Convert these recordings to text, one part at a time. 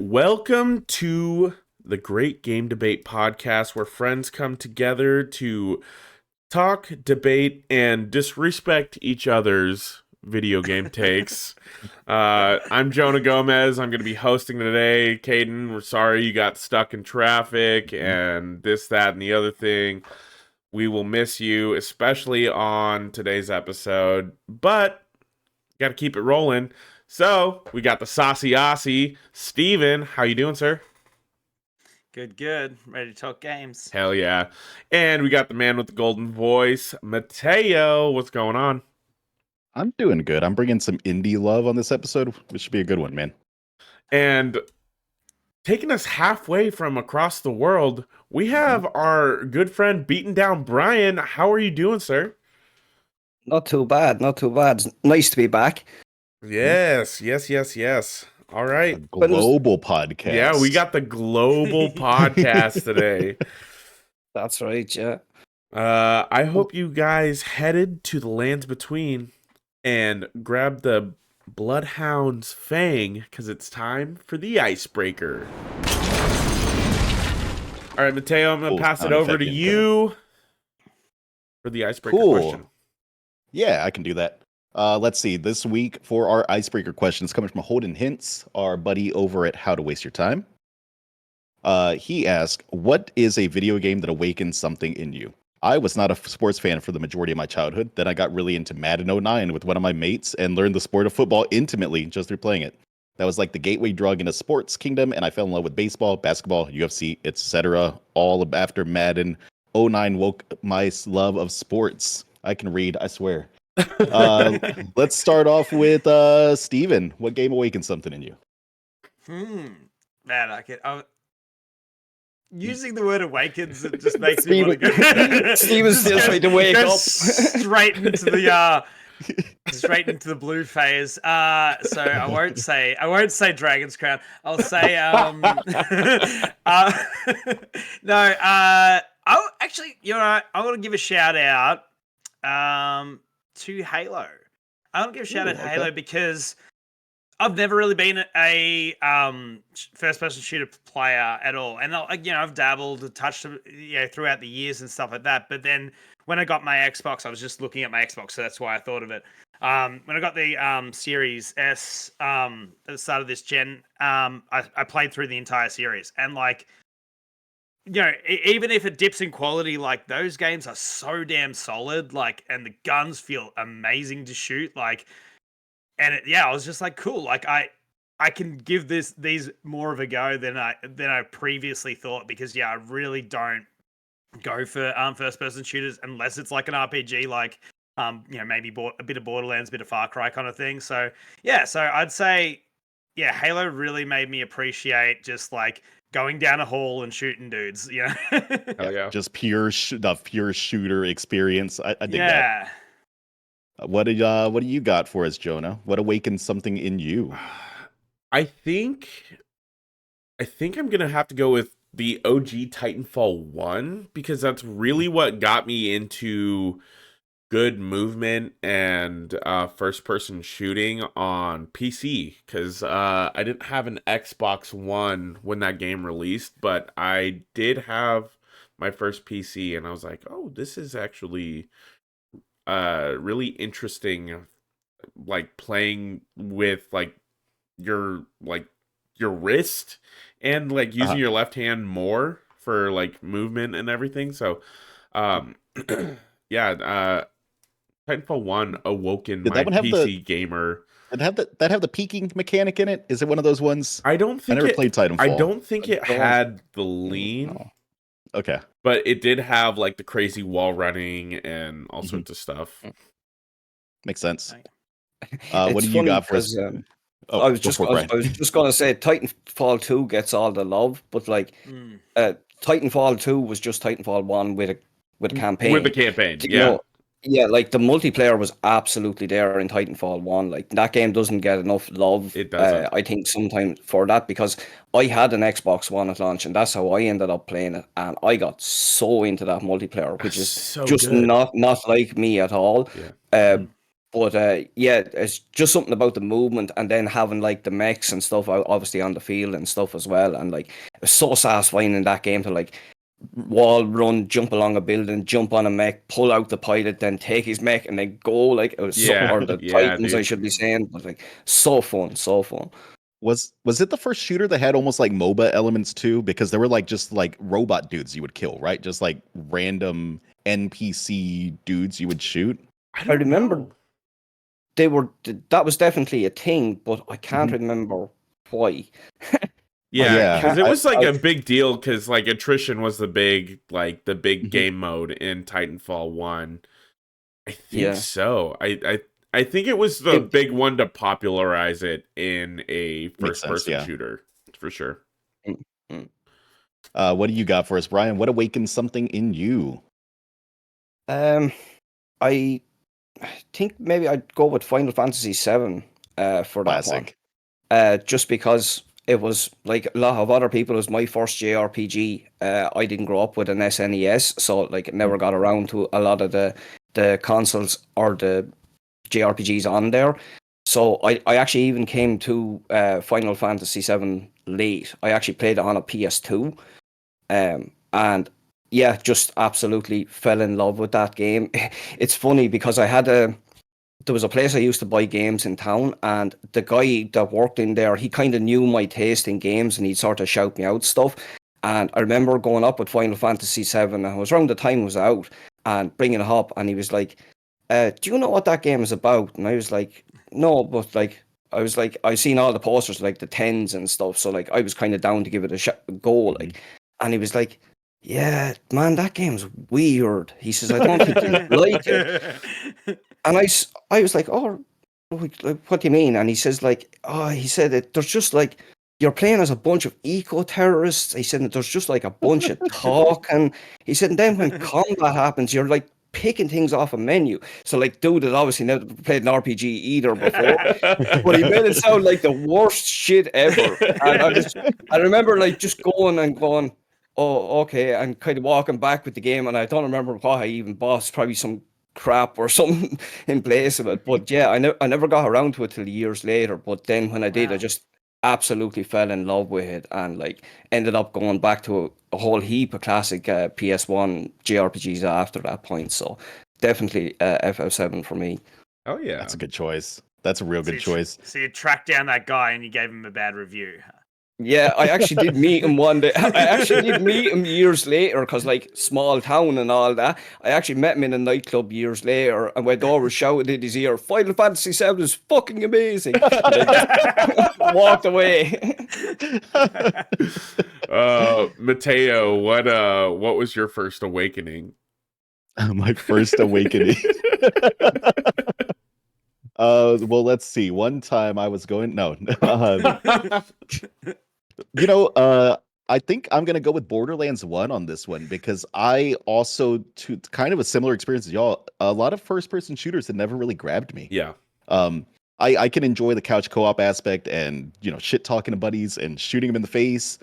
Welcome to the Great Game Debate podcast, where friends come together to talk, debate, and disrespect each other's video game takes. I'm Jonah Gomez. I'm going to be hosting today. Caden, we're sorry you got stuck in traffic and this, that, and the other thing. We will miss you, especially on today's episode, but got to keep it rolling. So, we got the Saucy Aussie, Steven. How you doing, sir? Good. Ready to talk games. Hell yeah. And we got the man with the golden voice, Mateo. What's going on? I'm doing good. I'm bringing some indie love on this episode, which should be a good one, man. And taking us halfway from across the world, we have our good friend Beaten Down Brian. How are you doing, sir? Not too bad. It's nice to be back. Yes. All right. A global podcast. Yeah, we got the global podcast today. That's right, yeah. I hope you guys headed to the lands between and grabbed the Bloodhound's Fang, because it's time for the icebreaker. All right, Mateo, I'm going to pass it over to you for the icebreaker question. Yeah, I can do that. Let's see. This week for our icebreaker questions coming from Holden Hintz, our buddy over at How to Waste Your Time. He asked, what is a video game that awakens something in you? I was not a sports fan for the majority of my childhood. Then I got really into Madden 09 with one of my mates and learned the sport of football intimately just through playing it. That was like the gateway drug into sports kingdom, and I fell in love with baseball, basketball, UFC, etc. All after Madden 09 woke my love of sports. I can read, I swear. Let's start off with Steven. What game awakens something in you? Man, using the word awakens, it just makes me want to go. Steven's still trying to wake up. Straight into the blue phase. So I won't say Dragon's Crown. I'll say no. I'll actually, I want to give a shout out to Halo. I want to give a shout out to Halo because I've never really been a first-person shooter player at all, and I've dabbled, touched, throughout the years and stuff like that. But then when I got my Xbox, I was just looking at my Xbox, so that's why I thought of it. When I got the Series S at the start of this gen, I played through the entire series, and even if it dips in quality, those games are so damn solid, and the guns feel amazing to shoot, and I was just cool, I can give these more of a go than I previously thought, because I really don't go for first person shooters unless it's like an RPG, maybe a bit of Borderlands, a bit of Far Cry kind of thing. So I'd say Halo really made me appreciate just going down a hall and shooting dudes, Hell yeah. Just pure shooter experience. I dig that. What do you got for us, Jonah? What awakens something in you? I think I'm gonna have to go with the OG Titanfall 1, because that's really what got me into good movement and first-person shooting on PC, because I didn't have an Xbox One when that game released, but I did have my first PC, and I was like, oh, this is actually really interesting, playing with your wrist and using your left hand more for movement and everything. So Titanfall 1 awoken my PC gamer. Did that have the peeking mechanic in it? Is it one of those ones? I never played Titanfall. I don't think it had the lean. Oh. Okay. But it did have the crazy wall running and all sorts of stuff. Makes sense. What do you got for us? I was just going to say Titanfall 2 gets all the love, but Titanfall 2 was just Titanfall 1 with a campaign. With the campaign, yeah. Yeah, like the multiplayer was absolutely there in Titanfall 1. Like that game doesn't get enough love. It doesn't. I think sometimes for that because I had an Xbox One at launch and that's how I ended up playing it. And I got so into that multiplayer, which is So just good. not like me at all. Yeah. But yeah, it's just something about the movement and then having like the mechs and stuff obviously on the field and stuff as well. And like it was so satisfying in that game to like wall run, jump along a building, jump on a mech, pull out the pilot, then take his mech and then go. Like it was Yeah, or the yeah, Titans, dude. I should be saying, but like so fun, so fun. Was it the first shooter that had almost like MOBA elements too? Because there were like just like robot dudes you would kill, right? Just like random NPC dudes you would shoot. I remember that was definitely a thing, but I can't Mhm. remember why. Yeah, Yeah, because it was like I- a big deal because like attrition was the big Mhm. game mode in Titanfall 1. I think Yeah. so. I think it was the It- big one to popularize it in a Makes first sense, person yeah. shooter for sure. Mm, mm. What do you got for us, Brian? What awakens something in you? I think maybe I'd go with Final Fantasy VII for that one. Classic. Just because it was like a lot of other people, it was my first JRPG. I didn't grow up with an SNES, so like it never got around to a lot of the consoles or the JRPGs on there. So I actually even came to Final Fantasy VII late. I actually played it on a PS2. And yeah, just absolutely fell in love with that game. It's funny because there was a place I used to buy games in town, and the guy that worked in there, he kind of knew my taste in games, and he'd sort of shout me out stuff. And I remember going up with Final Fantasy VII, and it was around the time it was out, and bringing it up, and he was like, "Do you know what that game is about?" And I was like, "No," but like, I was like, I seen all the posters, like the tens and stuff, so like, I was kind of down to give it a go, like. And he was like, "Yeah, man, that game's weird." He says, "I don't think you'd like it." And I was like, "Oh, like, what do you mean?" And he says, like, "Oh," he said, "There's just like you're playing as a bunch of eco-terrorists." He said, "There's just like a bunch of talk." And he said, "And then when combat happens, you're like picking things off a menu." So like, dude had obviously never played an RPG either before, but he made it sound like the worst shit ever. And I remember like just going and going, "Oh, okay," and kind of walking back with the game, and I don't remember what I even bought. It's probably some crap or something in place of it. But yeah, I never got around to it till years later. But then when I did, I Wow. just absolutely fell in love with it and like ended up going back to a whole heap of classic PS1 JRPGs after that point. So definitely FF7 for me. Oh yeah. That's a good choice. That's a real good choice. So you tracked down that guy and you gave him a bad review. Yeah, I actually did meet him one day. I actually did meet him years later because, like, small town and all that. I actually met him in a nightclub years later and went over shouted in his ear, "Final Fantasy VII is fucking amazing." And then just walked away. Mateo, what was your first awakening? My first awakening. Well, let's see. One time I was going. No, I think I'm gonna go with Borderlands 1 on this one because I also, to kind of a similar experience as y'all, a lot of first-person shooters had never really grabbed me. Yeah. I can enjoy the couch co-op aspect and shit talking to buddies and shooting them in the face.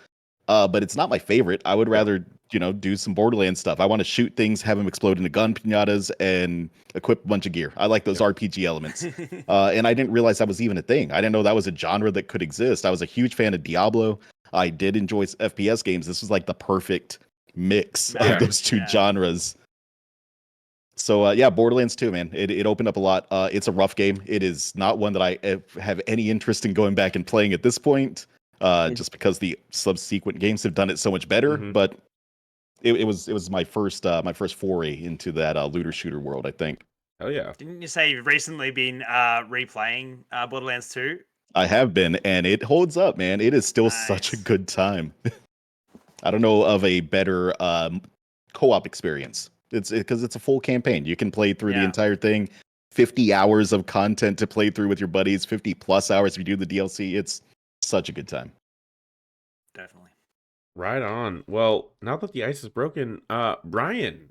But it's not my favorite. I would rather, do some Borderlands stuff. I want to shoot things, have them explode into gun pinatas, and equip a bunch of gear. I like those RPG elements. And I didn't realize that was even a thing. I didn't know that was a genre that could exist. I was a huge fan of Diablo. I did enjoy FPS games. This was like the perfect mix of those two genres. So yeah, Borderlands 2, man. It opened up a lot. It's a rough game. It is not one that I have any interest in going back and playing at this point. Just because the subsequent games have done it so much better. Mhm. But it was my first foray into that looter shooter world, I think. Oh yeah. Didn't you say you've recently been replaying Borderlands 2? I have been, and it holds up, man. It is still such a Nice. good time. I don't know of a better co-op experience. It's because it's a full campaign. You can play through the Yeah. entire thing. 50 hours of content to play through with your buddies. 50 plus hours if you do the DLC. It's such a good time. Definitely. Right on. Well, now that the ice is broken, Brian,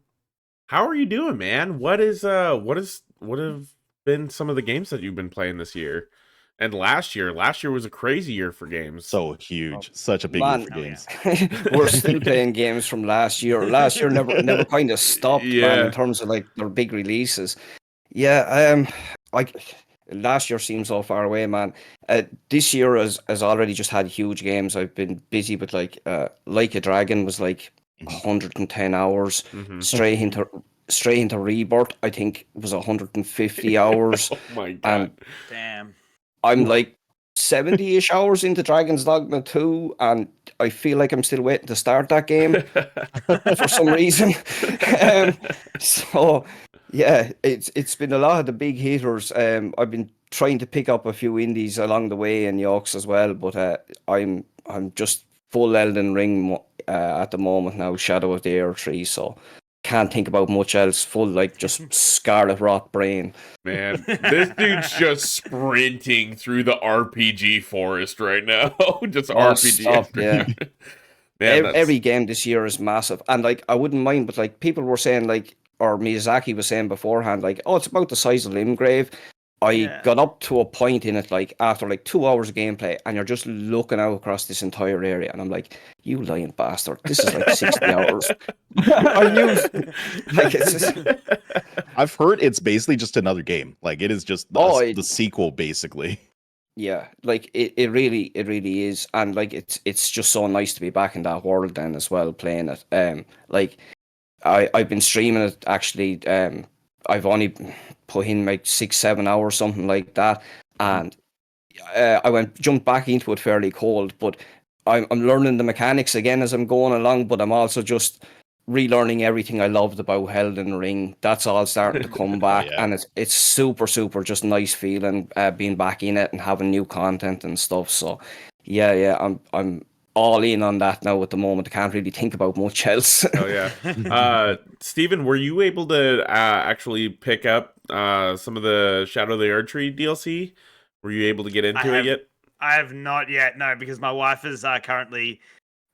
How are you doing, man? What have been some of the games that you've been playing this year? And last year was a crazy year for games. So huge, such a big year Man, for games. we're still playing games from last year. Last year never kind of stopped, man, in Yeah. terms of like their big releases. Yeah, last year seems so far away, man. This year has already just had huge games. I've been busy with like a Dragon was like 110 hours Mhm. straight into Rebirth. I think it was 150 hours, Oh my god. and Damn. I'm like 70-ish hours into Dragon's Dogma 2, and I feel like I'm still waiting to start that game for some reason. So yeah, it's been a lot of the big hitters. I've been trying to pick up a few indies along the way in Yorks as well, but I'm just full Elden Ring at the moment now, Shadow of the Air 3, so can't think about much else. Full like just scarlet rot brain. Man, this dude's just sprinting through the RPG forest right now. Just Oh, RPG. stop, yeah. Man, that's Every game this year is massive, and like I wouldn't mind, but like people were saying, like, or Miyazaki was saying beforehand, like, oh, it's about the size of Limgrave. I Yeah. got up to a point in it, like after like 2 hours of gameplay, and you're just looking out across this entire area, and I'm like, you lying bastard, this is like 60 hours. I knew, like, it's just, I've heard it's basically just another game. Like it is just the sequel, basically. yeah, like it really is, and like it's just so nice to be back in that world then as well, playing it. Like I've been streaming it actually. I've only put in like 6-7 hours, something like that, and I jumped back into it fairly cold. But I'm learning the mechanics again as I'm going along. But I'm also just relearning everything I loved about Elden Ring. That's all starting to come back, Yeah. and it's super just nice feeling being back in it and having new content and stuff. So yeah, I'm all in on that now at the moment. I can't really think about much else. oh yeah. Steven, were you able to actually pick up some of the Shadow of the Earth Tree DLC? Were you able to get into it yet? I have not yet, no, because my wife is currently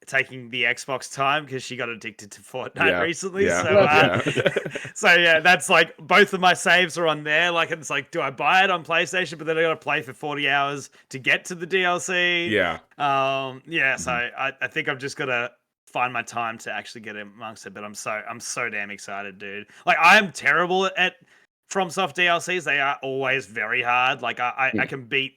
taking the Xbox time because she got addicted to Fortnite recently. Yeah. So, so yeah, that's like both of my saves are on there. Like, it's like, do I buy it on PlayStation? But then I got to play for 40 hours to get to the DLC. Yeah. Yeah. So I think I've just got to find my time to actually get amongst it. But I'm so damn excited, dude. Like, I am terrible at FromSoft DLCs. They are always very hard. Like I can beat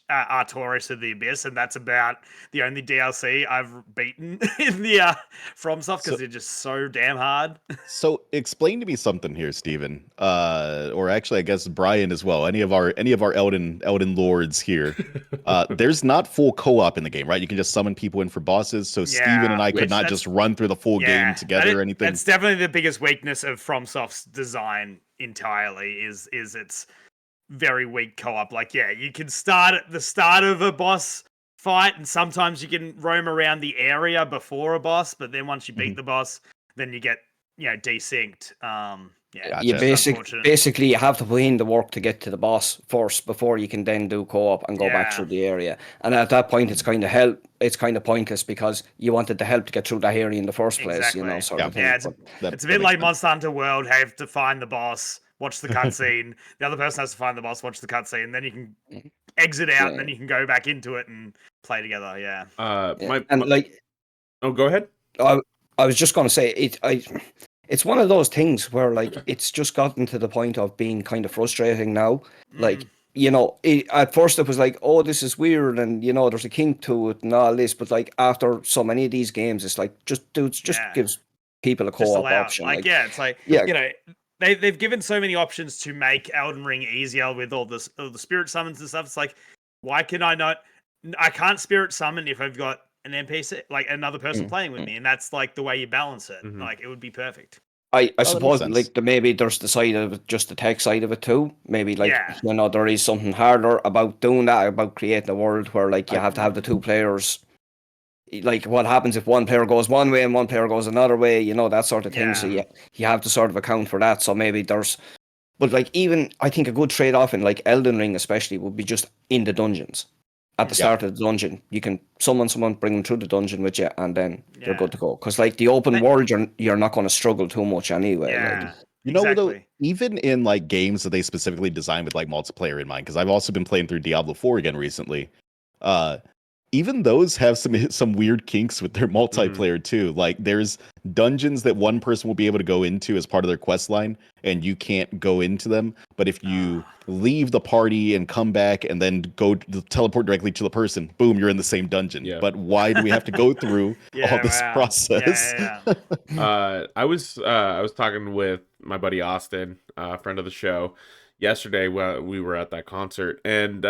Artorias of the Abyss, and that's about the only DLC I've beaten in the FromSoft because they're just so damn hard. So explain to me something here, Steven. Or actually I guess Brian as well. Any of our Elden Lords here. There's not full co-op in the game, right? You can just summon people in for bosses. So Steven and I could not just run through the full game together or anything. That's definitely the biggest weakness of FromSoft's design entirely is its very weak co-op. Like, yeah, you can start at the start of a boss fight, and sometimes you can roam around the area before a boss, but then once you beat the boss, then you get, desynced. Yeah, Gotcha. You basically you have to put in the work to get to the boss first before you can then do co-op and go back through the area. And at that point, it's kind of pointless because you wanted the help to get through that area in the first place, sort of thing. Yeah, it's a bit like Monster Hunter World. Have to find the boss, watch the cutscene. The other person has to find the boss, watch the cutscene. Then you can exit out, and then you can go back into it and play together. Yeah. Oh, go ahead. I was just going to say it's one of those things where like it's just gotten to the point of being kind of frustrating now. Like, at first it was like, oh, this is weird, and there's a kink to it and all this, but like after so many of these games, it's like just gives people a co-op option. It's like they've given so many options to make Elden Ring easier with all the spirit summons and stuff. It's like, why can I not? I can't spirit summon if I've got an NPC, like another person playing with me, and that's like the way you balance it. Like, it would be perfect. I suppose like maybe there's the side of it, just the tech side of it too. Maybe like there is something harder about doing that, about creating a world where like you have to have the two players. Like, what happens if one player goes one way and one player goes another way? That sort of thing. So you have to sort of account for that. So maybe there's, but like even I think a good trade off in like Elden Ring especially would be just in the dungeons. at the start of the dungeon. You can summon someone, bring them through the dungeon with you, and then they're good to go. Because like the open world, you're not going to struggle too much anyway. Yeah, you know, though, even in like games that they specifically designed with like multiplayer in mind, because I've also been playing through Diablo 4 again recently. Even those have some weird kinks with their multiplayer too. Like there's dungeons that one person will be able to go into as part of their quest line, and you can't go into them. But if you leave the party and come back and then go teleport directly to the person, boom, you're in the same dungeon. Yeah. But why do we have to go through all this process? I was talking with my buddy Austin, friend of the show, yesterday when we were at that concert, and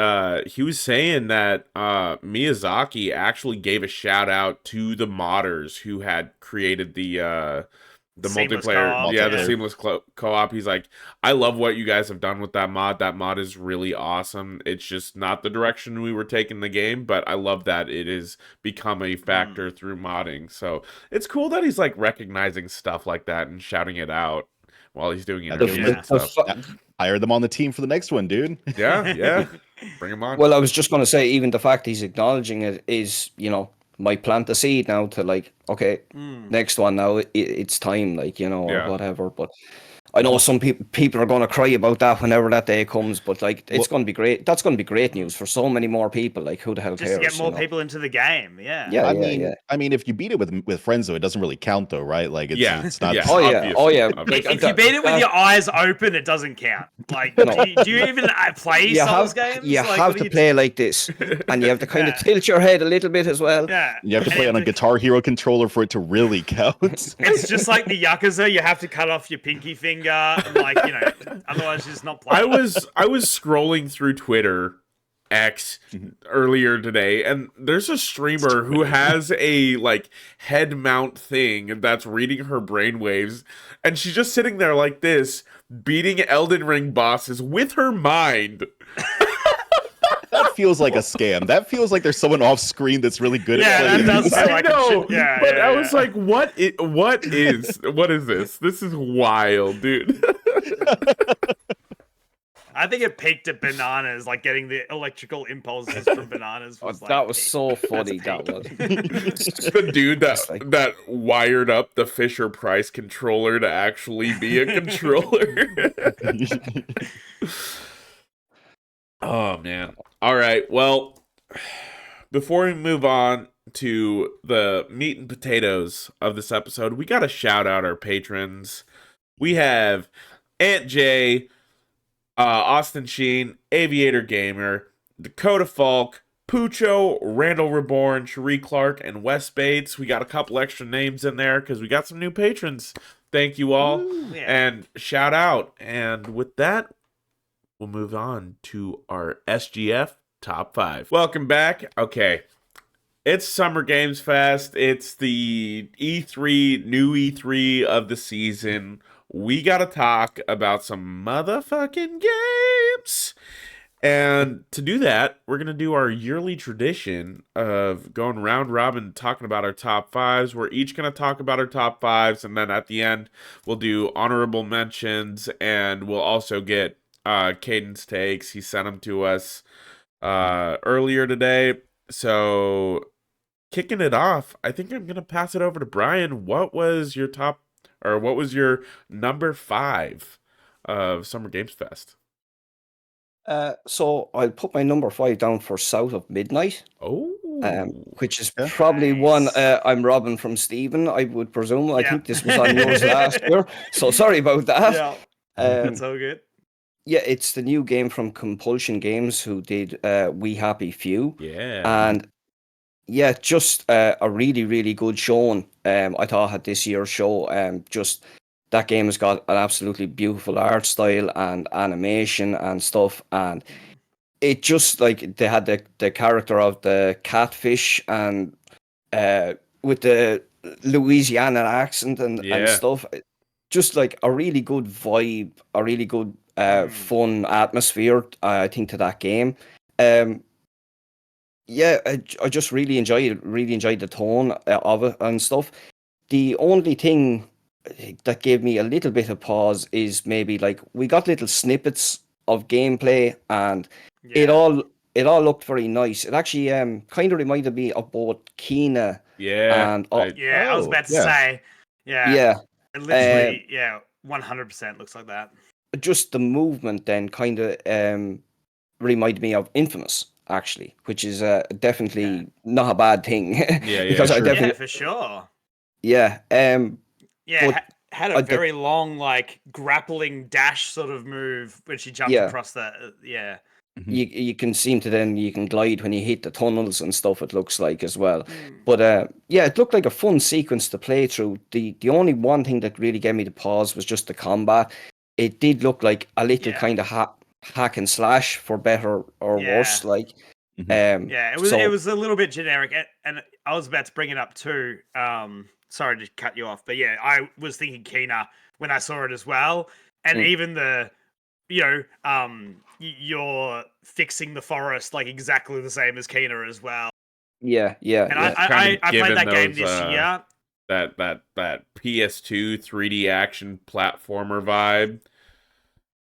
he was saying that Miyazaki actually gave a shout out to the modders who had created the seamless multiplayer co-op, the seamless co-op. He's like, I love what you guys have done with that mod is really awesome. It's just not the direction we were taking the game, but I love that it has become a factor through modding. So it's cool that he's like recognizing stuff like that and shouting it out while he's doing interviews and stuff. Hire them on the team for the next one, dude. Yeah. Bring them on. Well, I was just going to say, even the fact he's acknowledging it is, you know, might plant the seed now to like, okay, next one now, it's time, like, you know, or whatever. But I know some people are going to cry about that whenever that day comes, but like, it's going to be great. That's going to be great news for so many more people. Like, who the hell cares? Just to get more people into the game. I mean, if you beat it with friends, though, it doesn't really count, though, right? Like, it's not. Oh yeah. Like, if you beat it with your eyes open, it doesn't count. Like, do you even play Souls games? You like, have to play like this, and you have to kind of tilt your head a little bit as well. Yeah. You have to play on a Guitar Hero controller for it to really count. It's just like the Yakuza. You have to cut off your pinky finger, and like, you know, otherwise you're just not playing. I was scrolling through Twitter X earlier today, and there's a streamer who has a like head mount thing that's reading her brainwaves, and she's just sitting there like this, beating Elden Ring bosses with her mind. That feels like a scam. That feels like there's someone off screen that's really good at playing. That does feel like I was like, what is this? This is wild, dude. I think it peaked at bananas, like getting the electrical impulses from bananas. That was so funny. That was the dude that wired up the Fisher Price controller to actually be a controller. Oh man. All right. Well, before we move on to the meat and potatoes of this episode, we got to shout out our patrons. We have Aunt J, Austin Sheen, Aviator Gamer, Dakota Falk, Pucho, Randall Reborn, Cherie Clark, and Wes Bates. We got a couple extra names in there because we got some new patrons. Thank you all. And shout out. And with that, we'll move on to our SGF Top 5. Welcome back. Okay. It's Summer Games Fest. It's the new E3 of the season. We gotta talk about some motherfucking games. And to do that, we're gonna do our yearly tradition of going round robin talking about our top 5s. We're each gonna talk about our top 5s, and then at the end, we'll do honorable mentions, and we'll also get Caden's takes. He sent them to us earlier today. So kicking it off, I think I'm gonna pass it over to Brian. What was your number 5 of Summer Games Fest? So I'll put my number 5 down for South of Midnight. Oh, which is probably one I'm robbing from Stephen, I would presume. I think this was on yours last year, so sorry about that. Yeah, that's all good. Yeah, it's the new game from Compulsion Games, who did We Happy Few. Yeah. And yeah, just a really, really good showing. I thought at this year's show, just that game has got an absolutely beautiful art style and animation and stuff. And it just, like, they had the character of the catfish and with the Louisiana accent and stuff. Just like a really good vibe, a really good fun atmosphere, I think, to that game. Yeah, I just really enjoyed the tone of it and stuff. The only thing that gave me a little bit of pause is maybe, like, we got little snippets of gameplay, and it all it all looked very nice. It actually kind of reminded me of both Kina Yeah. and Yeah, I was Oh, about to yeah. say. Yeah. yeah, It literally, 100% looks like that. just the movement then kind of reminded me of Infamous, actually, which is definitely not a bad thing. Yeah, because I sure. definitely, Yeah, for sure. yeah, Yeah, but had a I de- very long, like, grappling dash sort of move when she jumped Yeah. across that. Yeah. Mhm. you can seem to then you can glide when you hit the tunnels and stuff. It looks like as well. Mm. But yeah, it looked like a fun sequence to play through. The only one thing that really gave me the pause was just the combat. It did look like a little Yeah. kind of hack and slash, for better or Yeah. worse. Like, Mhm. Yeah, it so was a little bit generic, and I was about to bring it up too. Sorry to cut you off, but yeah, I was thinking Kina when I saw it as well, and Mm. even the, you're fixing the forest like exactly the same as Kina as well. yeah, And yeah, I played that game this year. that PS2 3D action platformer vibe.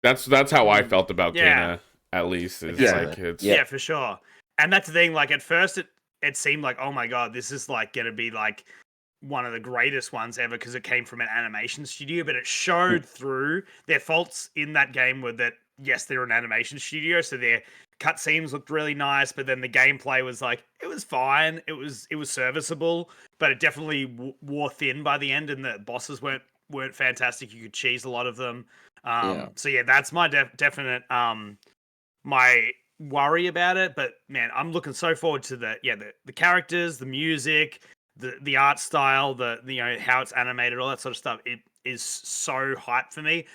That's how I felt about Yeah. Kena, at least. It's Yeah. like it's Yeah. Yeah, for sure. And that's the thing. Like at first, it seemed like, oh my god, this is like gonna be like one of the greatest ones ever because it came from an animation studio. But it showed through their faults in that game were that yes, they're an animation studio, so their cutscenes looked really nice, but then the gameplay was like it was fine. It was serviceable, but it definitely wore thin by the end, and the bosses weren't fantastic. You could cheese a lot of them. Yeah. So yeah, that's my definite my worry about it. But man, I'm looking so forward to the characters, the music, the art style, the how it's animated, all that sort of stuff. It is so hyped for me.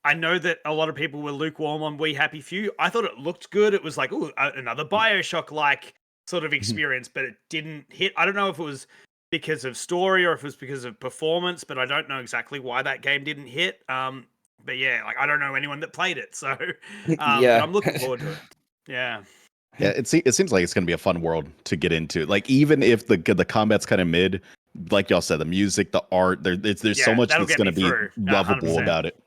I know that a lot of people were lukewarm on We Happy Few. I thought it looked good. It was like, ooh, another Bioshock like sort of experience, but it didn't hit. I don't know if it was because of story or if it was because of performance, but I don't know exactly why that game didn't hit. But yeah, like I don't know anyone that played it, so but Yeah. I'm looking forward to it. Yeah. Yeah, it seems like it's going to be a fun world to get into. Like, even if the combat's kind of mid, like y'all said, the music, the art, there's so Yeah, much that'll that's get going to me be through. lovable 100%. about it.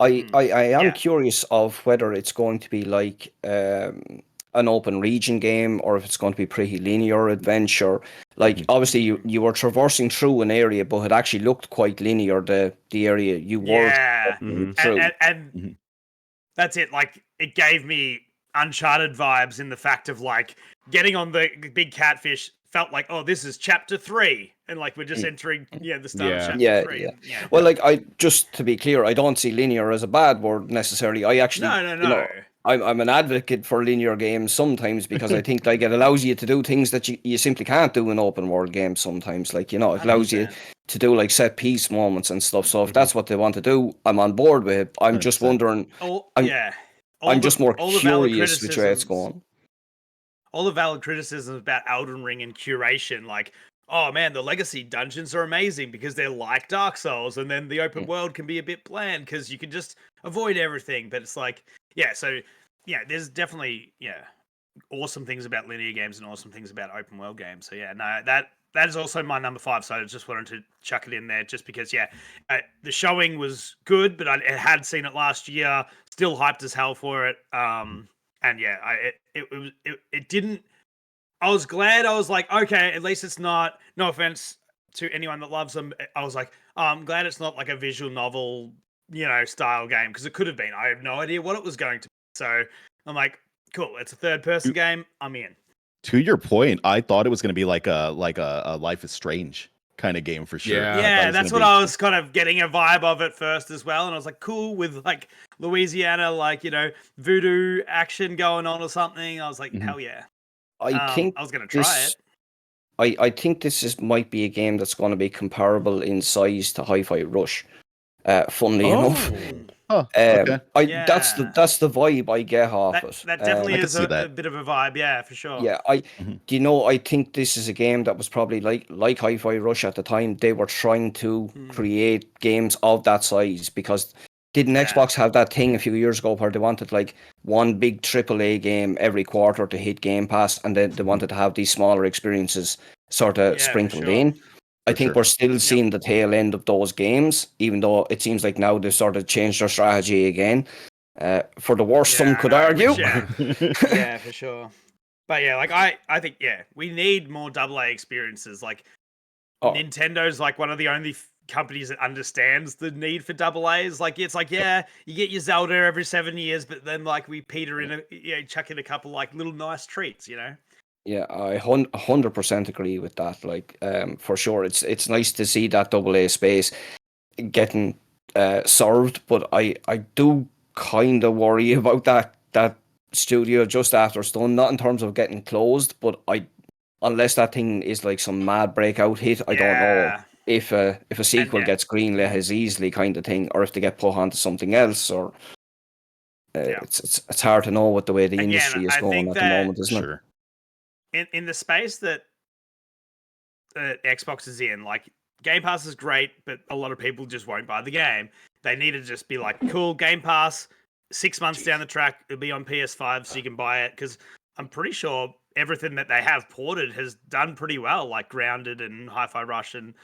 I am Yeah. curious of whether it's going to be like an open region game or if it's going to be pretty linear adventure. Like obviously you were traversing through an area, but it actually looked quite linear. The area you were Yeah. traversing Mhm. through. And Mhm. that's it. Like it gave me Uncharted vibes in the fact of like getting on the big catfish felt like, oh, this is chapter 3, and like we're just entering the start of Yeah. chapter Yeah, 3. yeah. And, yeah. Well, like I just to be clear, I don't see linear as a bad word necessarily. I actually, No. I'm an advocate for linear games sometimes because I think like it allows you to do things that you simply can't do in open world games sometimes. Like, it allows you 100%. to do like set piece moments and stuff. So if Mhm. that's what they want to do, I'm on board with it. I'm just 100%. wondering, Oh, I'm- yeah. I'm just more all the valid curious which way it's criticisms. going. All the valid criticisms about Elden Ring and curation, like, oh man, the legacy dungeons are amazing because they're like Dark Souls, and then the open world can be a bit bland because you can just avoid everything. But it's like, there's definitely awesome things about linear games and awesome things about open world games. So yeah, no, that is also my number 5. So I just wanted to chuck it in there just because the showing was good, but I had seen it last year, still hyped as hell for it. And yeah, it didn't. I was glad. I was like, okay, at least it's not. No offense to anyone that loves them. I was like, I'm glad it's not like a visual novel, style game, because it could have been. I have no idea what it was going to be. So I'm like, cool. It's a third-person game. I'm in. To your point, I thought it was going to be like a Life is Strange kind of game for sure. Yeah. I thought it Yeah, was that's gonna what be- I was kind of getting a vibe of at first as well. And I was like, cool, with like Louisiana, like, voodoo action going on or something. I was like, Mhm. hell yeah. I think I was going to try it. I think this might be a game that's going to be comparable in size to Hi-Fi Rush. Funnily enough, Oh, okay. that's the vibe I get off it. That definitely I can is see a that. bit of a vibe. Yeah, for sure. Yeah, Mhm. I think this is a game that was probably like Hi-Fi Rush at the time. They were trying to create games of that size because didn't Xbox have that thing a few years ago where they wanted like one big AAA game every quarter to hit Game Pass, and then they wanted to have these smaller experiences sort of Yeah, for sprinkled sure. in. I For think sure. we're still seeing the tail end of those games, even though it seems like now they've sort of changed their strategy again. For the worst, some Yeah, could no, argue. which, yeah, for sure. But yeah, like I think we need more AA experiences. Like Oh. Nintendo's like one of the only companies that understands the need for AAs. Like it's like, yeah, you get your Zelda every 7 years, but then like we peter in chuck in a couple like little nice treats, you know. Yeah, I 100% agree with that. Like, for sure, it's nice to see that AA space getting served, but I do kind of worry about that studio just after it's done. Not in terms of getting closed, but unless that thing is like some mad breakout hit, I don't know if a sequel gets greenlit as easily kind of thing, or if they get put onto something else, or it's hard to know what the way the industry is going at the moment, isn't it? In the space that Xbox is in, like Game Pass is great, but a lot of people just won't buy the game. They need to just be like, cool, Game Pass, 6 months down the track, it'll be on PS5 so you can buy it. Because I'm pretty sure everything that they have ported has done pretty well, like Grounded and Hi-Fi Rush and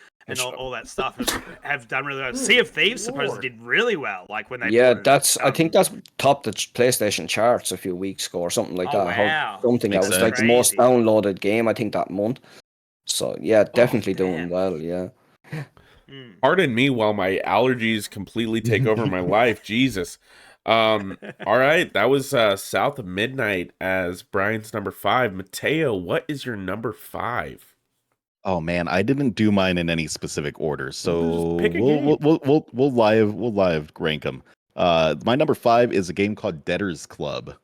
all that stuff have done really well. Sea of Thieves supposedly did really well, like when they ported it. I think that's topped the PlayStation charts a few weeks ago or something like that. Wow. Something that was like the most downloaded game, I think, that month. So yeah, definitely doing well. Yeah. Pardon me while my allergies completely take over my life. Jesus. All right, that was South of Midnight as Brian's number 5. Mateo, what is your number 5? Oh man, I didn't do mine in any specific order, so Pick a game. we'll live rank them. My number 5 is a game called Debtor's Club.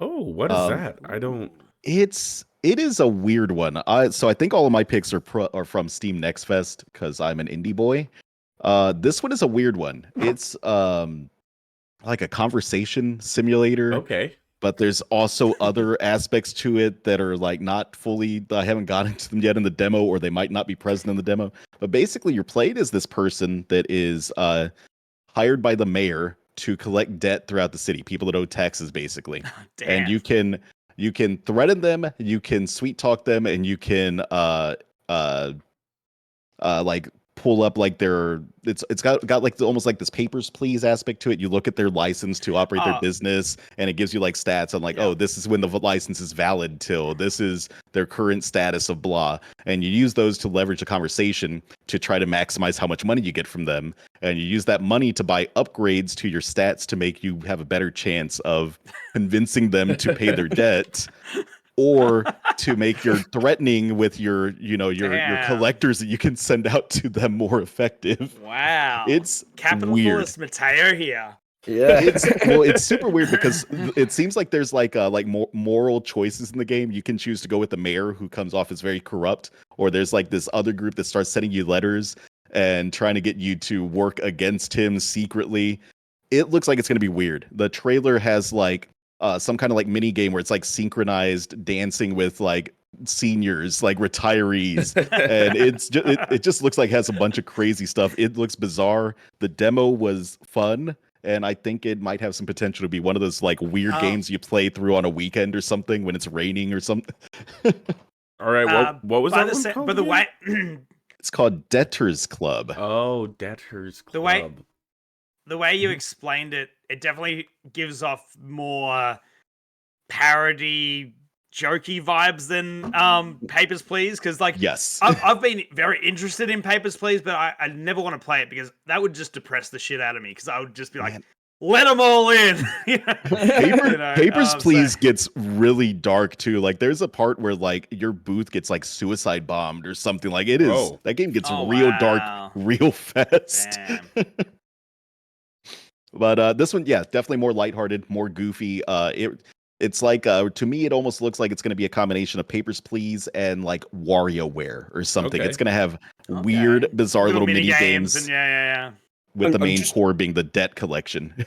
Oh, what is that? I don't. It is a weird one. So I think all of my picks are from Steam Next Fest because I'm an indie boy. This one is a weird one. It's like a conversation simulator. Okay. But there's also other aspects to it that are like not fully, I haven't gotten to them yet in the demo, or they might not be present in the demo. But basically you're played as this person that is hired by the mayor to collect debt throughout the city, people that owe taxes basically. And you can threaten them, you can sweet talk them, and you can like pull up like it's got like almost like this papers please aspect to it. You look at their license to operate their business, and it gives you like stats on like, oh, this is when the license is valid till, this is their current status of blah, and you use those to leverage a conversation to try to maximize how much money you get from them, and you use that money to buy upgrades to your stats to make you have a better chance of convincing them to pay their debt. Or to make your threatening with your collectors that you can send out to them more effective. Wow. It's capitalist Mateo here. Yeah. It's super weird because it seems like there's like moral choices in the game. You can choose to go with the mayor, who comes off as very corrupt, or there's like this other group that starts sending you letters and trying to get you to work against him secretly. It looks like it's going to be weird. The trailer has like some kind of like mini game where it's like synchronized dancing with like seniors, like retirees, and it just looks like it has a bunch of crazy stuff. It looks bizarre. The demo was fun, and I think it might have some potential to be one of those like weird games you play through on a weekend or something when it's raining or something. All right, what was that one called? By the way, it's called Debtor's Club. Oh, Debtor's Club. The way you explained it, it definitely gives off more parody, jokey vibes than Papers, Please. Because, like, yes, I've been very interested in Papers, Please, but I never want to play it because that would just depress the shit out of me. Because I would just be like, let them all in. Papers, Please gets really dark too. Like, there's a part where like your booth gets like suicide bombed or something. Like, it is that game gets real dark real fast. But this one, definitely more lighthearted, more goofy. It's like to me, it almost looks like it's going to be a combination of Papers, Please and like WarioWare or something. Okay. It's going to have weird, bizarre little mini games. And with the main core being the debt collection.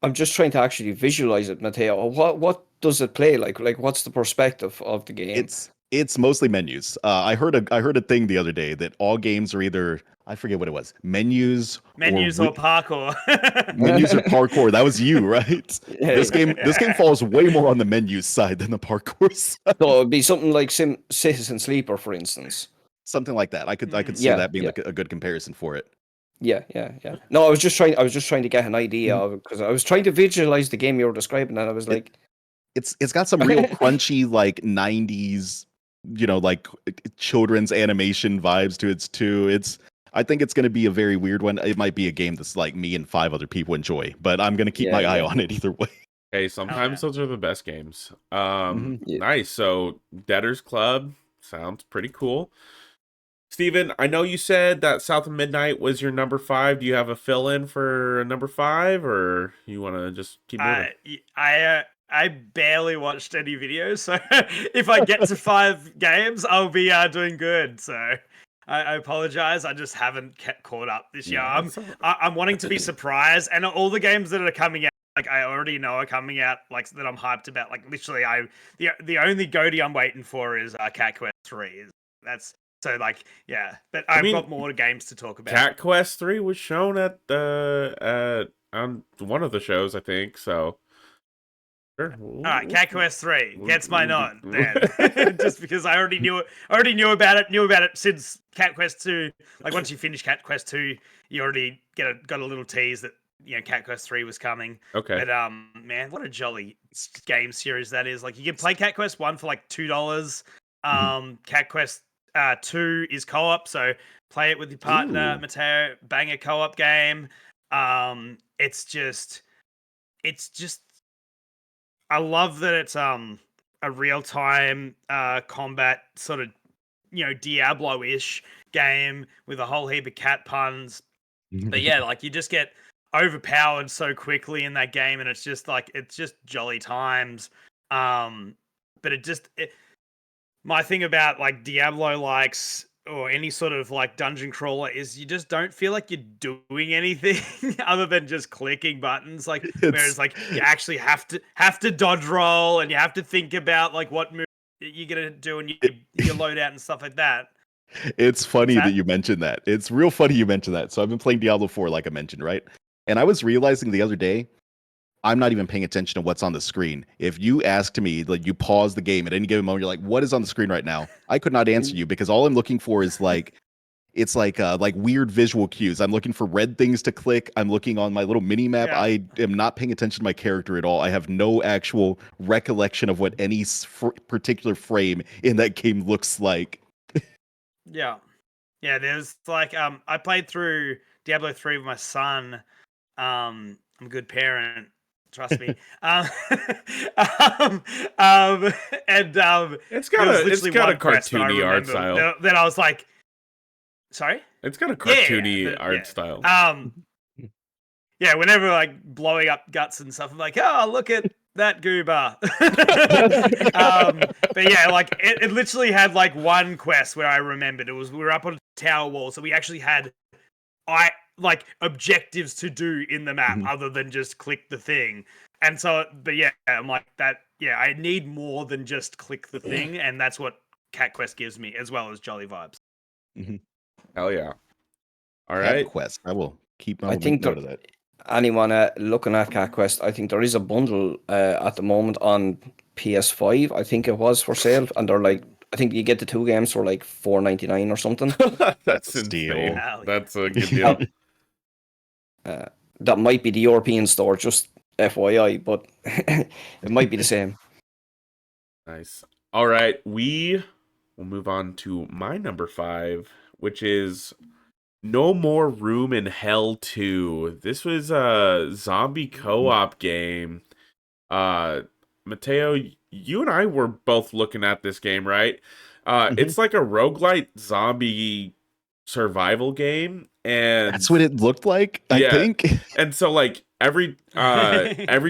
I'm just trying to actually visualize it, Mateo. What does it play like? Like, what's the perspective of the game? It's mostly menus. I heard a thing the other day that all games are either, I forget what it was, menus or parkour. Menus or parkour. That was you, right? Yeah, this game falls way more on the menus side than the parkour side. So it'd be something like Citizen Sleeper, for instance. Something like that. I could see that being like a good comparison for it. Yeah. No, I was just trying to get an idea Mhm. of it, because I was trying to visualize the game you were describing, and I was like, It's got some real crunchy like 90s, like children's animation vibes to it too. I think it's going to be a very weird one. It might be a game that's like me and 5 other people enjoy, but I'm going to keep my eye yeah. on it either way. Hey, yeah. sometimes those are the best games. Mhm. Yeah. Nice. So Debtors Club sounds pretty cool. Steven, I know you said that South of Midnight was your number 5. Do you have a fill-in for number 5, or you want to just keep moving? I barely watched any videos, so if I get to 5 games, I'll be doing good. So I apologize. I just haven't caught up this year. No, that's all right. I'm wanting to be surprised, and all the games that are coming out, like I already know are coming out, like that I'm hyped about. Like literally, the only goatee I'm waiting for is Cat Quest 3. That's so like yeah, but I've mean, got more games to talk about. Cat Quest 3 was shown at on one of the shows, I think. So sure. All right, Cat Quest 3 gets my nod then, just because I already knew it. Already knew about it since Cat Quest 2. Like once you finish Cat Quest 2, you already got a little tease that Cat Quest 3 was coming. Okay. But man, what a jolly game series that is. Like you can play Cat Quest 1 for like $2. Cat Quest 2 is co-op, so play it with your partner, Ooh. Mateo. Bang a co-op game. It's just I love that it's a real time combat sort of Diablo-ish game with a whole heap of cat puns. But yeah, like you just get overpowered so quickly in that game, and it's just jolly times. But my thing about like Diablo likes or any sort of like dungeon crawler is you just don't feel like you're doing anything other than just clicking buttons. Like whereas like you actually have to dodge roll, and you have to think about like what move you're gonna do and your loadout and stuff like that. It's funny What's that that? you mentioned that. It's real funny you mentioned that. So I've been playing Diablo 4, like I mentioned, right? And I was realizing the other day, I'm not even paying attention to what's on the screen. If you asked me, like you pause the game at any given moment, you're like, what is on the screen right now? I could not answer you because all I'm looking for is like it's like weird visual cues. I'm looking for red things to click. I'm looking on my little mini map. Yeah. I am not paying attention to my character at all. I have no actual recollection of what any particular frame in that game looks like. Yeah. Yeah, there's like I played through Diablo 3 with my son. I'm a good parent, trust me. Um, and It's there got was a literally one a quest that I cartoony art remember style. that I was like, sorry? It's got a Yeah, cartoony art style. Yeah, whenever like blowing up guts and stuff, I'm like, oh, look at that goober. But yeah, like it literally had like one quest where I remembered we were up on a tower wall, so we actually had like objectives to do in the map other than just click the thing. And so, but yeah, I'm like that. Yeah, I need more than just click the thing, and that's what Cat Quest gives me, as well as jolly vibes. Hell yeah. All Cat right. Quest. I will keep I make think note of that. anyone looking at Cat Quest, I think there is a bundle at the moment on PS5. I think it was for sale, and they're like, I think you get the 2 games for like $4.99 or something. That's a steal. insane. Hell yeah. That's a good deal. That might be the European store, just FYI, but it might be the same. Nice. All right, we will move on to my number 5, which is No More Room in Hell 2. This was a zombie co-op game. Mateo, you and I were both looking at this game, right? It's like a roguelite zombie survival game, and That's what it looked like, I think. And so like every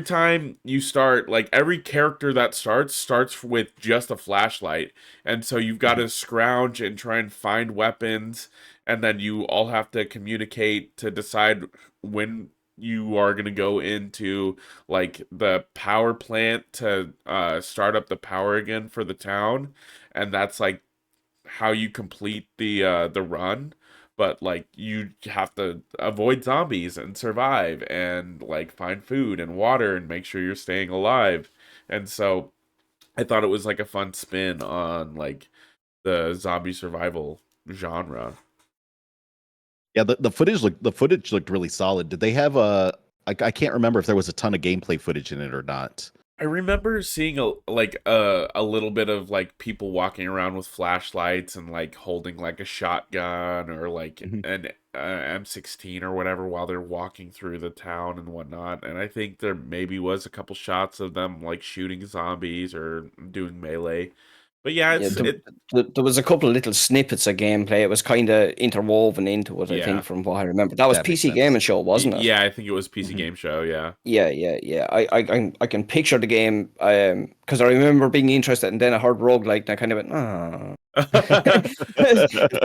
time you start, like every character that starts with just a flashlight, and so you've got to scrounge and try and find weapons, and then you all have to communicate to decide when you are going to go into like the power plant to start up the power again for the town, and that's like how you complete the run. But like you have to avoid zombies and survive and like find food and water and make sure you're staying alive. And so I thought it was like a fun spin on like the zombie survival genre. Yeah, the footage looked really solid. Did they have I can't remember if there was a ton of gameplay footage in it or not. I remember seeing a little bit of like people walking around with flashlights and like holding like a shotgun or like Mhm. an M16 or whatever while they're walking through the town and whatnot. And I think there maybe was a couple shots of them like shooting zombies or doing melee. But yeah, Yeah, there was a couple of little snippets of gameplay. It was kind of interwoven into it, I Yeah. think, from what I remember. That was That makes PC sense. Gaming Show, wasn't it? Yeah, I think it was PC Mhm. Game Show. Yeah. Yeah. I can picture the game because I remember being interested, and then I heard roguelite, and I kind of went, ah.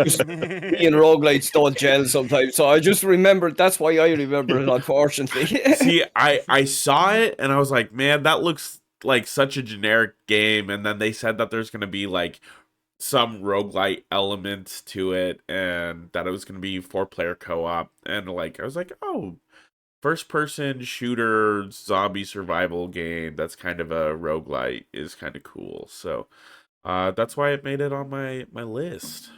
Just me and roguelites don't gel sometimes, so I just remembered. That's why I remember it, unfortunately. See, I saw it and I was like, man, that looks like such a generic game. And then they said that there's gonna be like some roguelite elements to it and that it was gonna be 4-player co-op. And like I was like, oh, first person shooter zombie survival game that's kind of a roguelite is kind of cool. So that's why it made it on my list.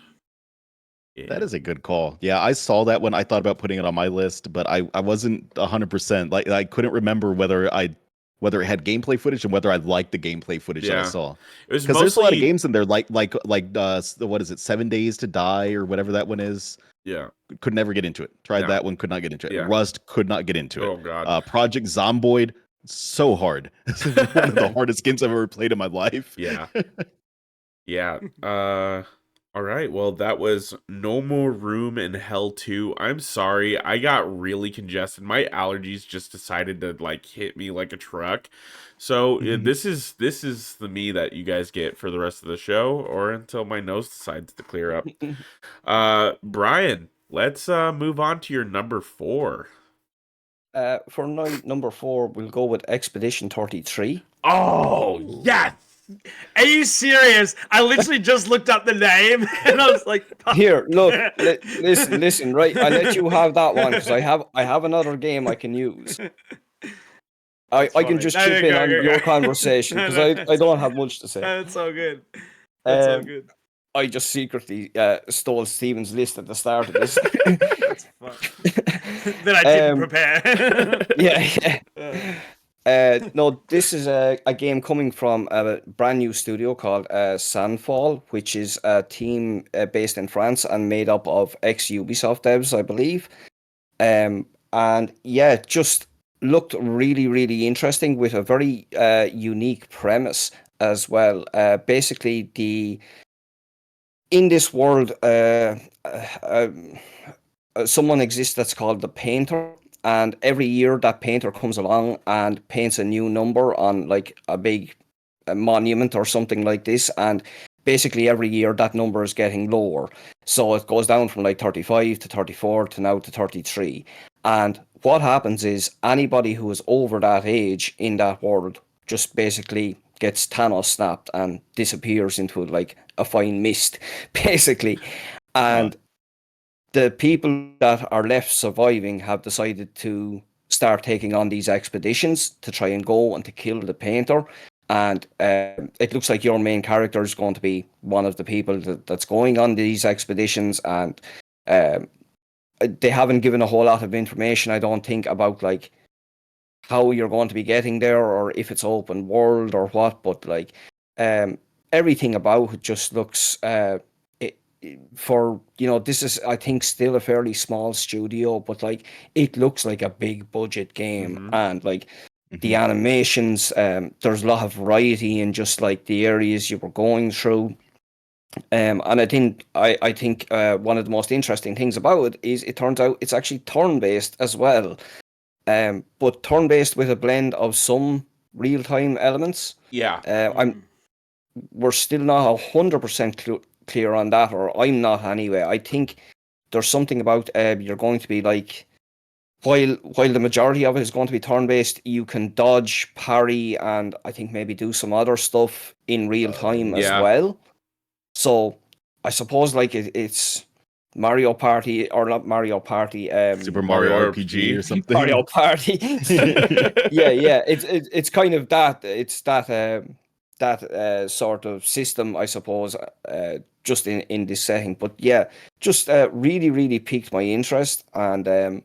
That is a good call. Yeah, I saw that when I thought about putting it on my list, but I wasn't 100%. Like I couldn't remember whether it had gameplay footage and whether I liked the gameplay footage that I Yeah. saw. It was Because there's a lot of mostly games in there, like what is it, 7 Days to Die or whatever that one is. yeah. Could never get into it. Tried No. that one, could not get into it. Yeah. Rust could not get into it. Oh god. Project Zomboid, so hard. One of the hardest games I've ever played in my life. Yeah. Yeah. All right. Well, that was No More Room in Hell 2. I'm sorry. I got really congested. My allergies just decided to like hit me like a truck. So Mhm. this is the me that you guys get for the rest of the show or until my nose decides to clear up. Brian, let's move on to your number 4. For number 4, we'll go with Expedition 33. Oh, yes. Are you serious? I literally just looked up the name and I was like, Here, look, listen, right? I let you have that one because I have another game I can use. I can funny. just No, chip no, in go, on go, your go. conversation because No, I don't have much to say. That's so good. That's so Um, good. I just secretly stole Steven's list at the start of this. That's fun. That I didn't prepare. Yeah. No, this is a game coming from a brand new studio called Sandfall, which is a team based in France and made up of ex-Ubisoft devs, I believe. And yeah, just looked really, really interesting with a very unique premise as well. Basically, in this world, someone exists that's called the Painter, and every year that painter comes along and paints a new number on like a big monument or something like this, and basically every year that number is getting lower. So it goes down from like 35 to 34 to now to 33. And what happens is anybody who is over that age in that world just basically gets Thanos snapped and disappears into like a fine mist, basically. And the people that are left surviving have decided to start taking on these expeditions to try and go and to kill the painter. And it looks like your main character is going to be one of the people that's going on these expeditions. And they haven't given a whole lot of information, I don't think, about like how you're going to be getting there or if it's open world or what. But like everything about it just looks for, this is, I think, still a fairly small studio, but like it looks like a big budget game. And like the animations, there's a lot of variety in just like the areas you were going through. And I think one of the most interesting things about it is it turns out it's actually turn-based as well, but turn-based with a blend of some real-time elements. Yeah. We're still not 100% clear on that, or I'm not anyway. I think there's something about you're going to be like, while the majority of it is going to be turn-based, you can dodge, parry, and I think maybe do some other stuff in real time as yeah. well. So I suppose like it's Mario Party, or not Mario Party, Super Mario Mario RPG or RPG. something. Mario Party. Yeah. It's kind of that. It's that that sort of system, I suppose, just in this setting. But yeah, just really, really piqued my interest, and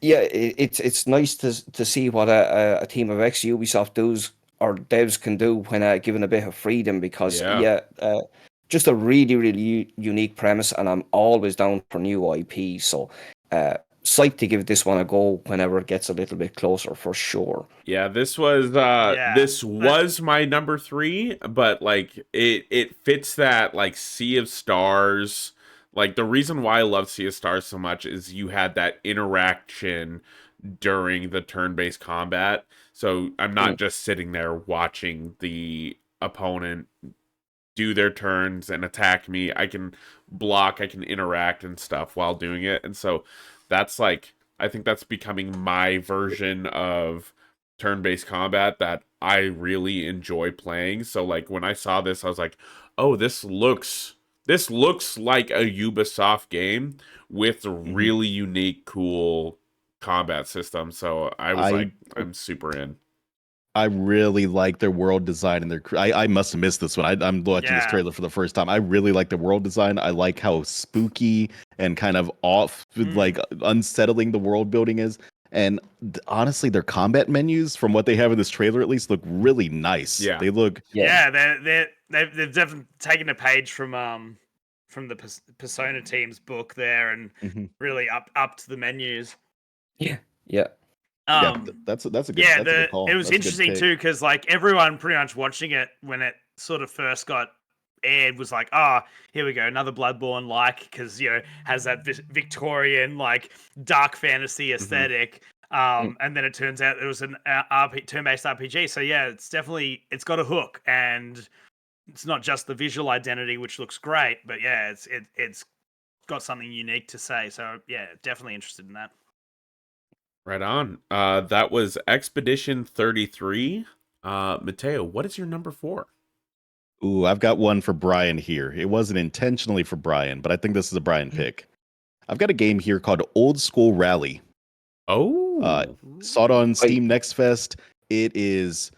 yeah, it's nice to see what a team of ex Ubisoft does or devs can do when given a bit of freedom. Because just a really, really unique premise, and I'm always down for new IP. So, psyched to give this one a go whenever it gets a little bit closer, for sure. Yeah, this was my number 3, but like it fits that like Sea of Stars. Like the reason why I love Sea of Stars so much is you had that interaction during the turn-based combat. So I'm not just sitting there watching the opponent do their turns and attack me. I can block, I can interact and stuff while doing it. And so that's like, I think that's becoming my version of turn-based combat that I really enjoy playing. So like when I saw this, I was like, oh, this looks like a Ubisoft game with a really unique, cool combat system. So I was like, I'm super in. I really like their world design and I must have missed this one. I'm watching this trailer for the first time. I really like the world design. I like how spooky and kind of off, like unsettling the world building is. And honestly, their combat menus, from what they have in this trailer at least, look really nice. Yeah, they look. Yeah, they've definitely taken a page from the Persona team's book there, and really up to the menus. Yeah. That's a good. Yeah, that's a good call. It was interesting too, because like everyone pretty much watching it when it sort of first got aired was like, here we go, another Bloodborne like, because has that Victorian like dark fantasy aesthetic. And then it turns out it was an turn-based RPG. So yeah, it's got a hook, and it's not just the visual identity, which looks great, but yeah, it's got something unique to say. So yeah, definitely interested in that. Right on. That was Expedition 33. Mateo, what is your number 4? Ooh, I've got one for Brian here. It wasn't intentionally for Brian, but I think this is a Brian pick. I've got a game here called Old School Rally. Oh. Saw it on Steam Next Fest. It is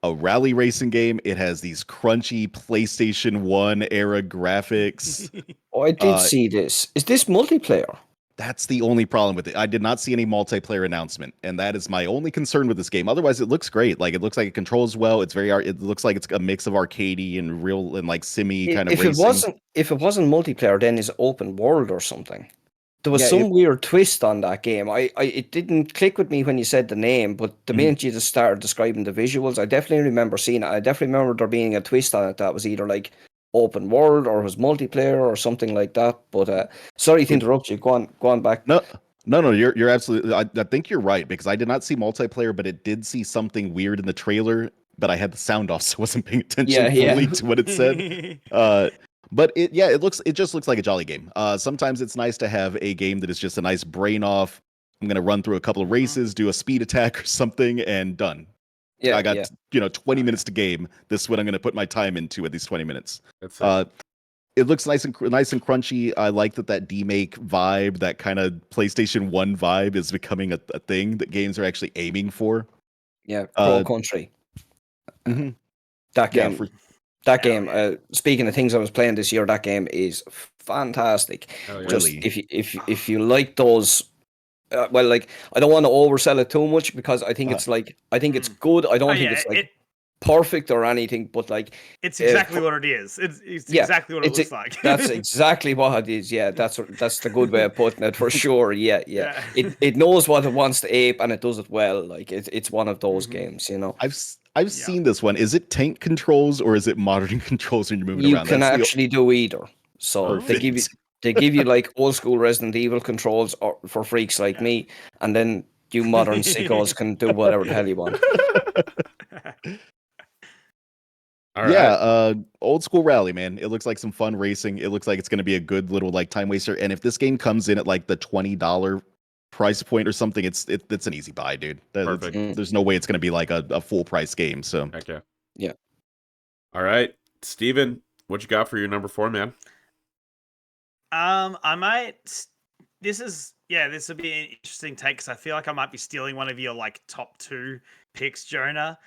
a rally racing game. It has these crunchy PlayStation 1 era graphics. Oh, I did see this. Is this multiplayer? That's the only problem with it. I did not see any multiplayer announcement, and that is my only concern with this game. Otherwise, it looks great. Like, it looks like it controls well. It's it looks like it's a mix of arcadey and real and like simi kind of racing. If it wasn't multiplayer, then it's open world or something. There was some weird twist on that game. It didn't click with me when you said the name, but the minute you just started describing the visuals, I definitely remember seeing it. I definitely remember there being a twist on it that was either like open world or was multiplayer or something like that. But sorry to interrupt you. Go on back. No, you're absolutely. I think you're right, because I did not see multiplayer, but it did see something weird in the trailer. But I had the sound off, so I wasn't paying attention fully to what it said. But it just looks like a jolly game. Sometimes it's nice to have a game that is just a nice brain off. I'm gonna run through a couple of races, do a speed attack or something, and done. I got 20 minutes to game. This is what I'm gonna put my time into at these 20 minutes. It looks nice and crunchy. I like that DMake vibe, that kind of PlayStation 1 vibe, is becoming a thing that games are actually aiming for. Yeah, Pro Country. That game. That game. Speaking of things I was playing this year, that game is fantastic. Just if you like those. Well, like, I don't want to oversell it too much, because I think it's good. I don't think it's like perfect or anything, but like it's exactly what it is. It's exactly what it looks like. That's exactly what it is. Yeah, that's the good way of putting it, for sure. Yeah. It knows what it wants to ape, and it does it well. Like it's one of those games, I've seen this one. Is it tank controls or is it modern controls when you're moving around? You can actually do either. So they give you like old school Resident Evil controls for freaks like me, and then you modern sickos can do whatever the hell you want. Old School Rally, man. It looks like some fun racing. It looks like it's going to be a good little like time waster. And if this game comes in at like the $20 price point or something, it's an easy buy, dude. There's no way it's going to be like a full price game. So heck yeah. Yeah. All right, Steven, what you got for your number 4, man? I might. This would be an interesting take, because I feel like I might be stealing one of your like top 2 picks, Jonah.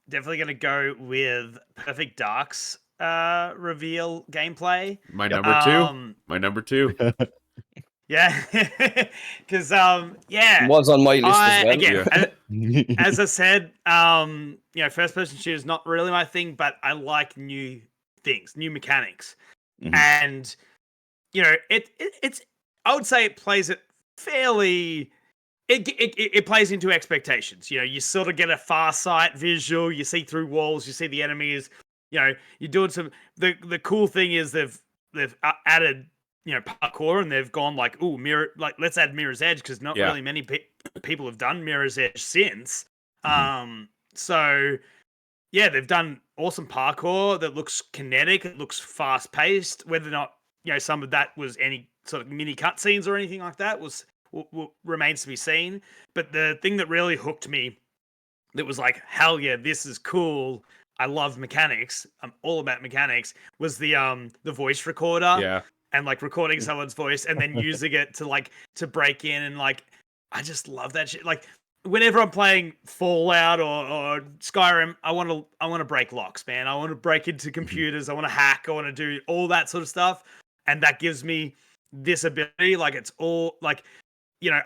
definitely going to go with Perfect Dark's reveal gameplay. My Yep. number two. Um, My number two. yeah, because yeah, Was on my list as well. again, Yeah. as I said, first person shooters not really my thing, but I like new things, new mechanics, Mhm. and it's. I would say it plays it fairly. It plays into expectations. You sort of get a far sight visual. You see through walls. You see the enemies. You're doing some. The cool thing is they've added parkour, and they've gone like, ooh, mirror, like let's add Mirror's Edge, because not Yeah. really many people have done Mirror's Edge since. Mhm. So yeah, they've done awesome parkour that looks kinetic. It looks fast paced. Whether or not some of that was any sort of mini cutscenes or anything like that remains to be seen. But the thing that really hooked me, that was like, hell yeah, this is cool. I love mechanics. I'm all about mechanics. Was the voice recorder, Yeah. and like recording someone's voice and then using it to break in, and like I just love that shit. Like whenever I'm playing Fallout or Skyrim, I want to break locks, man. I want to break into computers. I want to hack. I want to do all that sort of stuff, and that gives me this ability. Like it's all like,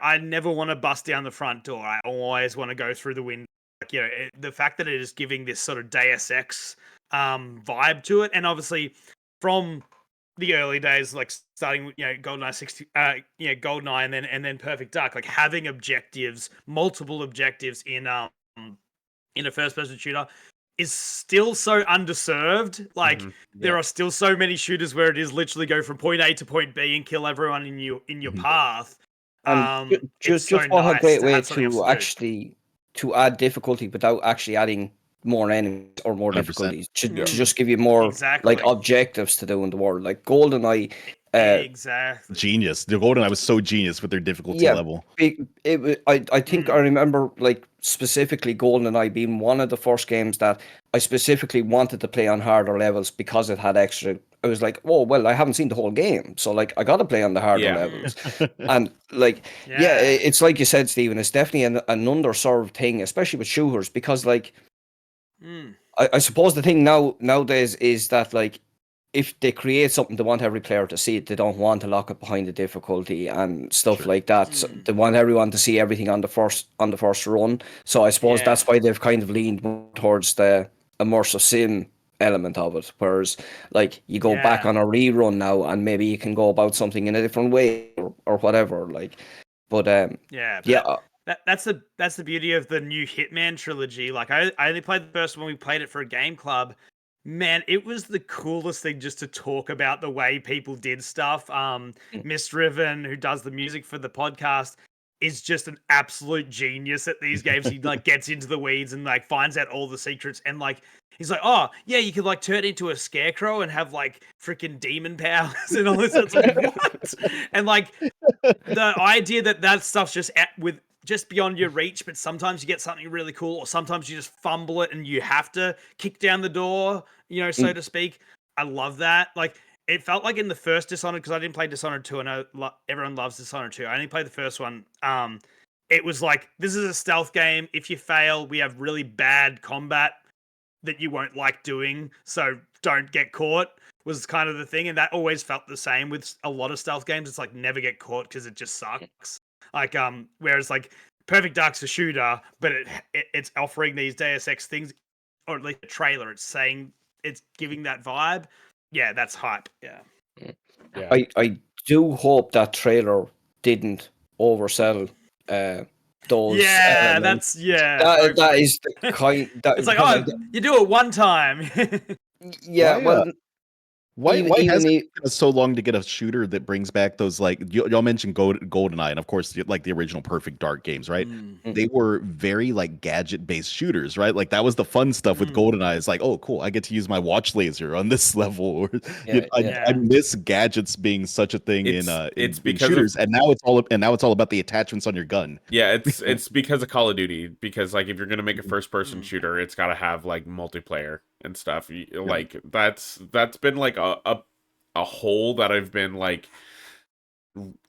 I never want to bust down the front door. I always want to go through the window. Like, the fact that it is giving this sort of Deus Ex vibe to it, and obviously from the early days, like starting with GoldenEye 60, GoldenEye, and then Perfect Dark, like having objectives, multiple objectives in a first person shooter is still so underserved. Like there are still so many shooters where it is literally go from point A to point B and kill everyone in your path. And It's just so what a nice great to way have something else to to do. actually to add difficulty without actually adding more enemies or more 100%. difficulties to Mm. just give you more Exactly. like objectives to do in the world. Like GoldenEye, Exactly. Genius. The GoldenEye was so genius with their difficulty yeah, level. I think I remember like specifically GoldenEye being one of the first games that I specifically wanted to play on harder levels because it had extra. I was like, oh well, I haven't seen the whole game, so like I got to play on the harder Yeah. levels. And like, yeah, it's like you said, Stephen. It's definitely an underserved thing, especially with shooters, because like, I suppose the thing nowadays is that like, if they create something, they want every player to see it. They don't want to lock it behind the difficulty and stuff like that. So they want everyone to see everything on the first run. So I suppose that's why they've kind of leaned more towards the immersive sim element of it. Whereas, like, you go back on a rerun now, and maybe you can go about something in a different way or whatever. Like, but that's the beauty of the new Hitman trilogy. Like I only played the first one. We played it for a game club. Man, it was the coolest thing just to talk about the way people did stuff. Miss Riven, who does the music for the podcast, is just an absolute genius at these games. He like gets into the weeds and like finds out all the secrets, and like he's like, oh yeah, you could like turn into a scarecrow and have like freaking demon powers and all this. It's like what? And like the idea that stuff's just beyond your reach, but sometimes you get something really cool, or sometimes you just fumble it and you have to kick down the door, so to speak. I love that. Like, it felt like in the first Dishonored, because I didn't play Dishonored 2, and everyone loves Dishonored 2. I only played the first one. It was like, this is a stealth game. If you fail, we have really bad combat that you won't like doing, so don't get caught, was kind of the thing. And that always felt the same with a lot of stealth games. It's like, never get caught because it just sucks. Like, whereas like Perfect Dark's a shooter, but it's offering these Deus Ex things, or at least a trailer. It's saying, it's giving that vibe. Yeah, that's hype. Yeah. I do hope that trailer didn't oversell those. Yeah, elements. that is the kind that it's like, you do it one time. yeah. Why Even has it taken us so long to get a shooter that brings back those, like, y'all mentioned GoldenEye, and of course like the original Perfect Dark games, right? They were very like gadget based shooters, right? Like that was the fun stuff with GoldenEye. It's like, oh cool, I get to use my watch laser on this level. Or I miss gadgets being such a thing in shooters, and now it's all about the attachments on your gun. Yeah, it's because of Call of Duty, because like if you're gonna make a first person shooter, it's gotta have like multiplayer and stuff. Like that's been like a hole that I've been like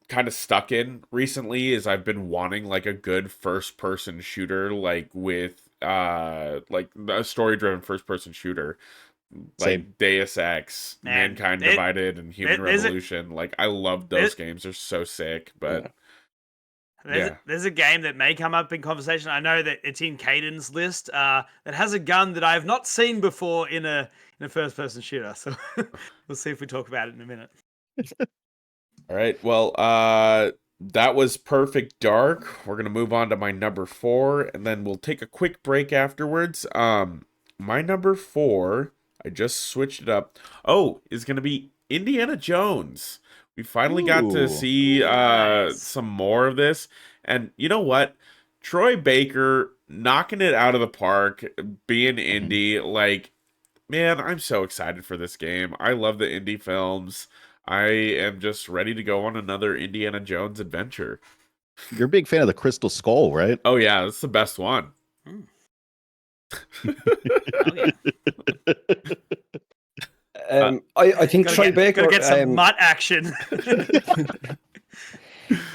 kind of stuck in recently, is I've been wanting like a good first person shooter, like with like a story-driven first-person shooter, like Same. Deus Ex, Man, Mankind Divided, and Human there's a- Revolution. Like I love those games; they're so sick. But There's a game that may come up in conversation. I know that it's in Caden's list. That has a gun that I have not seen before in a first-person shooter. So we'll see if we talk about it in a minute. all right, well, that was Perfect Dark. We're gonna move on to my number 4, and then we'll take a quick break afterwards. My number 4, I just switched it up. Oh, is gonna be Indiana Jones. We finally got to Ooh. see Nice. some more of this, and you know what? Troy Baker knocking it out of the park, being Indy. Like, man, I'm so excited for this game. I love the indie films. I am just ready to go on another Indiana Jones adventure. You're a big fan of the Crystal Skull, right? Oh yeah, that's the best one. Oh, yeah. I think Troy Baker Gotta get some mutt action.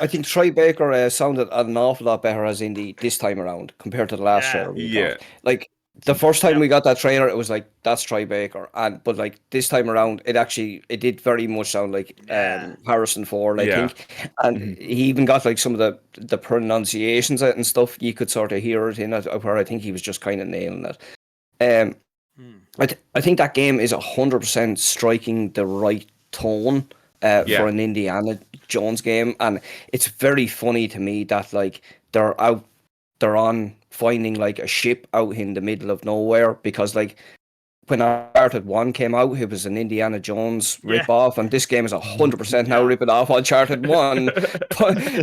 I think Troy Baker sounded an awful lot better as Indy this time around compared to the last Yeah. trailer we Yeah. got. Like the first time we got that trailer, it was like that's Troy Baker, but like this time around, it did very much sound like Harrison Ford, I think, and he even got like some of the pronunciations and stuff. You could sort of hear it in it, where I think he was just kind of nailing it. I think that game is 100% striking the right tone for an Indiana Jones game, and it's very funny to me that like they're on finding like a ship out in the middle of nowhere, because like when Uncharted 1 came out, it was an Indiana Jones rip-off, and this game is 100% now ripping off Uncharted 1,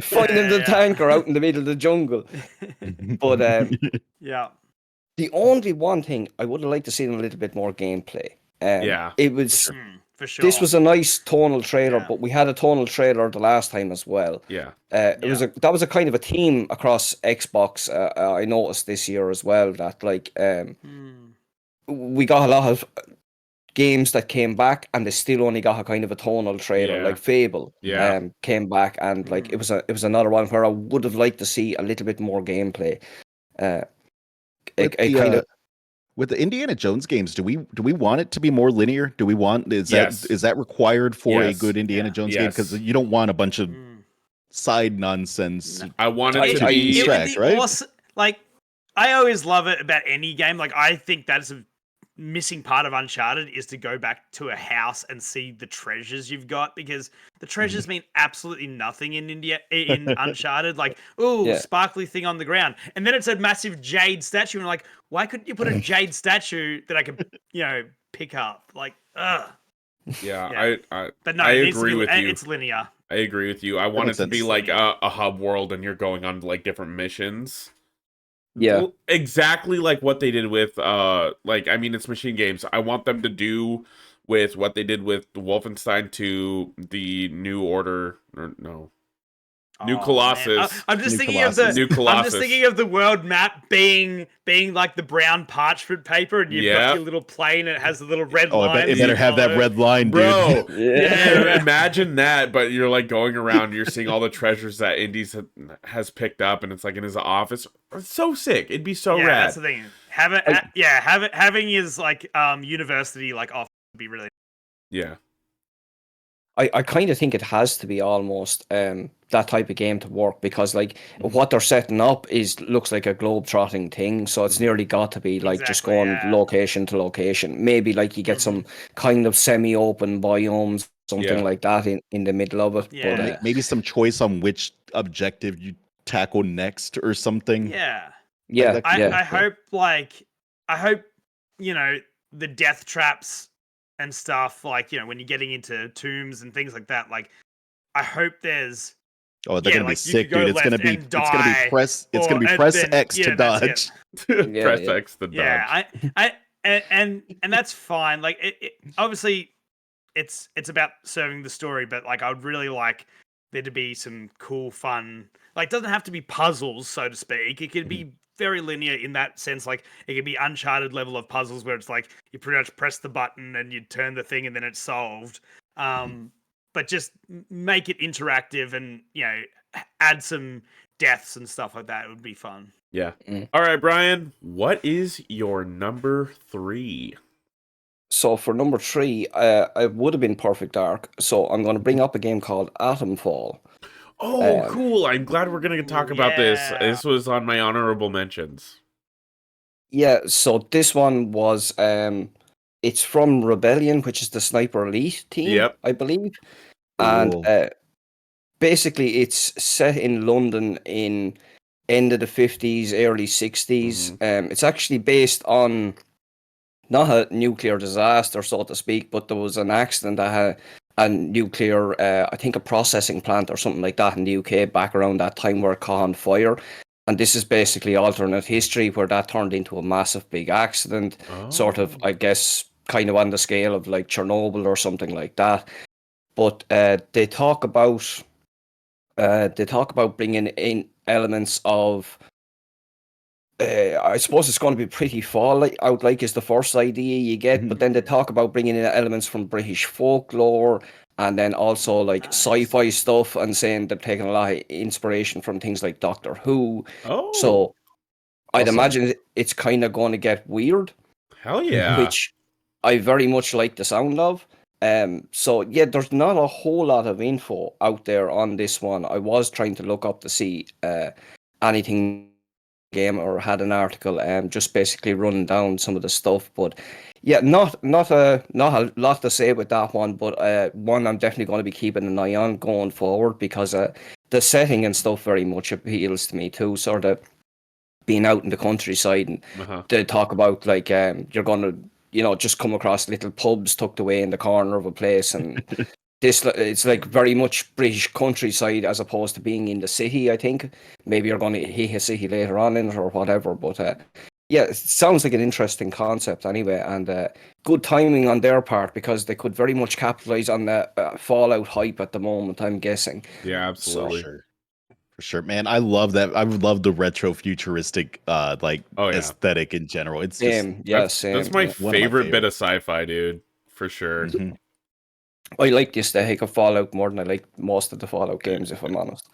finding the tanker out in the middle of the jungle. But the only one thing I would have liked to see in a little bit more gameplay. It was for sure. This was a nice tonal trailer, but we had a tonal trailer the last time as well. That was a kind of a theme across Xbox. I noticed this year as well that like we got a lot of games that came back and they still only got a kind of a tonal trailer, like Fable came back, and like it was another one where I would have liked to see a little bit more gameplay. With the Indiana Jones games, do we want it to be more linear? Do we want is that required for a good Indiana Jones game? Because you don't want a bunch of side nonsense. I want it to be distract, right? Awesome. Like I always love it about any game. Like I think that's a missing part of Uncharted is to go back to a house and see the treasures you've got, because the treasures mean absolutely nothing in Uncharted. Like, sparkly thing on the ground, and then it's a massive jade statue, and like, why couldn't you put a jade statue that I could, pick up? Like, ugh. Yeah. But no, I agree with you. It's linear. I agree with you. I want it to be like a hub world, and you're going on like different missions. Yeah, exactly like what they did with it's Machine Games. I want them to do with what they did with Wolfenstein 2, the New Order, New Colossus. I'm just thinking of the New Colossus. I'm just thinking of the world map being like the brown parchment paper, and you've got your little plane, and it has the little red line. It better have that red line, bro. Dude. Imagine that, but you're like going around, you're seeing all the treasures that Indy's has picked up, and it's like in his office. It's so sick. It'd be so rad. That's the thing. Having his like university like off would be really. Yeah. I kind of think it has to be almost that type of game to work, because like what they're setting up looks like a globe-trotting thing, so it's nearly got to be like just going location to location. Maybe like you get some kind of semi-open biomes, something like that in the middle of it. Yeah. But, maybe some choice on which objective you tackle next or something. I hope the death traps and stuff, like when you're getting into tombs and things like that, like I hope there's they're gonna be sick, dude. It's gonna be press X to dodge. Press X to dodge. Yeah, and that's fine. Like it obviously it's about serving the story, but like I would really like there to be some cool fun, like it doesn't have to be puzzles, so to speak. It could be very linear in that sense. Like it could be Uncharted level of puzzles where it's like you pretty much press the button and you turn the thing and then it's solved. But just make it interactive and add some deaths and stuff like that. It would be fun. Yeah. Mm. All right, Brian, what is your number 3? So for number 3, it would have been Perfect Dark. So I'm going to bring up a game called Atomfall. Oh, cool. I'm glad we're going to talk about this. Yeah. This was on my honorable mentions. Yeah, so this one was it's from Rebellion, which is the Sniper Elite team, Yep. I believe. Cool. And basically it's set in London in end of the 50s, early 60s. It's actually based on not a nuclear disaster, so to speak, but there was an accident that had a nuclear, I think a processing plant or something like that in the UK back around that time where it caught on fire. And this is basically alternate history where that turned into a massive big accident, sort of, I guess, kind of on the scale of like Chernobyl or something like that. But they talk about bringing in elements of I suppose it's going to be pretty Fallout like is the first idea you get, but then they talk about bringing in elements from British folklore and then also like sci-fi stuff and saying they're taking a lot of inspiration from things like Doctor Who. Oh, So I'd Awesome. imagine it's kind of going to get weird, hell yeah. which I very much like the sound of. So yeah, there's not a whole lot of info out there on this one. I was trying to look up to see anything game or had an article just basically running down some of the stuff, but yeah, not a lot to say with that one, but one I'm definitely going to be keeping an eye on going forward because the setting and stuff very much appeals to me too, sort of being out in the countryside and they talk about like you're going to just come across little pubs tucked away in the corner of a place and it's like very much British countryside as opposed to being in the city, I think. Maybe you're going to hit a city later on in it or whatever. But yeah, it sounds like an interesting concept anyway. And good timing on their part because they could very much capitalize on the Fallout hype at the moment, I'm guessing. Yeah, absolutely. For sure, man. I love that. I would love the retro futuristic aesthetic in general. It's just that's my favorite bit of sci-fi, dude, for sure. I like the aesthetic of Fallout more than I like most of the Fallout games, if I'm honest.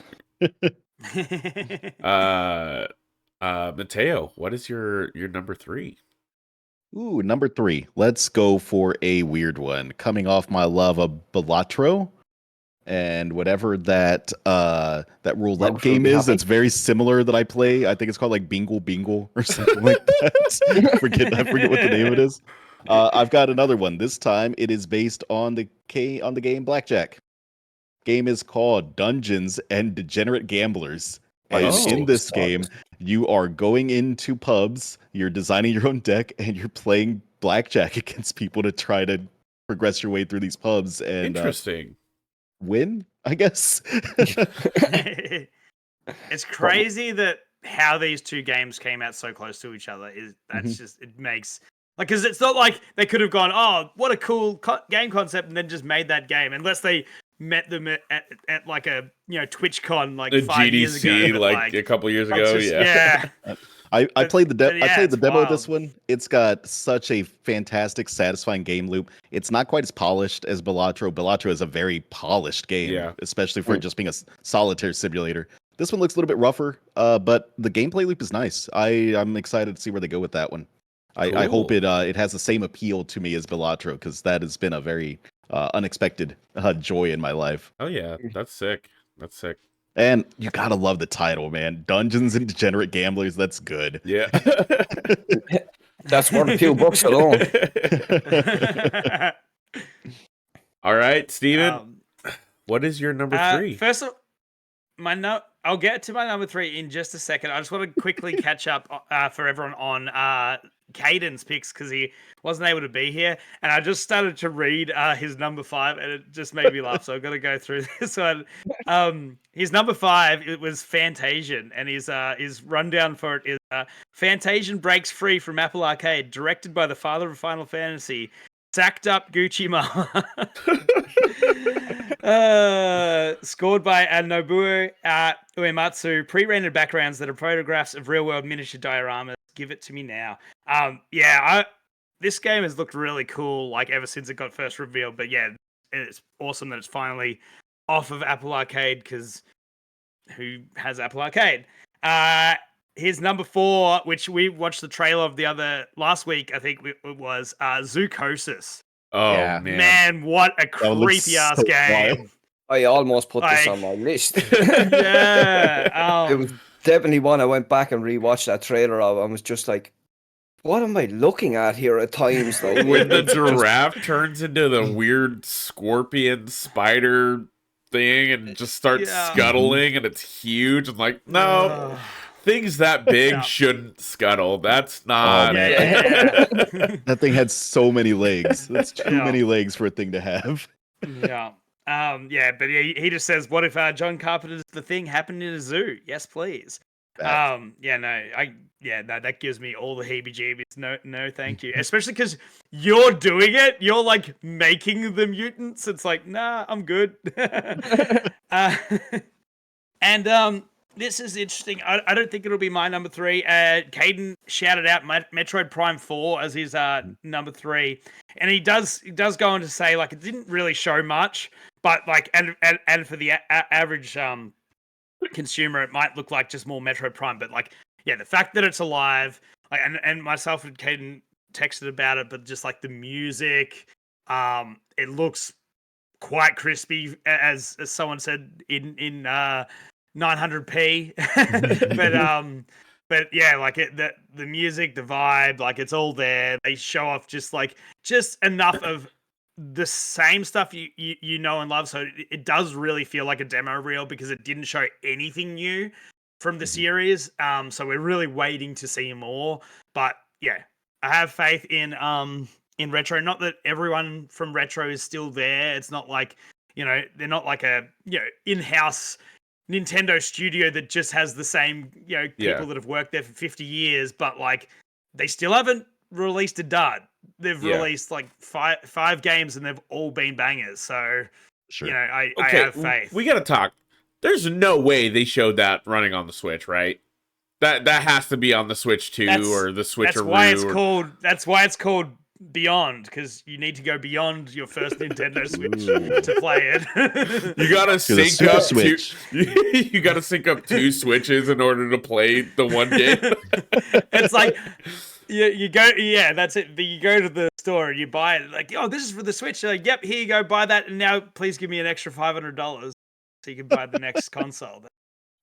Mateo, what is your number 3? Ooh, number 3. Let's go for a weird one. Coming off my love of Balatro and whatever that roulette game is that's very similar that I play. I think it's called like Bingle Bingle or something like that. I forget what the name of it is. I've got another one. This time it is based on the game Blackjack. Game is called Dungeons and Degenerate Gamblers. And in this game, you are going into pubs, you're designing your own deck, and you're playing blackjack against people to try to progress your way through these pubs and Interesting. Win, I guess. It's crazy that how these two games came out so close to each other. Just it makes because it's not like they could have gone, oh, what a cool game concept, and then just made that game, unless they met them at like a TwitchCon like a 5 years GDC ago, like a couple years ago. I played the demo of this wild. one. It's got such a fantastic, satisfying game loop. It's not quite as polished as Balatro. Balatro is a very polished game, especially for just being a solitaire simulator. This one looks a little bit rougher, but the gameplay loop is nice. I'm excited to see where they go with that one. I hope it has the same appeal to me as Balatro because that has been a very unexpected joy in my life. Oh yeah, that's sick. That's sick. And you gotta love the title, man. Dungeons and Degenerate Gamblers. That's good. Yeah. That's worth a few bucks alone. All right, Steven. What is your number 3? First of I'll get to my number 3 in just a second. I just want to quickly catch up for everyone on Caden's picks because he wasn't able to be here, and I just started to read his number 5, and it just made me laugh. So I've got to go through this one. His number 5 it was Fantasian, and his rundown for it is Fantasian breaks free from Apple Arcade, directed by the father of Final Fantasy, sacked up Gucci Mama. Scored by Nobuo Uematsu, pre-rendered backgrounds that are photographs of real-world miniature dioramas. Give it to me now. This game has looked really cool, like ever since it got first revealed. But yeah, it's awesome that it's finally off of Apple Arcade because who has Apple Arcade. His number 4, which we watched the trailer of last week, I think it was Zoocosis. Oh Yeah. Man, what a That one looks creepy ass so game. wild. I almost put this Like- on my list. Yeah. It was definitely one I went back and rewatched that trailer of. I was just like, what am I looking at here at times? Like, when the it's just- giraffe turns into the weird scorpion spider thing and just starts Yeah. scuttling and it's huge. I'm like, no, Ugh. things that big Yeah. shouldn't scuttle. That's not. Oh, man. Yeah. That thing had so many legs. That's too Yeah. many legs for a thing to have. Yeah. Yeah, but he just says, what if John Carpenter's The Thing happened in a zoo? Yes, please. Facts. That gives me all the heebie-jeebies. No, thank you. Especially because you're doing it. You're like making the mutants. It's like, nah, I'm good. And this is interesting. I don't think it'll be my number 3. Caden shouted out Metroid Prime 4 as his number 3, and he does go on to say like it didn't really show much, but like and for the average consumer, it might look like just more Metroid Prime. But like, yeah, the fact that it's alive, like, and myself and Caden texted about it, but just like the music, it looks quite crispy, as someone said in 900p. but yeah, like the music, the vibe, like it's all there. They show off just enough of the same stuff you know and love, so it does really feel like a demo reel because it didn't show anything new from the series. So we're really waiting to see more. But yeah, I have faith in Retro. Not that everyone from Retro is still there. It's not like, they're not like a in-house Nintendo studio that just has the same people that have worked there for 50 years, but like they still haven't released a dud. They've released like five games and they've all been bangers. So Sure. I have faith. We gotta talk. There's no way they showed that running on the Switch, right? That has to be on the Switch 2 or the Switch. That's why it's called Beyond, because you need to go beyond your first Nintendo Switch to play it. You gotta To the sync Super up Switch. you gotta sync up 2 Switches in order to play the one game. It's like you go, that's it. You go to the store and you buy it. Like, oh, this is for the Switch. You're like, yep, here you go, buy that, and now please give me an extra $500 so you can buy the next console.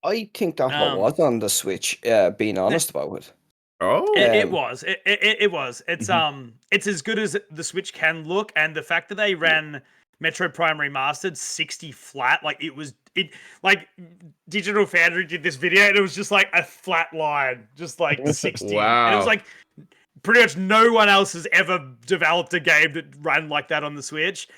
I think that one was on the Switch. Being honest about it. Oh, It was. It was. It's it's as good as the Switch can look, and the fact that they ran Metroid Prime Remastered 60 flat, like like Digital Foundry did this video, and it was just like a flat line, just like 60. Wow. And it was like pretty much no one else has ever developed a game that ran like that on the Switch.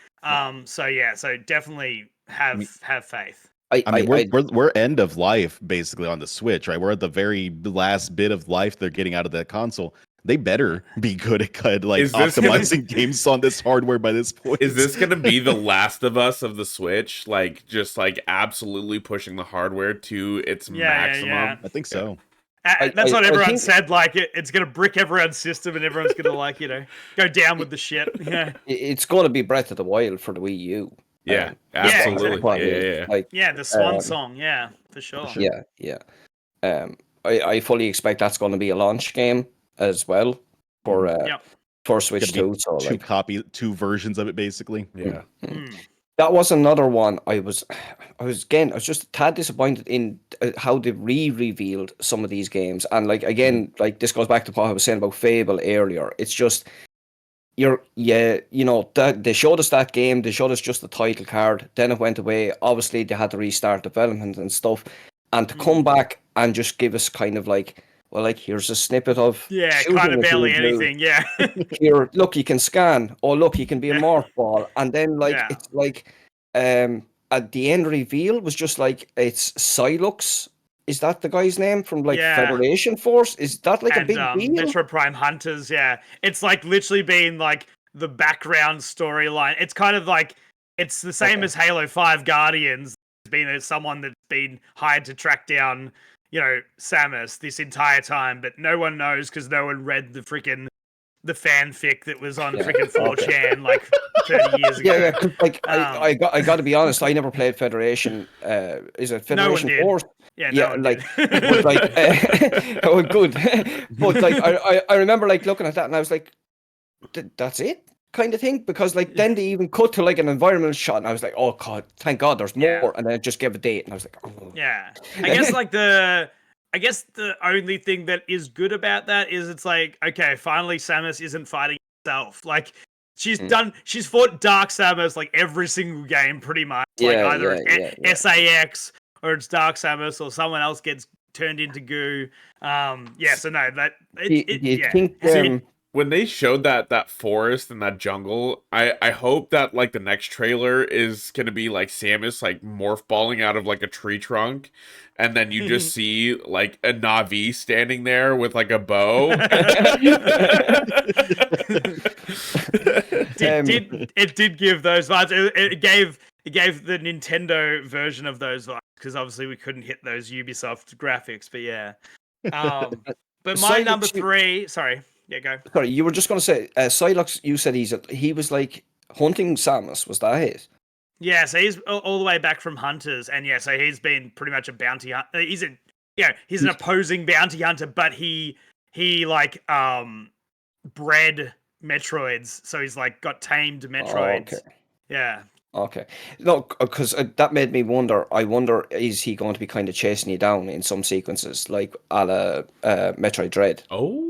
So definitely have faith. I mean, we're end of life basically on the Switch, right? We're at the very last bit of life they're getting out of that console. They better be good at like Is this optimizing games on this hardware by this point. is this gonna be the Last of Us of the Switch? Like, just like absolutely pushing the hardware to its maximum? Yeah. I think so. That's what I everyone think- said. Like it's gonna brick everyone's system, and everyone's gonna like go down with the shit. Yeah, It's going to be Breath of the Wild for the Wii U. Yeah, exactly. absolutely. Yeah. Like, yeah, the Swan song. Yeah, for sure. yeah. I fully expect that's going to be a launch game as well for Switch Gonna 2. be So like, two versions of it basically. Yeah. that was another one. I was just a tad disappointed in how they revealed some of these games. And like again, like this goes back to what I was saying about Fable earlier. It's just that they showed us that game. They showed us just the title card. Then it went away. Obviously, they had to restart development and stuff. And to come back and just give us kind of like, well, like here's a snippet of kind of barely anything. Yeah, here, look, you can scan. Oh, look, you can be a morph ball. And then like it's like at the end reveal was just like it's Silux. Is that the guy's name from like Federation Force? Is that like a big deal? Metro Prime Hunters, it's like literally been like the background storyline. It's kind of like it's the same as Halo 5 Guardians. There's been someone that's been hired to track down, Samus this entire time, but no one knows because no one read the freaking the fanfic that was on Yeah, freaking 4chan like 30 years ago. Yeah, 'cause, like I Um, got to be honest, I never played Federation. Is it No one Federation did. Force? Yeah, Yeah, no one like, did. but like, oh, good. But like, I remember like looking at that and I was like, that's it, kind of thing. Because like then they even cut to like an environmental shot and I was like, oh god, thank God, there's more. Yeah. And then it just gave a date and I was like, oh. Yeah. I guess the only thing that is good about that is it's like, okay, finally Samus isn't fighting herself. Like she's fought Dark Samus like every single game pretty much. Like Yeah, either yeah, it's SAX or it's Dark Samus or someone else gets turned into goo. Yeah, so no, that Do you yeah. think? When they showed that forest and that jungle, I hope that like the next trailer is gonna be like Samus like morph balling out of like a tree trunk, and then you just see like a Navi standing there with like a bow. It did give those vibes. It gave the Nintendo version of those vibes because obviously we couldn't hit those Ubisoft graphics. But yeah, but my Psylocke, number 3. Sorry, yeah, go. Sorry, you were just going to say Psylocke. You said he was like hunting Samus. Was that it? Yeah, so he's all the way back from Hunters, and yeah, so he's been pretty much a bounty hunter. He's an opposing bounty hunter, but he like bred Metroids, so he's like got tamed Metroids. Oh, okay. Yeah. Okay. No, because that made me wonder. I wonder, is he going to be kind of chasing you down in some sequences, like a la Metroid Dread? Oh.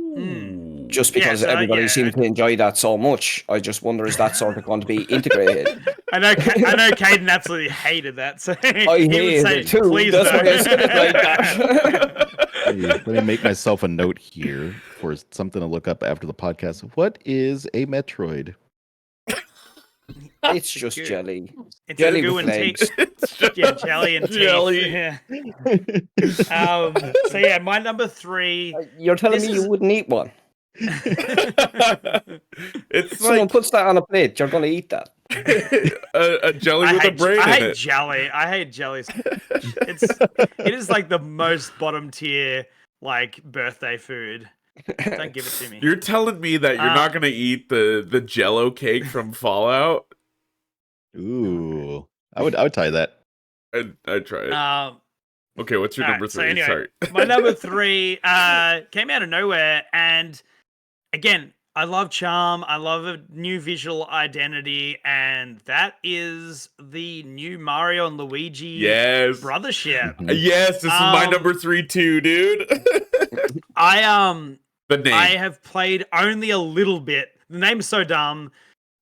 Just because everybody seemed to enjoy that so much, I just wonder, is that sort of going to be integrated? I know Caden absolutely hated that. So I hated it too. Please That's don't. why I said it like that. Hey, let me make myself a note here for something to look up after the podcast. What is a Metroid? It's just jelly. It's Jelly goo with and legs. yeah, jelly and Jelly. teeth. Yeah. So yeah, my number 3. You're telling me you wouldn't eat one? It's If someone like puts that on a plate, you're going to eat that. a jelly with a brain I in hate it. jelly. I hate jelly. It is like the most bottom tier like birthday food. Don't give it to me. You're telling me that you're not gonna eat the Jello cake from Fallout? Ooh, I would tie that. I'd try it. Okay, what's your number 3? So anyway, Sorry. my number 3 came out of nowhere, and again, I love charm. I love a new visual identity, and that is the new Mario and Luigi brothership. Yes, this is my number 3 too, dude. The name. I have played only a little bit. The name's so dumb.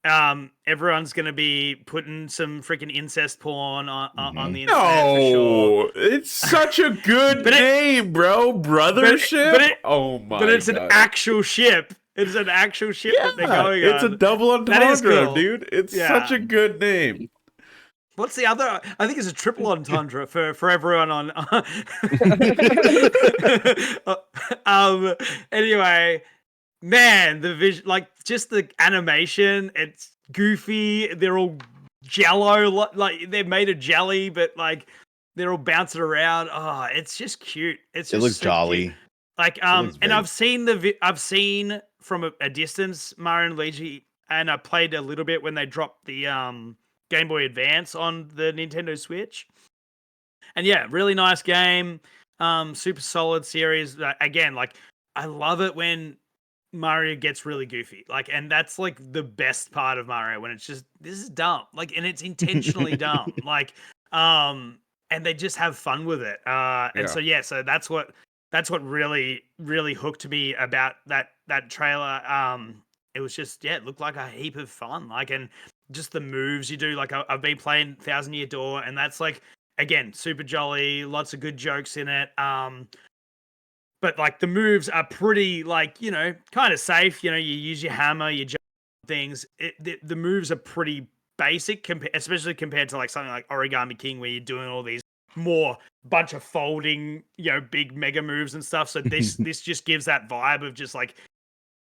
Everyone's gonna be putting some freaking incest porn on the internet for sure. It's such a good name, bro. Brothership. Oh my! But it's God. an actual ship. It's an actual ship that they're going on. It's a double entendre, dude. It's such a good name. What's the other? I think it's a triple entendre for everyone on. Anyway, man, the vision, like just the animation, it's goofy. They're all jello, like they're made of jelly, but like they're all bouncing around. Oh, it's just cute. It looks jolly. Cute. Like and I've seen from a distance Mario and Luigi, and I played a little bit when they dropped the Game Boy Advance on the Nintendo Switch. And yeah, really nice game. Super solid series. Again, like I love it when Mario gets really goofy. Like, and that's like the best part of Mario, when it's just, this is dumb. Like, and it's intentionally dumb. Like, and they just have fun with it. So that's what really, really hooked me about that trailer. It was just, it looked like a heap of fun. Like, and just the moves you do. Like, I've been playing Thousand Year Door, and that's like, again, super jolly, lots of good jokes in it. But like the moves are pretty, like, you know, kind of safe. You know, you use your hammer, you jump things. The moves are pretty basic, especially compared to like something like Origami King, where you're doing all these more bunch of folding, you know, big mega moves and stuff. So this just gives that vibe of just like,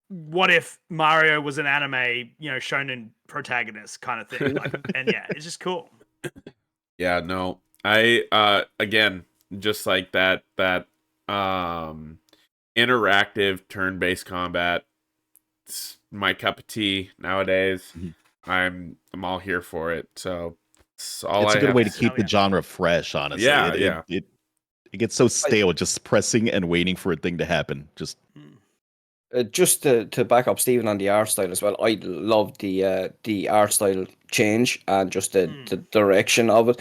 what if Mario was an anime, you know, shonen protagonist kind of thing. Like, and yeah, it's just cool. Yeah, no. I again, just like that interactive turn-based combat, it's my cup of tea nowadays. Mhm. I'm all here for it. So it's all It's I a good have way to to say. keep the genre fresh, honestly. Yeah, It it yeah. it, it gets so stale just pressing and waiting for a thing to happen. Just Mm. Just to back up Stephen on the art style as well, I love the art style change and just the direction of it.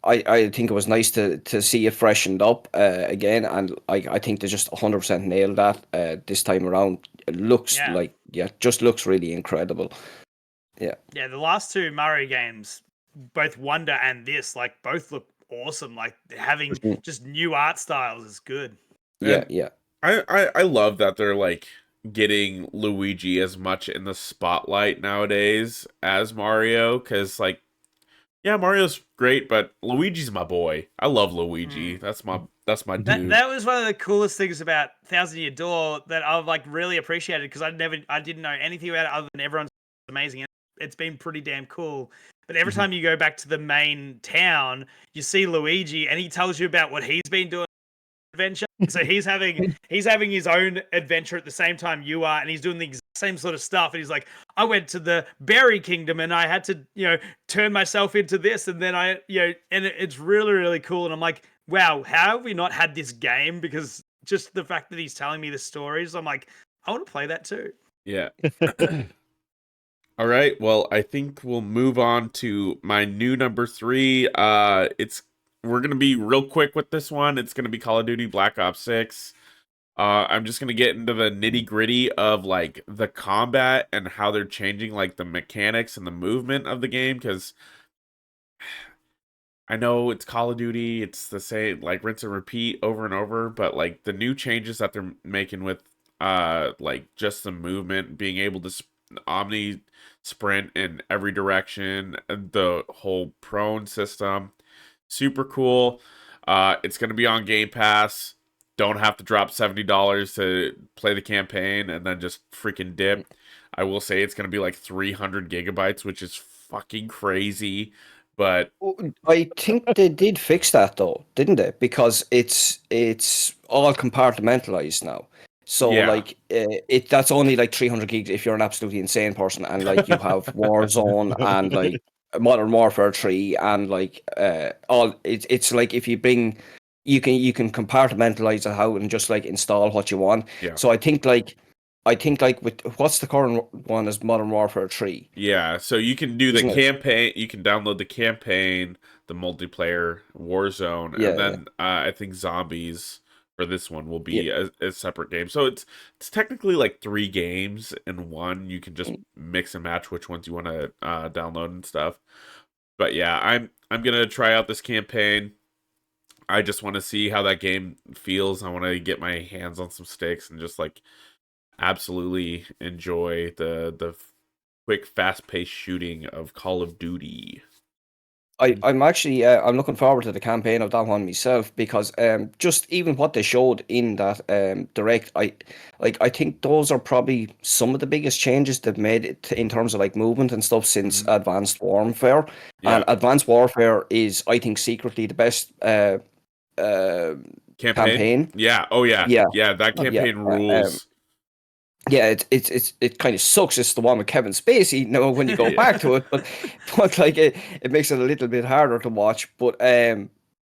I think it was nice to see it freshened up again, and I think they just 100% nailed that this time around. It looks Yeah. like just looks really incredible. Yeah. Yeah, the last two Mario games, both Wonder and this, like both look awesome. Like having Mhm. just new art styles is good. Yeah, And yeah. I love that they're like getting Luigi as much in the spotlight nowadays as Mario, because like, yeah, Mario's great, but Luigi's my boy. I love Luigi. Mm. That's my That dude. that was one of the coolest things about Thousand Year Door that I've like really appreciated because I didn't know anything about it other than everyone's amazing. And it's been pretty damn cool. But every Mhm. time you go back to the main town, you see Luigi and he tells you about what he's been doing adventure. So he's having his own adventure at the same time you are, and he's doing the exact same sort of stuff. And he's like, I went to the Berry Kingdom and I had to, turn myself into this, and then and it's really, really cool. And I'm like, wow, how have we not had this game? Because just the fact that he's telling me the stories, I'm like, I want to play that too. Yeah. All right. Well, I think we'll move on to my new number 3. We're gonna be real quick with this one. It's gonna be Call of Duty Black Ops 6. I'm just gonna get into the nitty gritty of like the combat and how they're changing like the mechanics and the movement of the game, because I know it's Call of Duty, it's the same like rinse and repeat over and over, but like the new changes that they're making with like just the movement, being able to omni sprint in every direction, the whole prone system, super cool. It's gonna be on Game Pass. Don't have to drop $70 to play the campaign and then just freaking dip. I will say it's gonna be like 300 gigabytes, which is fucking crazy. But Oh, I think they did fix that though, didn't they? Because it's all compartmentalized now. So yeah, like that's only like 300 gigs if you're an absolutely insane person, and like you have Warzone and like Modern Warfare 3 and like all it's like if you bring you can compartmentalize it out and just like install what you want. yeah. So I think like with what's the current one is Modern Warfare 3, Yeah, so you can do the isn't it? campaign, you can download the campaign, the multiplayer, Warzone, and Yeah, then I think Zombies for this one will yeah. be a separate game. So it's technically like 3 games in one. You can just mix and match which ones you want to download and stuff. But yeah, I'm gonna try out this campaign. I just want to see how that game feels. I want to get my hands on some sticks and just like absolutely enjoy the quick, fast-paced shooting of Call of Duty. I'm actually I'm looking forward to the campaign of that one myself because just even what they showed in that direct, I think those are probably some of the biggest changes they've made in terms of like movement and stuff since Mhm. Advanced Warfare. And Yeah, Advanced Warfare is, I think, secretly the best uh, campaign. campaign. Yeah, oh yeah, Yeah, yeah. That yeah. campaign rules. Yeah, it kind of sucks. It's the one with Kevin Spacey. Now, when you go back to it, but like it makes it a little bit harder to watch. But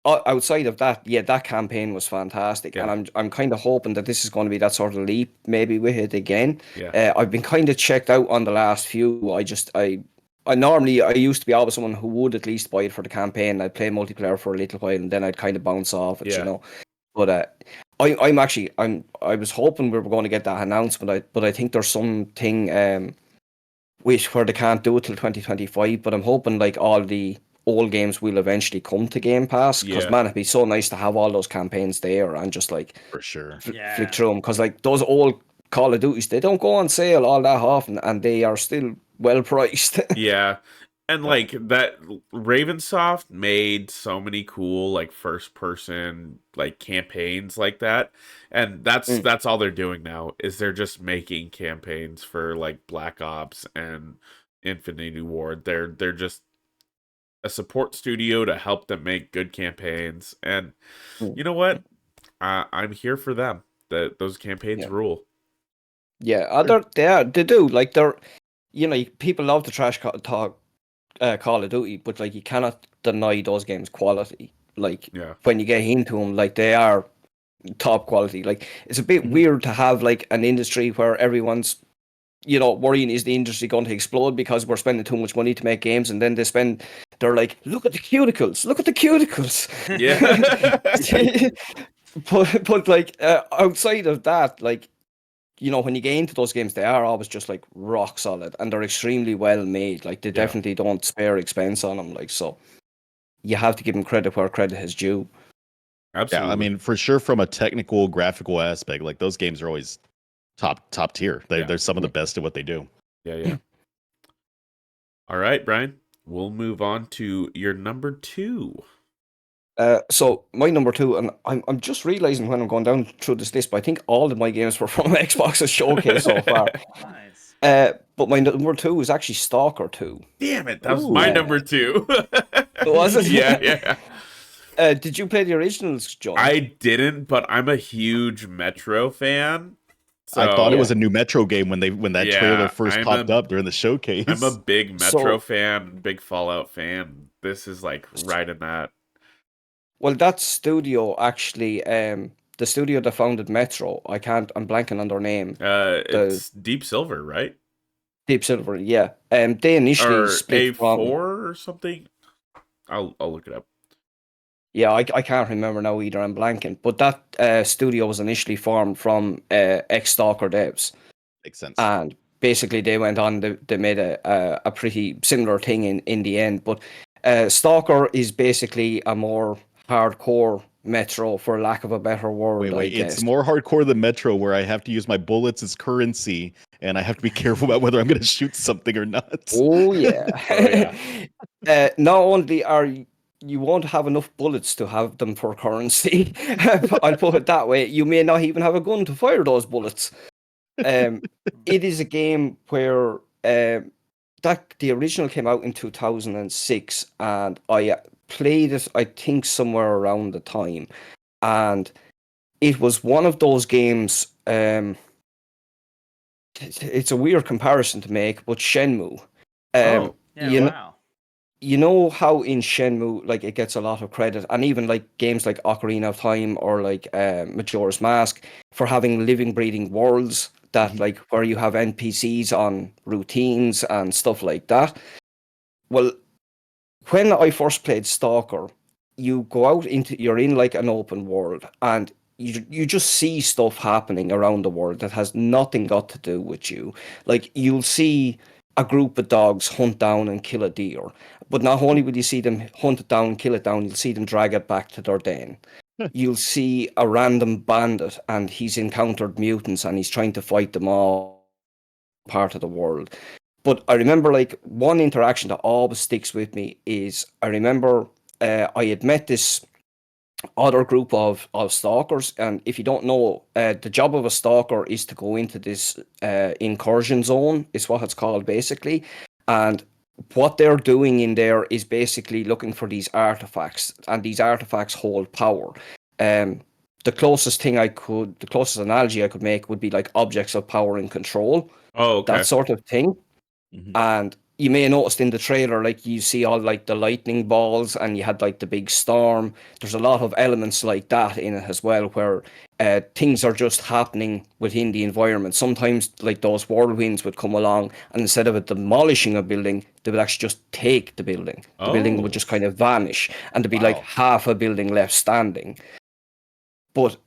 outside of that, yeah, that campaign was fantastic, and Yeah, I'm kind of hoping that this is going to be that sort of leap, maybe with it again. yeah, I've been kind of checked out on the last few. I normally I used to be always someone who would at least buy it for the campaign. I'd play multiplayer for a little while, and then I'd kind of bounce off it, you yeah, know. But I was hoping we were going to get that announcement. But I think there's something which where they can't do it till 2025. But I'm hoping like all the old games will eventually come to Game Pass because yeah, man, it'd be so nice to have all those campaigns there and just like for sure. flick Yeah. through them because like those old Call of Duties they don't go on sale all that often and they are still well priced. yeah. And like that, Ravensoft made so many cool like first person like campaigns like that, and Mm, that's all they're doing now is they're just making campaigns for like Black Ops and Infinity Ward. They're just a support studio to help them make good campaigns, and mm, you know what? I'm here for them. That those campaigns yeah. rule. Yeah, they do. Like they're, people love to talk Call of Duty, but like you cannot deny those games quality. Like Yeah. when you get into them, like they are top quality. Like it's a bit weird to have like an industry where everyone's worrying, is the industry going to explode because we're spending too much money to make games, and then they're like, look at the cuticles, look at the cuticles. Yeah. But like outside of that, like when you get into those games, they are always just like rock solid, and they're extremely well made. Like they definitely don't spare expense on them. Like, so you have to give them credit where credit is due. Absolutely. Yeah, I mean, for sure, from a technical, graphical aspect, like those games are always top tier. They're some of the best at what they do. Yeah. All right, Brian. We'll move on to your number 2. So my number 2, and I'm just realizing when I'm going down through this list, but I think all of my games were from Xbox's showcase so far. Nice. But my number 2 is actually Stalker 2. Damn it, that was my number 2. Was it? Yeah. Did you play the originals, John? I didn't, but I'm a huge Metro fan. So, I thought it was a new Metro game when that trailer first popped up during the showcase. I'm a big Metro fan, big Fallout fan. This is like right in that. Well, that studio actually, the studio that founded Metro, I'm blanking on their name. It's Deep Silver, right? Deep Silver, yeah. They initially split A4 or something. I'll look it up. Yeah, I can't remember now either. I'm blanking. But that studio was initially formed from ex-Stalker devs. Makes sense. And basically they went on, they made a pretty similar thing in the end. But Stalker is basically a more hardcore Metro, for lack of a better word. Wait, it's more hardcore than Metro, where I have to use my bullets as currency, and I have to be careful about whether I'm going to shoot something or not. Oh, yeah. Not only you won't have enough bullets to have them for currency. I'll put it that way. You may not even have a gun to fire those bullets. It is a game where the original came out in 2006, and I played it, I think, somewhere around the time, and it was one of those games. It's a weird comparison to make, but Shenmue. Wow. You know how in Shenmue, like, it gets a lot of credit, and even like games like Ocarina of Time or like Majora's Mask, for having living, breathing worlds that like where you have NPCs on routines and stuff like that. Well, when I first played Stalker, you're in like an open world, and you just see stuff happening around the world that has nothing got to do with you. Like, you'll see a group of dogs hunt down and kill a deer, but not only will you see them hunt it down, kill it down, you'll see them drag it back to their den. You'll see a random bandit, and he's encountered mutants, and he's trying to fight them all part of the world. But I remember, like, one interaction that always sticks with me is, I remember I had met this other group of stalkers, and if you don't know, the job of a stalker is to go into this incursion zone, is what it's called basically, and what they're doing in there is basically looking for these artifacts, and these artifacts hold power. The closest analogy I could make would be like objects of power and control. Oh, okay. That sort of thing. And you may have noticed in the trailer, like, you see all like the lightning balls, and you had like the big storm. There's a lot of elements like that in it as well, where things are just happening within the environment. Sometimes like those whirlwinds would come along, and instead of it demolishing a building, they would actually just take the building. The building would just kind of vanish, and there'd be like half a building left standing. But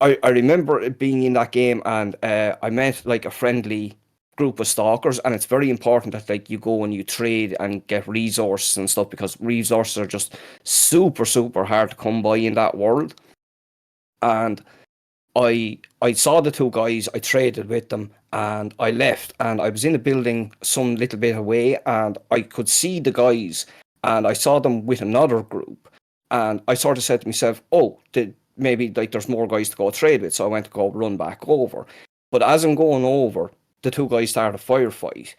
I remember it being in that game, and I met like a friendly group of stalkers, and it's very important that like you go and you trade and get resources and stuff, because resources are just super hard to come by in that world. And I saw the two guys, I traded with them, and I left, and I was in a building some little bit away, and I could see the guys, and I saw them with another group, and I sort of said to myself, maybe like there's more guys to go trade with, so I went to go run back over. But as I'm going over, the two guys started a firefight,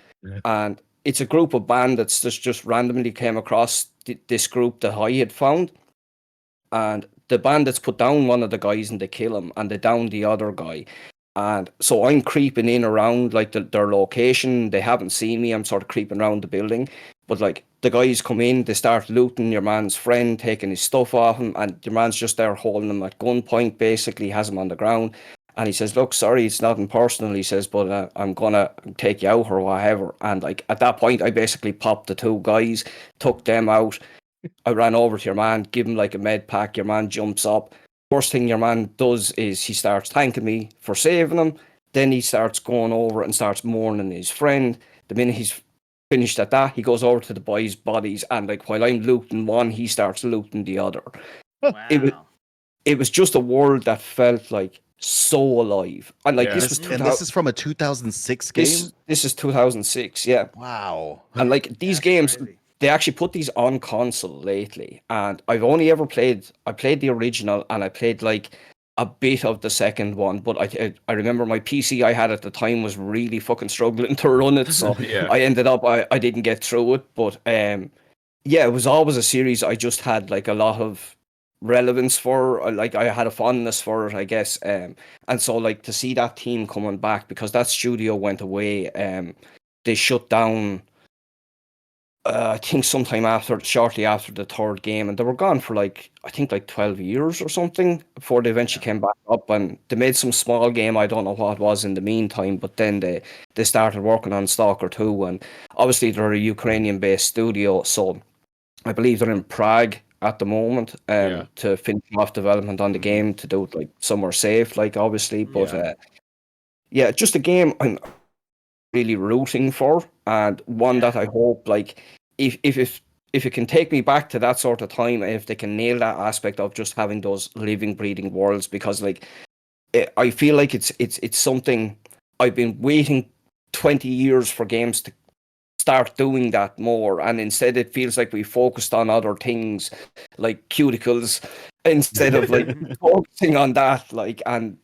and it's a group of bandits that just randomly came across this group that I had found, and the bandits put down one of the guys and they kill him, and they down the other guy. And so I'm creeping in around like their location. They haven't seen me. I'm sort of creeping around the building. But like the guys come in, they start looting your man's friend, taking his stuff off him, and your man's just there holding him at gunpoint, basically has him on the ground. And he says, "Look, sorry, it's nothing personal." He says, "But I'm gonna take you out or whatever." And like at that point, I basically popped the two guys, took them out. I ran over to your man, give him like a med pack. Your man jumps up. First thing your man does is he starts thanking me for saving him. Then he starts going over and starts mourning his friend. The minute he's finished at that, he goes over to the boys' bodies, and like while I'm looting one, he starts looting the other. Wow. It was just a world that felt like so alive. And like Yeah. this was This is from a 2006 game. this is 2006, yeah. Wow. And like these That's games, crazy. they actually put these on console lately, and I've only ever played. I played the original, and I played like a bit of the second one. But I remember my PC I had at the time was really fucking struggling to run it, so Yeah. I ended up I didn't get through it. But yeah, it was always a series I just had like a lot of relevance for. Like I had a fondness for it, I guess. And so like to see that team coming back, because that studio went away. They shut down. I think sometime shortly after the third game, and they were gone for like I think like 12 years or something before they eventually came back up, and they made some small game. I don't know what it was in the meantime, but then they started working on Stalker 2, and obviously they're a Ukrainian-based studio, so I believe they're in Prague at the moment Yeah. to finish off development on the game, to do it like somewhere safe, like obviously, but yeah, just a game I'm really rooting for, and one that I hope like if it can take me back to that sort of time, and if they can nail that aspect of just having those living breathing worlds, because like I feel like it's something I've been waiting 20 years for games to start doing that more, and instead it feels like we focused on other things like cuticles instead of like focusing on that, like. And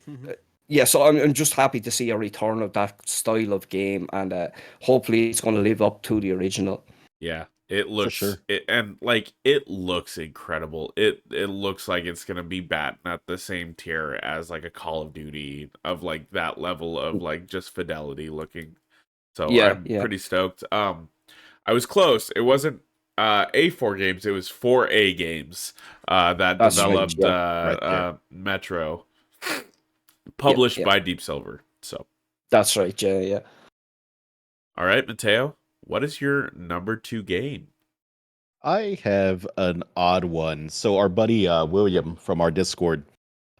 yeah, so I'm just happy to see a return of that style of game, and hopefully it's going to live up to the original. Yeah, it looks sure. it looks incredible. It looks like it's gonna be batting at the same tier as like a Call of Duty of like that level of like just fidelity looking. So Yeah, I'm yeah. pretty stoked. I was close. It wasn't A4 games, it was 4A games that That's right, developed yeah. Right there. Metro, Yeah, published yeah. by Deep Silver. So That's right, yeah, yeah. all right, Mateo, what is your number 2 game? I have an odd one. So our buddy William from our Discord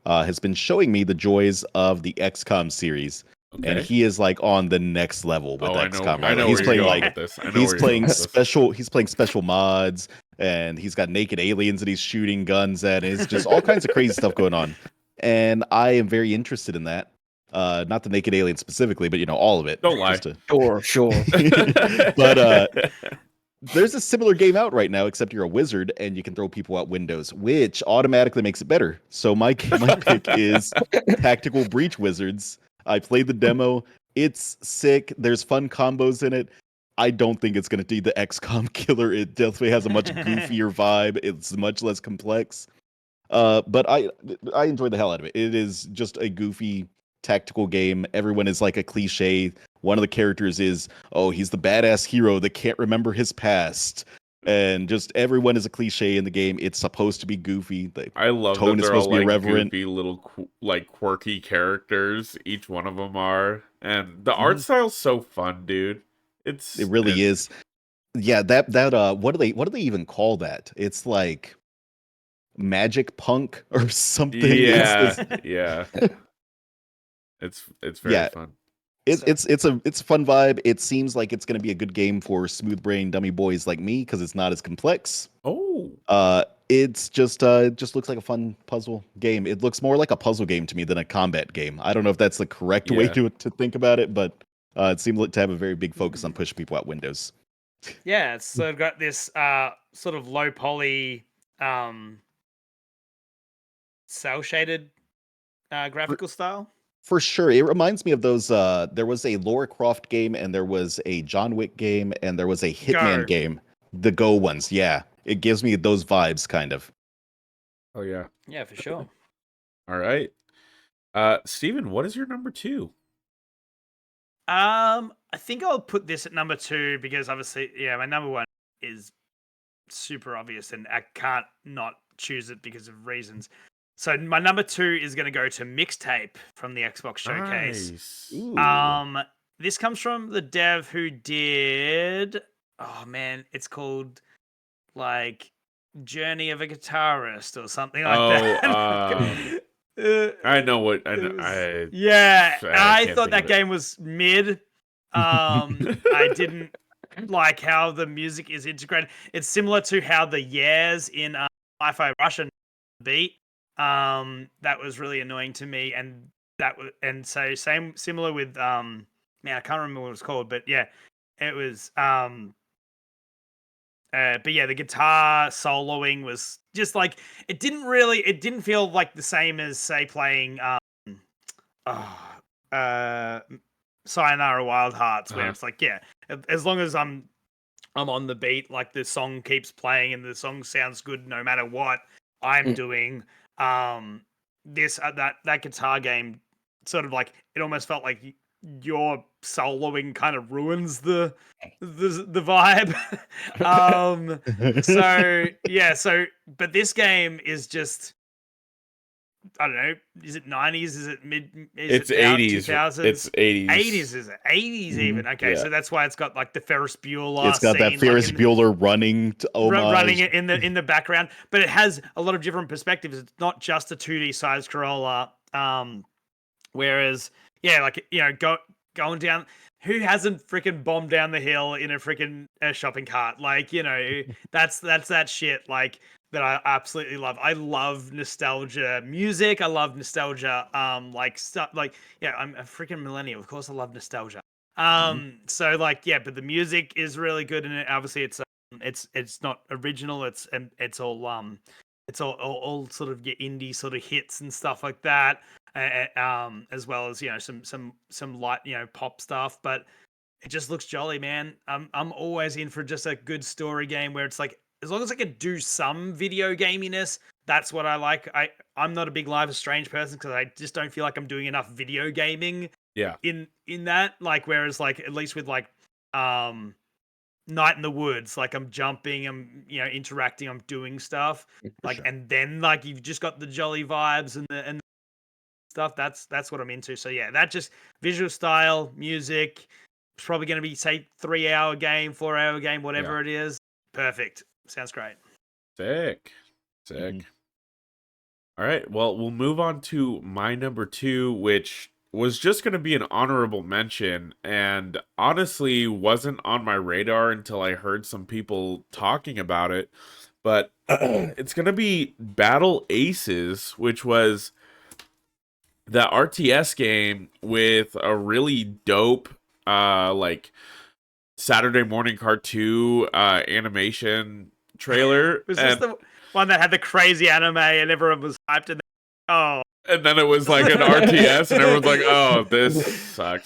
has been showing me the joys of the XCOM series, and Okay. he is like on the next level with Oh, XCOM. I Right? know He's where playing you're going like with this. I know he's where you're going playing with this. special. He's playing special mods, and he's got naked aliens that he's shooting guns at. And it's just all kinds of crazy stuff going on, and I am very interested in that. Not the naked alien specifically, but all of it. Don't lie. Sure. But there's a similar game out right now, except you're a wizard and you can throw people out windows, which automatically makes it better. So my pick is Tactical Breach Wizards. I played the demo. It's sick. There's fun combos in it. I don't think it's going to be the XCOM killer. It definitely has a much goofier vibe. It's much less complex. But I enjoy the hell out of it. It is just a goofy tactical game. Everyone is like a cliche. One of the characters is, oh, he's the badass hero that can't remember his past. And just everyone is a cliche in the game. It's supposed to be goofy. The I love tone that is they're all supposed to be like irreverent. goofy little like quirky characters. Each one of them are, and the Mm-hmm. art style's so fun, dude. It really is. Yeah, that what do they even call that? It's like magic punk or something. Yeah. It's very Yeah. fun. It's a fun vibe. It seems like it's going to be a good game for smooth brain dummy boys like me because it's not as complex. Oh, It's just it just looks like a fun puzzle game. It looks more like a puzzle game to me than a combat game. I don't know if that's the correct way Yeah. to think about it, but it seems like to have a very big focus on pushing people out windows. Yeah, it's sort of got this sort of low poly, cell shaded graphical style. For sure, it reminds me of those. There was a Lara Croft game, and there was a John Wick game, and there was a Hitman Go. game. The Go ones, yeah. It gives me those vibes, kind of. oh yeah. Yeah, for sure. All right. Steven, what is your number 2? I think I'll put this at number 2 because obviously, yeah, my number 1 is super obvious and I can't not choose it because of reasons. So my number 2 is going to go to Mixtape from the Xbox Showcase. Nice. Ooh. This comes from the dev who did, oh man, it's called like Journey of a Guitarist or something like that. I know what I know. I can't thought think of that it. game was mid. I didn't like how the music is integrated. It's similar to how the yeahs in Hi-Fi Russian beat. That was really annoying to me, and so similar with man, I can't remember what it was called, but yeah, it was but yeah, the guitar soloing was just like it didn't feel like the same as say playing Sayonara Wild Hearts, where it's like, yeah, as long as I'm on the beat, like the song keeps playing and the song sounds good no matter what I'm doing. This that guitar game sort of like it almost felt like your soloing kind of ruins the vibe. So yeah, but this game is just I don't know. Is it 90s? Is it mid? It's It out 80s. 2000s? It's 80s. 80s is it? 80s even. Okay, Yeah. so that's why it's got like the Ferris Bueller. It's got scene, that Ferris like Bueller running running homage. it in the background, but it has a lot of different perspectives. It's not just a 2D side scroller. Whereas yeah, like going down. Who hasn't freaking bombed down the hill in a freaking shopping cart? Like, that's that shit. Like that I absolutely love. I love nostalgia music. I love nostalgia. Like stuff. Like yeah, I'm a freaking millennial. Of course, I love nostalgia. So like yeah, but the music is really good, and obviously it's not original. It's all sort of your indie sort of hits and stuff like that. As well as some light pop stuff, but it just looks jolly, man. I'm always in for just a good story game where it's like as long as I can do some video gaminess, that's what I like. I'm not a big Life is Strange person because I just don't feel like I'm doing enough video gaming. Yeah. In that, like, whereas like at least with like Night in the Woods, like I'm jumping, I'm interacting, I'm doing stuff, like, sure. and then like you've just got the jolly vibes and stuff. That's what I'm into. So yeah, that just visual style, music. It's probably going to be say 3-hour game, 4-hour game, whatever it is. Perfect. Sounds great. Sick. All right. Well, we'll move on to my number 2, which was just going to be an honorable mention and honestly wasn't on my radar until I heard some people talking about it. But it's going to be Battle Aces, which was the RTS game with a really dope like Saturday morning cartoon animation trailer. Was this the one that had the crazy anime and everyone was hyped and then it was like an RTS and everyone's like, oh, this sucks.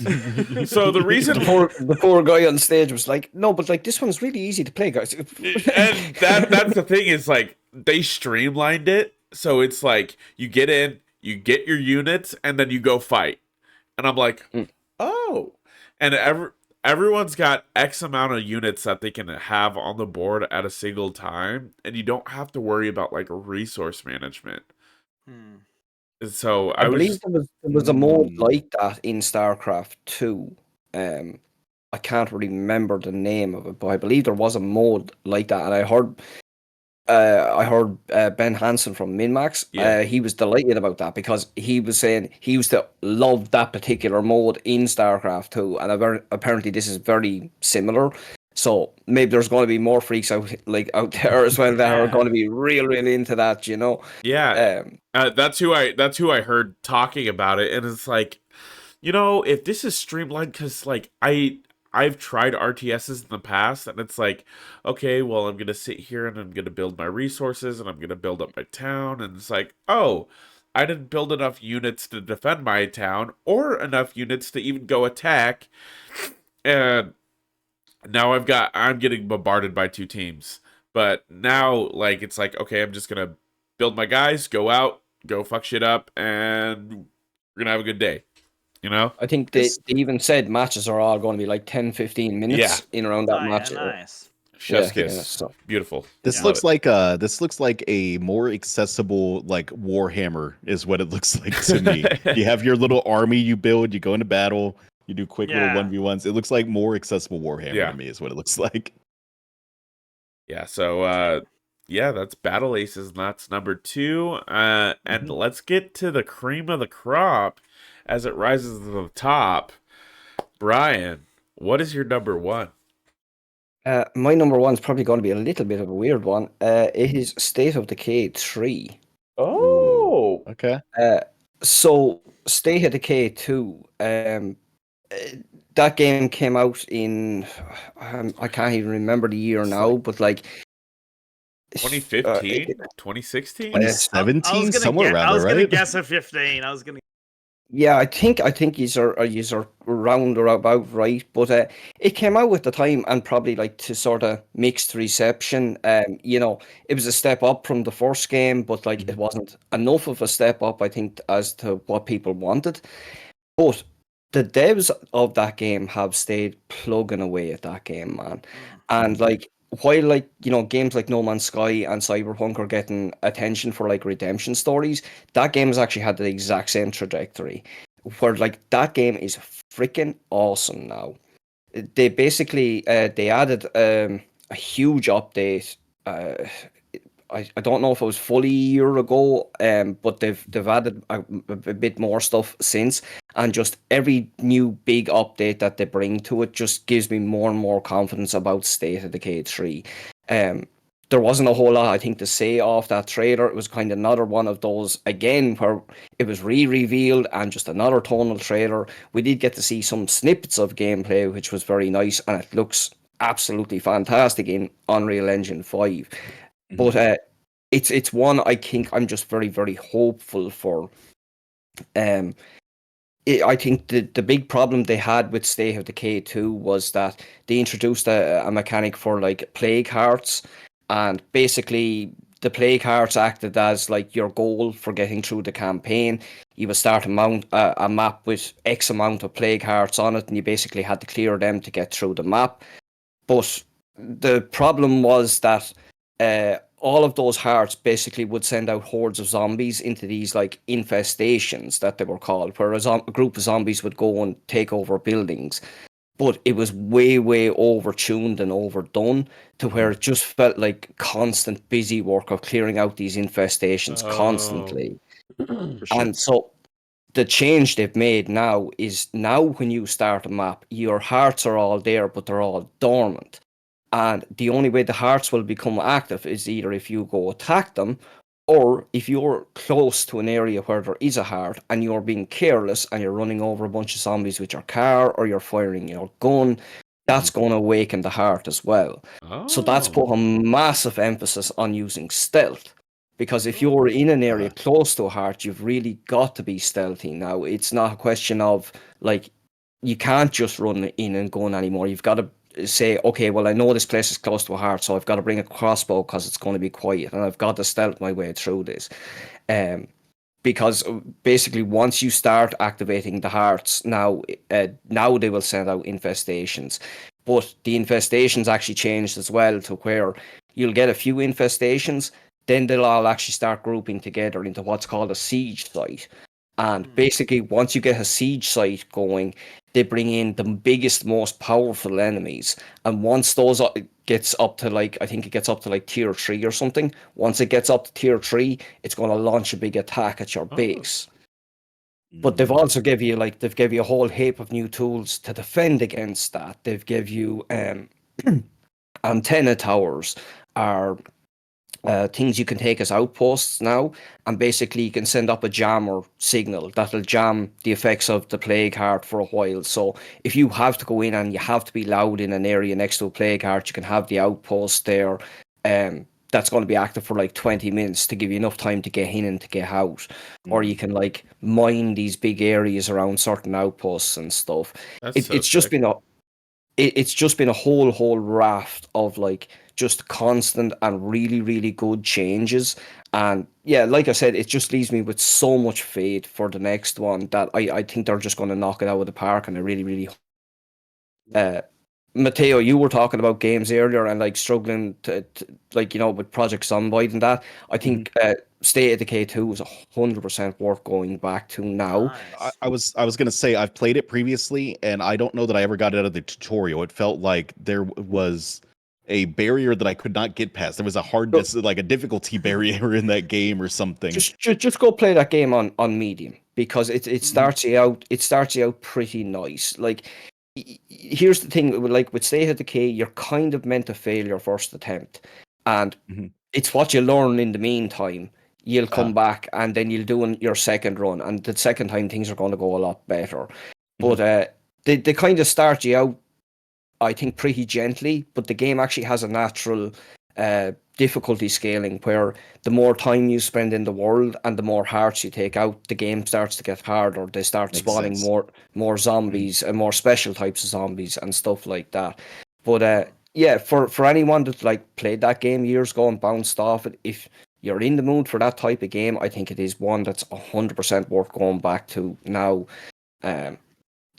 So the reason the poor guy on stage was like, no, but like this one's really easy to play, guys. And that's the thing is like they streamlined it so it's like you get in, you get your units, and then you go fight. And I'm like, oh. And everyone's got X amount of units that they can have on the board at a single time, and you don't have to worry about like resource management. So I believe there was a mode like that in StarCraft 2. I can't remember the name of it, but I believe there was a mode like that, and I heard Ben Hansen from MinMax. Yeah. He was delighted about that because he was saying he used to love that particular mode in StarCraft 2, and apparently this is very similar. So maybe there's going to be more freaks out there as well that are going to be really into that, Yeah. That's who I heard talking about it, and it's like, if this is streamlined, because like I've tried RTSs in the past, and it's like, okay, well, I'm gonna sit here and I'm gonna build my resources and I'm gonna build up my town, and it's like, oh, I didn't build enough units to defend my town or enough units to even go attack, and now I'm getting bombarded by 2 teams. But now, like, it's like, okay, I'm just gonna build my guys, go out, go fuck shit up, and We're gonna have a good day. You know? I think they even said matches are all going to be like 10, 15 minutes Yeah. in around Oh, that yeah, match. nice. Chef's Yeah, kiss. so Beautiful. This Love looks it. like a more accessible like Warhammer is what it looks like to me. You have your little army you build, you go into battle, you do quick little Yeah. 1v1s. It looks like more accessible Warhammer Yeah. to me is what it looks like. Yeah, so yeah, that's Battle Aces, and that's number 2. And let's get to the cream of the crop as it rises to the top. Brian, what is your number 1? my number one is probably going to be a little bit of a weird one. It is State of Decay 3. Oh, Okay. So State of Decay 2, that game came out in I can't even remember the year It's now, like but like 2015, 2016? I was 2017, gonna somewhere guess. around I there, was gonna right? guess a 15. I was gonna. yeah, I think these are round or about right, but it came out at the time and probably like to sort of mixed reception. You know, it was a step up from the first game, but like it wasn't enough of a step up, I think, as to what people wanted. But the devs of that game have stayed plugging away at that game, man. And like while like games like No Man's Sky and Cyberpunk are getting attention for like redemption stories, that game has actually had the exact same trajectory. Where like that game is freaking awesome now. They basically they added a huge update. I don't know if it was fully a year ago, but they've added a bit more stuff since, and just every new big update that they bring to it just gives me more and more confidence about State of Decay 3. There wasn't a whole lot, I think, to say off that trailer. It was kind of another one of those, again, where it was re-revealed and just another tonal trailer. We did get to see some snippets of gameplay, which was very nice, and it looks absolutely fantastic in Unreal Engine 5. But it's one I think I'm just very, very hopeful for. I think the big problem they had with State of Decay 2 was that they introduced a mechanic for like plague hearts, and basically the plague hearts acted as like your goal for getting through the campaign. You would start a map with X amount of plague hearts on it, and you basically had to clear them to get through the map. But the problem was that all of those hearts basically would send out hordes of zombies into these like infestations that they were called, where a group of zombies would go and take over buildings. But it was way, way overtuned and overdone to where it just felt like constant busy work of clearing out these infestations constantly. For sure. And so the change they've made now is now when you start a map, your hearts are all there, but they're all dormant. And the only way the hearts will become active is either if you go attack them, or if you're close to an area where there is a heart and you're being careless and you're running over a bunch of zombies with your car or you're firing your gun, that's going to awaken the heart as well. So that's put a massive emphasis on using stealth. Because if you're in an area close to a heart, you've really got to be stealthy now. It's not a question of like you can't just run in and gun anymore. You've got to say, okay, well, I know this place is close to a heart, so I've got to bring a crossbow because it's going to be quiet, and I've got to stealth my way through this. Because basically, once you start activating the hearts, now they will send out infestations. But the infestations actually changed as well to where you'll get a few infestations, then they'll all actually start grouping together into what's called a siege site. And basically, once you get a siege site going, they bring in the biggest, most powerful enemies. And once those gets up to like, I think it gets up to like tier 3 or something. Once it gets up to tier 3, it's going to launch a big attack at your base. But they've also give you a whole heap of new tools to defend against that. They've give you antenna towers are things you can take as outposts now, and basically you can send up a jammer signal that'll jam the effects of the plague heart for a while. So if you have to go in and you have to be loud in an area next to a plague heart, you can have the outpost there. That's going to be active for like 20 minutes to give you enough time to get in and to get out. Or you can like mine these big areas around certain outposts and stuff. That's so It's just sick. been it's just been a whole raft of like just constant and really good changes. And yeah, like I said, it just leaves me with so much faith for the next one that I think they're just going to knock it out of the park, and I really Matteo, you were talking about games earlier and like struggling to like, you know, with Project Zomboid and that. I think State of Decay 2 is 100% worth going back to now. Nice. I was gonna say I've played it previously, and I don't know that I ever got out of the tutorial. It felt like there was a barrier that I could not get past. There was a hardness, like a difficulty barrier in that game or something. Just go play that game on medium, because it starts you out pretty nice. Like, here's the thing, like with State of Decay, you're kind of meant to fail your first attempt, and it's what you learn in the meantime. You'll come back and then you'll do your second run, and the second time things are going to go a lot better. But they kind of start you out, I think, pretty gently, but the game actually has a natural difficulty scaling where the more time you spend in the world and the more hearts you take out, the game starts to get harder. They start spawning more zombies and more special types of zombies and stuff like that. But yeah, for anyone that like played that game years ago and bounced off it, if you're in the mood for that type of game, I think it is one that's 100% worth going back to now.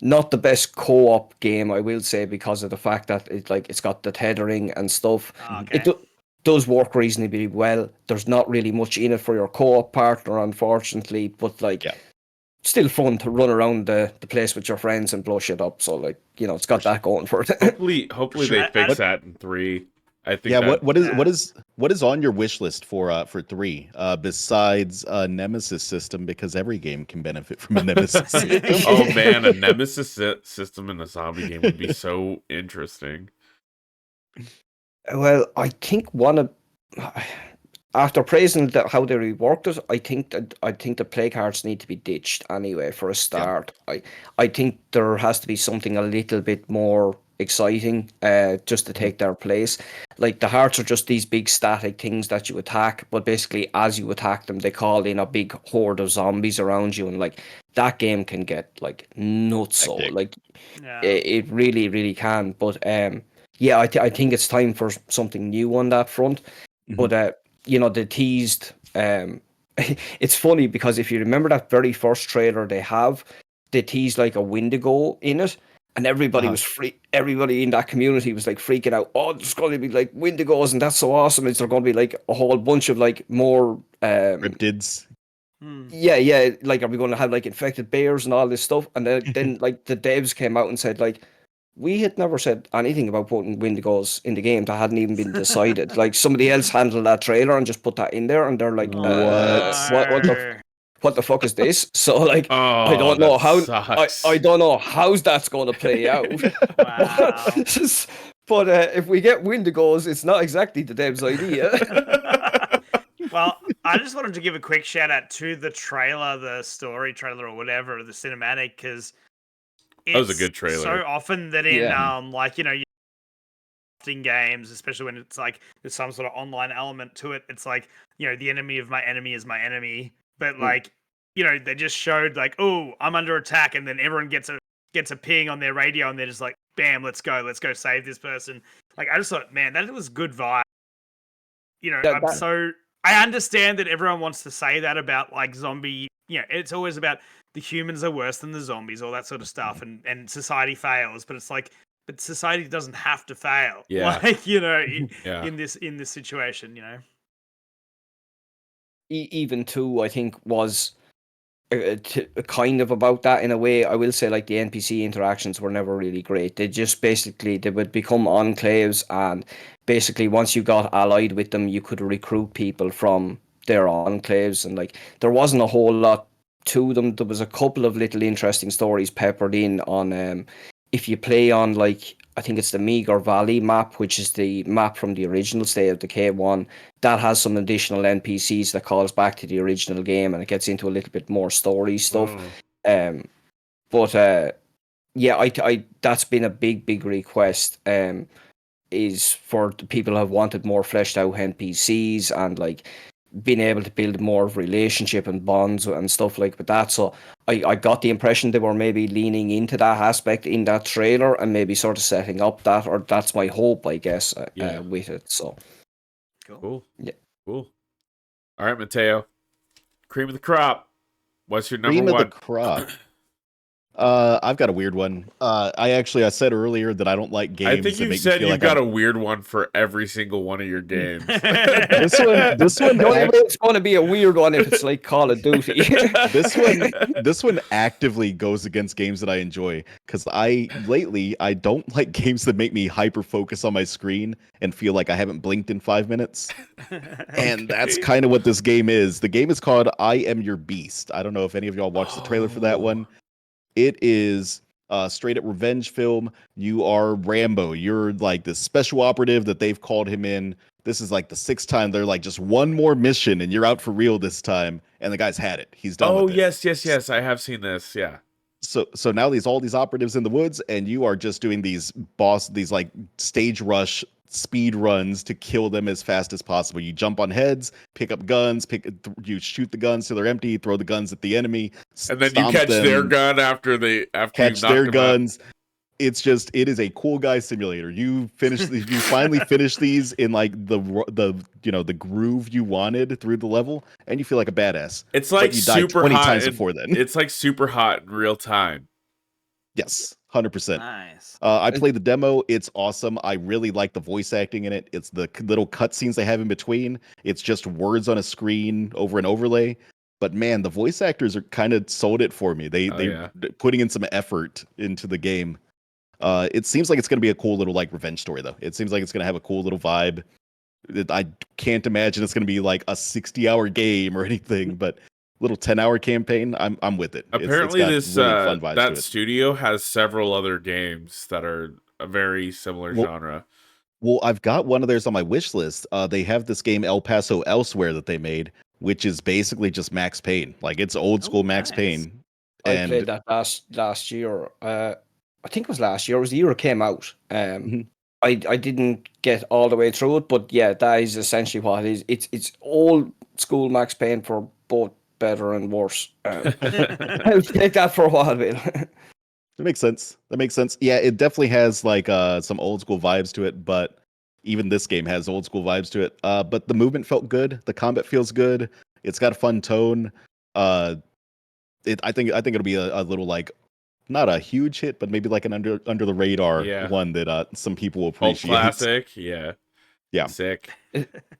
Not the best co-op game, I will say, because of the fact that it's got the tethering and stuff. Okay. It does work reasonably well. There's not really much in it for your co-op partner, unfortunately, but still fun to run around the place with your friends and blow shit up. So like, you know, it's got that going for it. Hopefully they fix that in 3. I think. Yeah, what is on your wish list for 3 besides a nemesis system, because every game can benefit from a nemesis system. Oh man, a nemesis system in a zombie game would be so interesting. Well, I think after praising how they reworked it, I think the play cards need to be ditched anyway for a start. Yeah. I think there has to be something a little bit more exciting just to take their place. Like, the hearts are just these big static things that you attack, but basically as you attack them, they call in a big horde of zombies around you, and like that game can get like nuts. So like it really can. But yeah, I think it's time for something new on that front. But you know, they teased. It's funny because if you remember that very first trailer they teased like a Wendigo in it, and everybody was everybody in that community was like freaking out. Oh, there's going to be like Wendigos, and that's so awesome. Is there going to be like a whole bunch of like more cryptids? Yeah. Like, are we going to have like infected bears and all this stuff? And then like the devs came out and said like, we had never said anything about putting Wendigos in the game. That hadn't even been decided. Like, somebody else handled that trailer and just put that in there, and they're like, what the fuck is this? So like, I don't know how. I don't know how's that's going to play out. Wow. But if we get Wendigos, it's not exactly the dev's idea. Well, I just wanted to give a quick shout out to the trailer, the story trailer or whatever, the cinematic, because that was a good trailer. So often that in like, you know, in games, especially when it's like there's some sort of online element to it, it's like, you know, the enemy of my enemy is my enemy. But like, you know, they just showed like, oh, I'm under attack, and then everyone gets a ping on their radio, and they're just like, bam, let's go save this person. Like, I just thought, man, that was good vibe. You know, I understand that everyone wants to say that about like zombie. You know, it's always about the humans are worse than the zombies, all that sort of stuff, and society fails. But it's like, but society doesn't have to fail. Yeah. Like, you know, in this situation, you know. Even 2, I think, was kind of about that in a way. I will say, like, the NPC interactions were never really great. They just basically, they would become enclaves, and basically once you got allied with them, you could recruit people from their enclaves, and like, there wasn't a whole lot to them. There was a couple of little interesting stories peppered in on if you play on, like, I think it's the Meager Valley map, which is the map from the original State of Decay 1. That has some additional NPCs that calls back to the original game, and it gets into a little bit more story stuff. But yeah, I that's been a big request. Is for the people who have wanted more fleshed out NPCs, and like, being able to build more of relationship and bonds and stuff like that. So I got the impression they were maybe leaning into that aspect in that trailer and maybe sort of setting up that, or that's my hope, I guess, with it. So cool. Yeah. Cool. All right, Mateo. Cream of the crop. What's your number Cream of one? the crop. I've got a weird one. I said earlier that I don't like games I think that you make said me feel you've like got a weird one for every single one of your games. this one the only way it's going to be a weird one if it's like Call of Duty. this one actively goes against games that I enjoy, because lately I don't like games that make me hyper focus on my screen and feel like I haven't blinked in 5 minutes. And that's kind of what this game is. The game is called I Am Your Beast. I don't know if any of y'all watched the trailer for that one. It is a straight up revenge film. You are Rambo. You're like this special operative that they've called him in. This is like the 6th time. They're like, just one more mission and you're out for real this time. And the guy's had it. He's done with it. yes. I have seen this. Yeah. So now all these operatives in the woods, and you are just doing these like stage rush speed runs to kill them as fast as possible. You jump on heads, pick up guns, you shoot the guns till they're empty, throw the guns at the enemy, and then you catch their gun after catch their guns. It is a cool guy simulator. You finally finish these in like the groove you wanted through the level, and you feel like a badass. It's like but you died super 20 hot times before then. It's like super hot in real time. Yes, 100%. Nice. I played the demo. It's awesome. I really like the voice acting in it. It's the little cutscenes they have in between. It's just words on a screen over an overlay. But man, the voice actors are kind of sold it for me. They're putting in some effort into the game. It seems like it's going to be a cool little like revenge story, though. It seems like it's going to have a cool little vibe. I can't imagine it's going to be like a 60-hour game or anything, but little 10-hour campaign, I'm with it. Apparently, it's got really fun vibes to that it. studio has several other games that are a very similar genre. Well, I've got one of theirs on my wish list. They have this game El Paso Elsewhere that they made, which is basically just Max Payne. Like, it's old school Max Payne. I played that last year. I think it was last year. It was the year it came out. I didn't get all the way through it, but yeah, that is essentially what it is. It's old school Max Payne for both better and worse. I'll take that for a while, Bill. That makes sense. Yeah, it definitely has like some old school vibes to it, but even this game has old school vibes to it. But the movement felt good. The combat feels good. It's got a fun tone. I think it'll be a little like, not a huge hit, but maybe like an under the radar one that some people will appreciate. Old classic, yeah. Sick.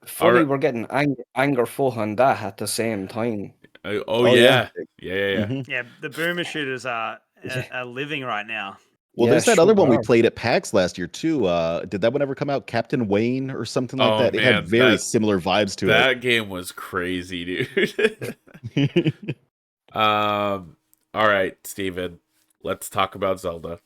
Funny, we're getting anger full on that at the same time. Yeah. Yeah, the boomer shooters are living right now. Well, there's that other one we played at PAX last year too. Did that one ever come out? Captain Wayne or something like that? It had very similar vibes to it. That game was crazy, dude. All right, Steven. Let's talk about Zelda.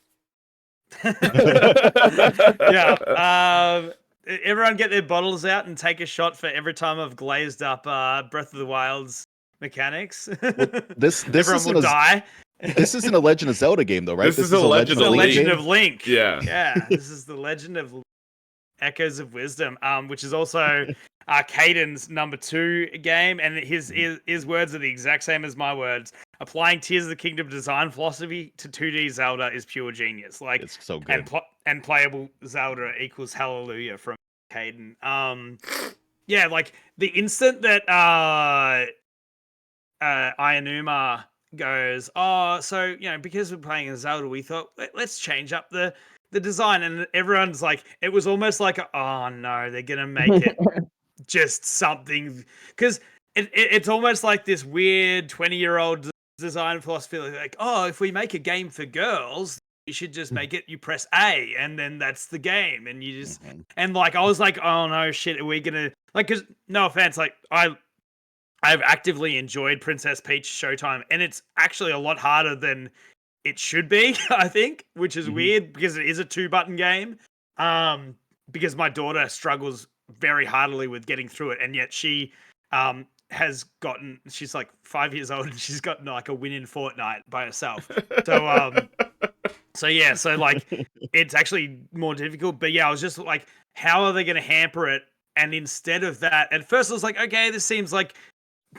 Everyone get their bottles out and take a shot for every time I've glazed up Breath of the Wild's mechanics. Well, this everyone will die. This isn't a Legend of Zelda game, though, right? This is a Legend of Link. Yeah. This is the Legend of Echoes of Wisdom, which is also Caden's number 2 game, and his words are the exact same as my words. Applying Tears of the Kingdom design philosophy to 2D Zelda is pure genius. Like, it's so good. And playable Zelda equals hallelujah from Caden. Like the instant that Aonuma goes, so because we're playing a Zelda, we thought let's change up the design, and everyone's like, it was almost like oh no, they're gonna make it just something, because it's almost like this weird 20-year-old design philosophy, like, if we make a game for girls, you should just make it, you press A and then that's the game, and you just and like I was like, oh no, shit, are we gonna, like, because no offense, like I've actively enjoyed Princess Peach Showtime, and it's actually a lot harder than it should be, I think, which is weird because it is a 2-button game. Because my daughter struggles very heartily with getting through it, and yet she she's like 5 years old, and she's gotten like a win in Fortnite by herself. So like it's actually more difficult. But yeah, I was just like, how are they going to hamper it And instead of that, at first I was like, okay, this seems like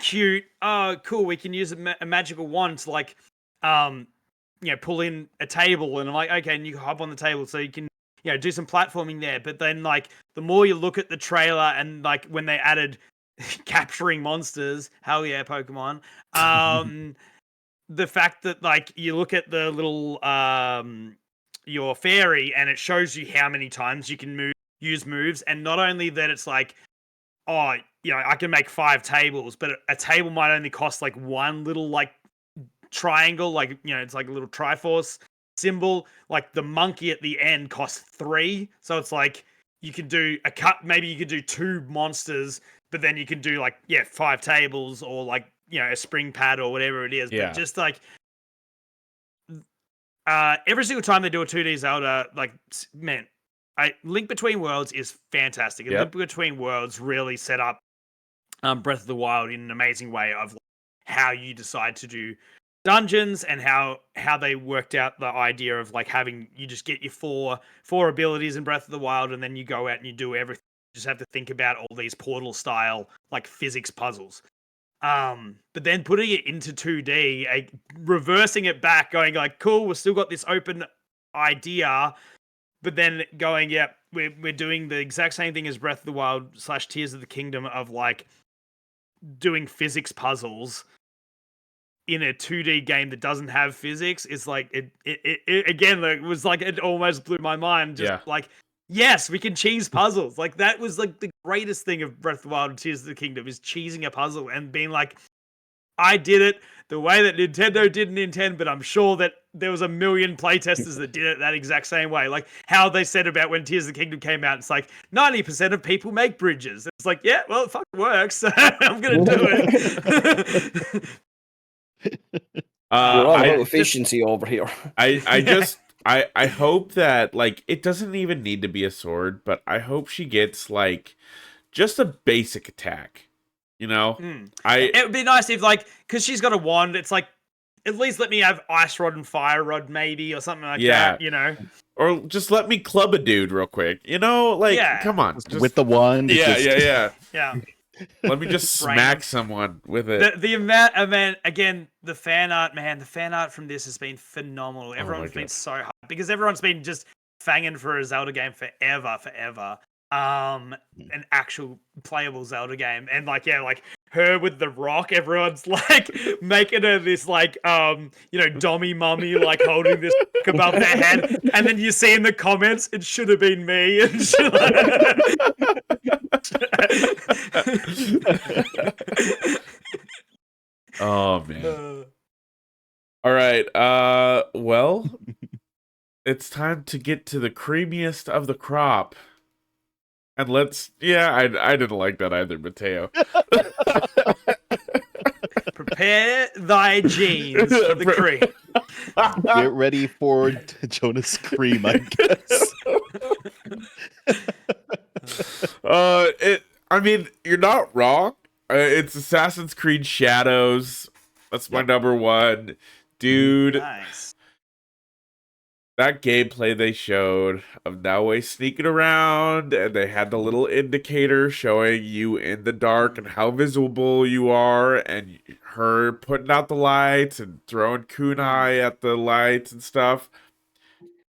cute. Oh, cool. We can use a magical wand to like, pull in a table. And I'm like, okay, and you can hop on the table so you can, do some platforming there. But then like the more you look at the trailer and like when they added capturing monsters, hell yeah, Pokemon. The fact that like you look at the little your fairy and it shows you how many times you can use moves, and not only that, it's like, oh, I can make 5 tables, but a table might only cost like one little like triangle, like it's like a little Triforce symbol. Like the monkey at the end costs 3, so it's like you could do a cut. Maybe you could do 2 monsters, but then you can do like 5 tables or like a spring pad or whatever it is. Yeah. But just like every single time they do a 2D Zelda, like man, Link Between Worlds is fantastic. And Link Between Worlds really set up Breath of the Wild in an amazing way of how you decide to do dungeons and how they worked out the idea of like having you just get your four abilities in Breath of the Wild, and then you go out and you do everything. You just have to think about all these Portal style like physics puzzles. But then putting it into 2D, reversing it back, going like, cool, we've still got this open idea, but then going, we're doing the exact same thing as Breath of the Wild / Tears of the Kingdom of like doing physics puzzles in a 2D game that doesn't have physics. Is like it again, like, it was like it almost blew my mind. Just like, yes, we can cheese puzzles. Like that was like the greatest thing of Breath of the Wild and Tears of the Kingdom, is cheesing a puzzle and being like, I did it the way that Nintendo didn't intend, but I'm sure that there was a million playtesters that did it that exact same way. Like how they said about when Tears of the Kingdom came out, it's like 90% of people make bridges. It's like, yeah, well, it fucking works. I'm gonna do it. We're all about efficiency over here. I hope that like it doesn't even need to be a sword, but I hope she gets like just a basic attack. It would be nice if like, because she's got a wand, it's like at least let me have Ice Rod and Fire Rod maybe, or something like that. Or just let me club a dude real quick. Come on, just, with the wand. Yeah. Let me just smack someone with it. The amount, again, the fan art, man, the fan art from this has been phenomenal. Everyone's been so hyped because everyone's been just fanging for a Zelda game forever. An actual playable Zelda game, and like her with the rock, everyone's like making her this like dommy mummy, like holding this above their head, and then you see in the comments, it should have been me. And oh man. All right. Well, it's time to get to the creamiest of the crop. And let's, I didn't like that either, Mateo. Prepare thy jeans for the cream. Get ready for Jonas Cream, I guess. You're not wrong. It's Assassin's Creed Shadows. That's my number one. Dude. Nice. That gameplay they showed of Naoe sneaking around, and they had the little indicator showing you in the dark and how visible you are, and her putting out the lights and throwing kunai at the lights and stuff.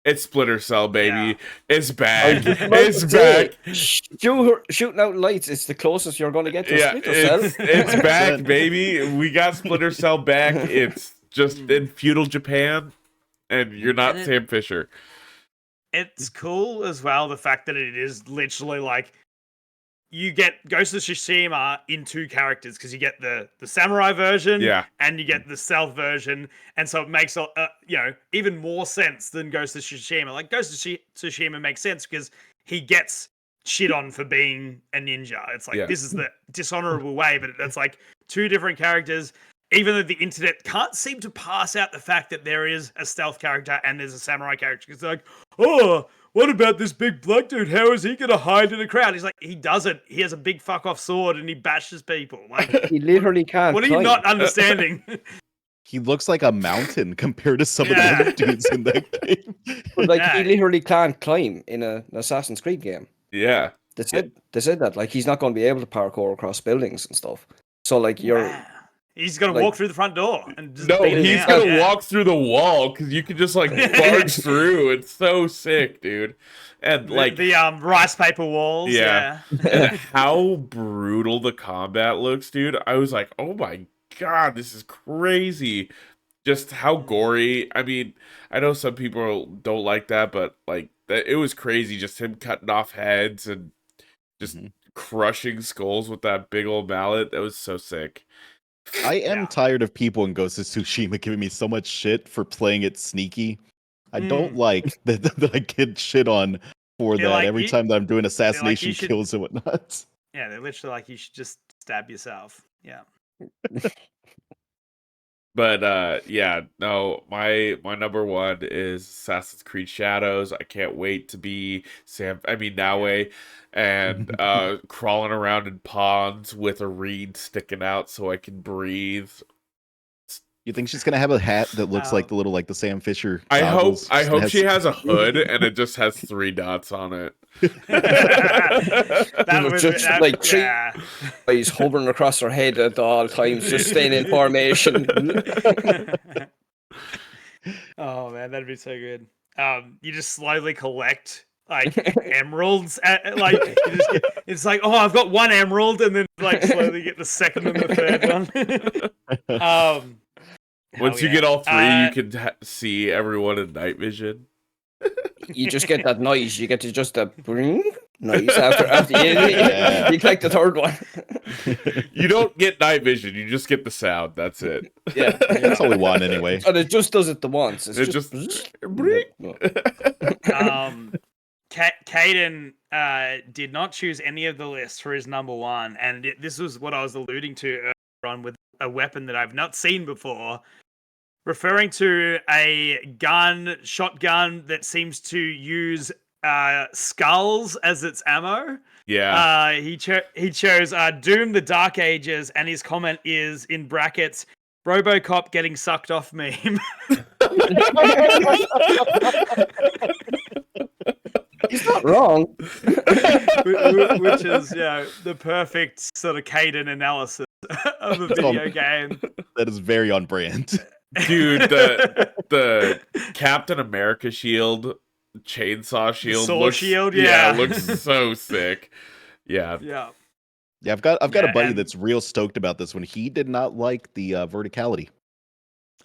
It's Splinter Cell, baby. Yeah. It's back. It's back. Shooting out lights, it's the closest you're going to get to Splinter Cell. It's back, baby. We got Splinter Cell back. It's just in feudal Japan. And you're not Sam Fisher. It's cool as well, the fact that it is literally like you get Ghost of Tsushima in 2 characters, because you get the samurai version and you get the stealth version, and so it makes even more sense than Ghost of Tsushima. Like Ghost of Tsushima makes sense because he gets shit on for being a ninja. It's like this is the dishonorable way, but it's like 2 different characters. Even though the internet can't seem to pass out the fact that there is a stealth character and there's a samurai character. Because they're like, oh, what about this big black dude? How is he going to hide in a crowd? He's like, he doesn't. He has a big fuck off sword and he bashes people. Like, he literally can't. What are you not understanding? He looks like a mountain compared to some of the other dudes in that game. But he literally can't climb in an Assassin's Creed game. Yeah. they said that like he's not going to be able to parkour across buildings and stuff. So like Wow. He's gonna like- walk through the front door and just No, beat it he's down. gonna Yeah. walk through the wall because you can just like barge through. It's so sick, dude. And like the rice paper walls. Yeah. and how brutal the combat looks, dude. I was like, oh my god, this is crazy. Just how gory. I mean, I know some people don't like that, but like it was crazy. Just him cutting off heads and just crushing skulls with that big old mallet. That was so sick. I am tired of people in Ghost of Tsushima giving me so much shit for playing it sneaky. I don't like that I get shit on for They're that like, every you- time that I'm doing assassination should- kills and whatnot. Yeah, they're literally like, you should just stab yourself. Yeah. But yeah, no, my number one is Assassin's Creed Shadows. I can't wait to be Naue, and crawling around in ponds with a reed sticking out so I can breathe. You think she's gonna have a hat that looks like the Sam Fisher I goggles? hope she has a hood and it just has 3 dots on it. That was just like he's hovering across her head at all times, just staying in formation. Oh man, that'd be so good. You just slowly collect like emeralds. Like it's like, oh, I've got 1 emerald, and then like slowly get the second and the third one. Once you get all 3, you can see everyone in night vision. You just get that noise. You get to just a noise after you collect the third one. You don't get night vision, you just get the sound. That's it. Yeah, that's all we want anyway. And it just does it the once. It's just Caden did not choose any of the lists for his number 1, and this was what I was alluding to earlier on with a weapon that I've not seen before, referring to a shotgun that seems to use skulls as its ammo. Yeah. He chose Doom the Dark Ages, and his comment is in brackets, RoboCop getting sucked off meme. He's not wrong. Which is, the perfect sort of Caden analysis of a video game. That is very on brand. Dude, the Captain America shield, chainsaw shield, shield, looks so sick. Yeah. Yeah. Yeah, I've got a buddy that's real stoked about this one. He did not like the verticality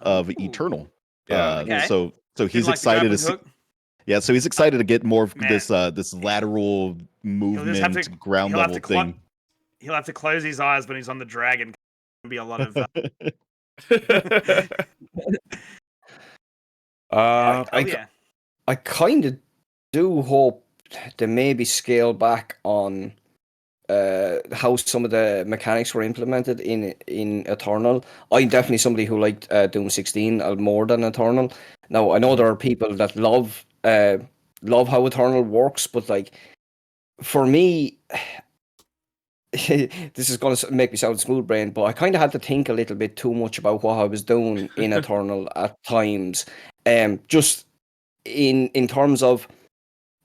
of Eternal. Yeah. So he's excited to see. Yeah, so he's excited to get more of this lateral movement, ground level thing. He'll have to close his eyes when he's on the dragon. It'll be a lot of. I kind of do hope they maybe scale back on how some of the mechanics were implemented in Eternal. I'm definitely somebody who liked Doom 16 more than Eternal. Now I know there are people that love how Eternal works, but like for me, this is going to make me sound smooth brain, but I kind of had to think a little bit too much about what I was doing in Eternal at times. Just in terms of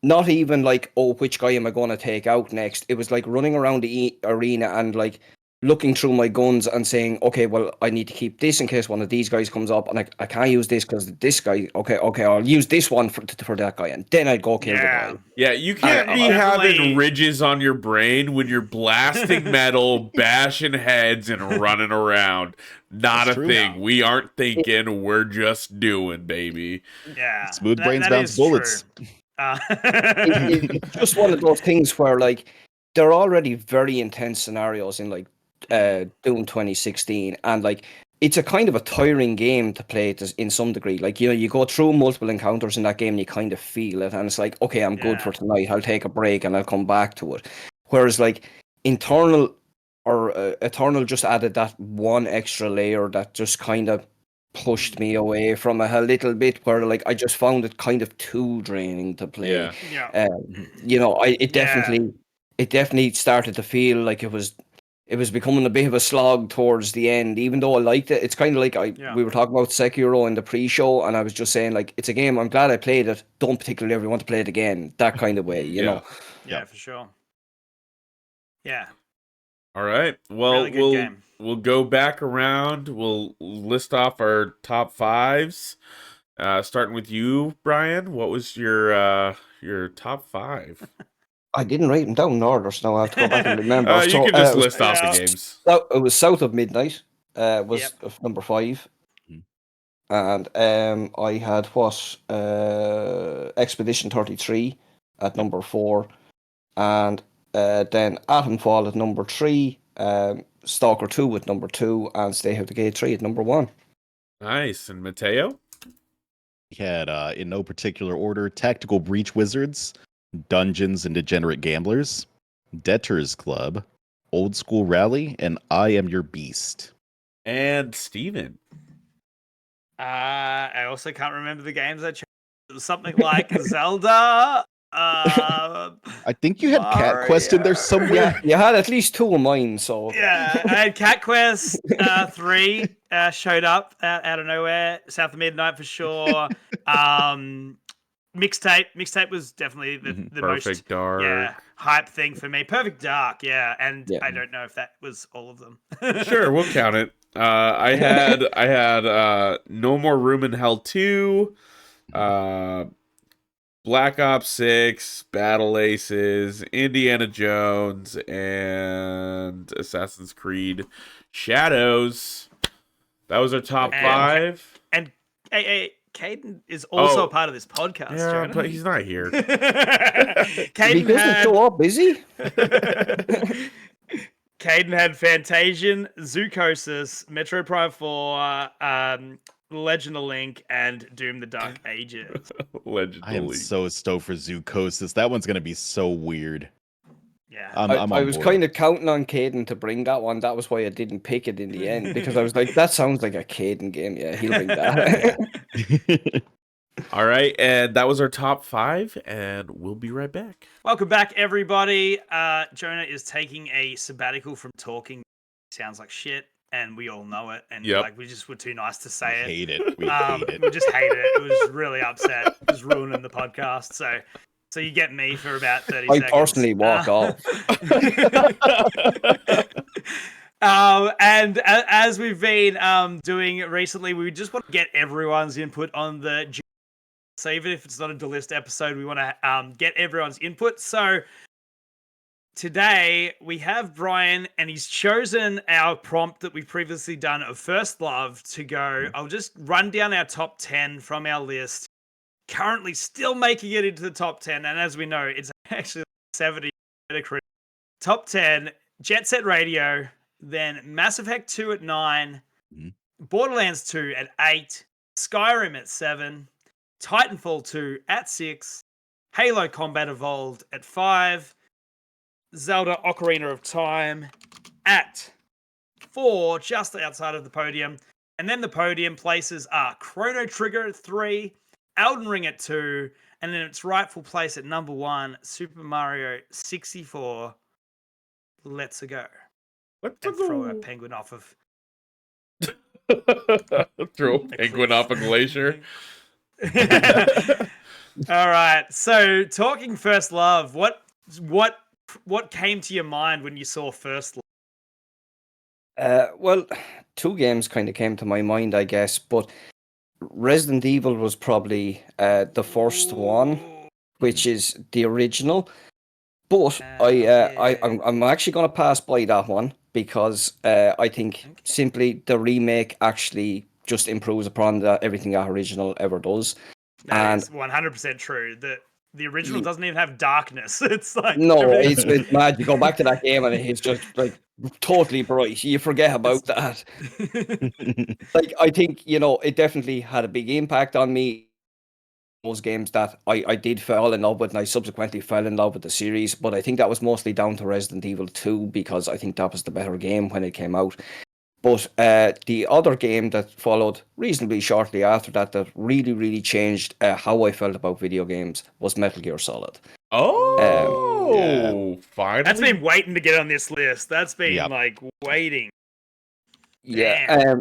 not even like, oh, which guy am I going to take out next? It was like running around the arena and like looking through my guns and saying, okay, well, I need to keep this in case one of these guys comes up, and I can't use this because this guy. Okay, I'll use this one for that guy, and then I'd go kill the guy. Yeah, you can't be having ridges on your brain when you're blasting metal, bashing heads, and running around. Not a thing. No. We aren't thinking. We're just doing, baby. Yeah, smooth brains bounce bullets. It's just one of those things where like they're already very intense scenarios in like Doom 2016, and like it's a kind of a tiring game to play in some degree. Like, you know, you go through multiple encounters in that game and you kind of feel it, and it's like, okay, I'm good for tonight, I'll take a break and I'll come back to it. Whereas like Eternal just added that one extra layer that just kind of pushed me away from it a little bit, where like I just found it kind of too draining to play. You know, it definitely started to feel like it was becoming a bit of a slog towards the end. Even though I liked it, it's kind of like we were talking about Sekiro in the pre-show, and I was just saying like, it's a game I'm glad I played it, don't particularly ever want to play it again, that kind of way, you know. Yeah, for sure. Yeah, All right. Well, really good game. we'll go back around. We'll list off our top fives. Starting with you, Brian. What was your top five? I didn't write them down in order, so now I have to go back and remember. You So can just it was list off the Yeah. games. it was South of Midnight. Was Yep. number 5. Mhm. And I had Expedition 33 at number 4, and then Atomfall at number 3, Stalker 2 at number 2, and Stay Out the Gate 3 at number 1. Nice. And Mateo? We had, in no particular order, Tactical Breach Wizards, Dungeons and Degenerate Gamblers, Debtors Club, Old School Rally, and I Am Your Beast. And Steven. I also can't remember the games I chose. It was something like Zelda. I think you had Cat Quest in there somewhere. Yeah, you had at least 2 of mine, so Yeah, I had Cat Quest 3 showed up out of nowhere. South of Midnight for sure. Mixtape was definitely the Perfect most Dark. hype thing for me. Perfect Dark, yeah, and Yeah. I don't know if that was all of them. Sure, we'll count it. I had No More Room in Hell 2, Black Ops 6, Battle Aces, Indiana Jones, and Assassin's Creed Shadows. That was our top And- 5. And hey, Caden is also Oh. a part of this podcast. Yeah, Jonah. but he's not here. he Caden doesn't had show up, is he? Caden had Fantasian, Zoocosis, Metro Prime 4, Legend of Link, and Doom the Dark Ages. Legend I am League. so stoked for Zoocosis. That one's going to be so weird. Yeah. I'm I on was board. kind of counting on Caden to bring that one. That was why I didn't pick it in the end, because I was like, that sounds like a Caden game. Yeah, he'll bring that. All right, and that was our top 5, and we'll be right back. Welcome back, everybody. Jonah is taking a sabbatical from talking. Sounds like shit, and we all know it. And Yep. like we just were too nice to We say it. hate it. We hate it. We just hated it. It was really upset. It was ruining the podcast. So you get me for about 30 I seconds. personally walk off. And as we've been doing recently, we just want to get everyone's input on the. So even if it's not a DeList episode, we want to get everyone's input. So today we have Brian, and he's chosen our prompt that we've previously done of First Love to go. I'll just run down our top 10 from our list. Currently still making it into the top 10. And as we know, it's actually 70 Metacritic. Top 10, Jet Set Radio, then Mass Effect 2 at 9, Mhm. Borderlands 2 at 8, Skyrim at 7, Titanfall 2 at 6, Halo Combat Evolved at 5, Zelda Ocarina of Time at 4, just outside of the podium. And then the podium places are Chrono Trigger at 3, Elden Ring at 2, and in its rightful place at number 1, Super Mario 64. Let's go. Let's And throw a go. penguin off of. Throw a penguin off a glacier. All right. So, talking First Love, what came to your mind when you saw First Love? Well, 2 games kind of came to my mind, I guess, but Resident Evil was probably the first one, which is the original. But I'm actually going to pass by that one because I think simply the remake actually just improves upon everything that original ever does. That And is 100% true. The original doesn't even have darkness. It's like no, everything's- it's mad. You go back to that game and it's just like totally bright. You forget about that. Like, I think, it definitely had a big impact on me. Those games that I did fall in love with, and I subsequently fell in love with the series, but I think that was mostly down to Resident Evil 2 because I think that was the better game when it came out. But the other game that followed reasonably shortly after that really, really changed how I felt about video games was Metal Gear Solid. Oh, finally. That's been waiting to get on this list. That's been Yep. like waiting. Yeah,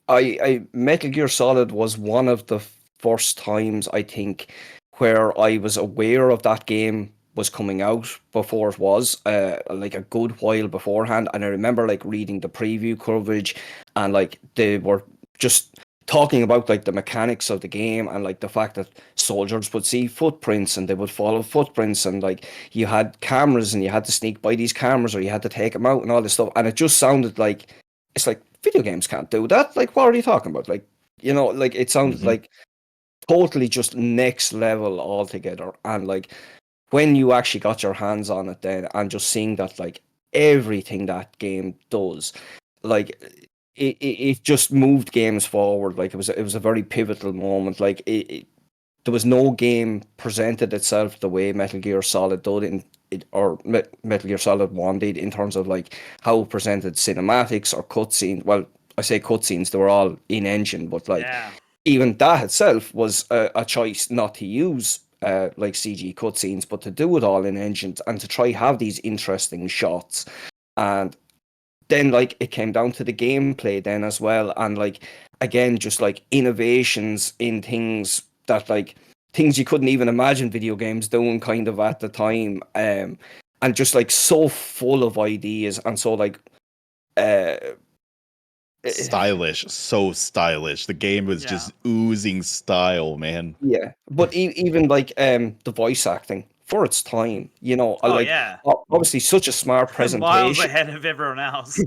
I Metal Gear Solid was one of the first times I think where I was aware of that game was coming out before it was, like a good while beforehand. And I remember like reading the preview coverage, and like they were just talking about like the mechanics of the game, and like the fact that soldiers would see footprints and they would follow footprints, and like you had cameras and you had to sneak by these cameras or you had to take them out and all this stuff. And it just sounded like, it's like, video games can't do that. Like, what are you talking about? Like, you know, like it sounded like totally just next level altogether. And like when you actually got your hands on it then, and just seeing that like everything that game does, like it just moved games forward. Like it was a very pivotal moment. Like there was no game presented itself the way Metal Gear Solid did Metal Gear Solid 1 did, in terms of like how it presented cinematics or cutscenes. Well, I say cutscenes, they were all in engine, but like even that itself was a choice not to use like CG cutscenes, but to do it all in engines and to try have these interesting shots. And then like it came down to the gameplay then as well, and like again just like innovations in things that like things you couldn't even imagine video games doing kind of at the time, and just like so full of ideas, and so like stylish, so stylish. The game was just oozing style, man. Yeah, but even like the voice acting for its time, you know, obviously such a smart presentation, miles ahead of everyone else.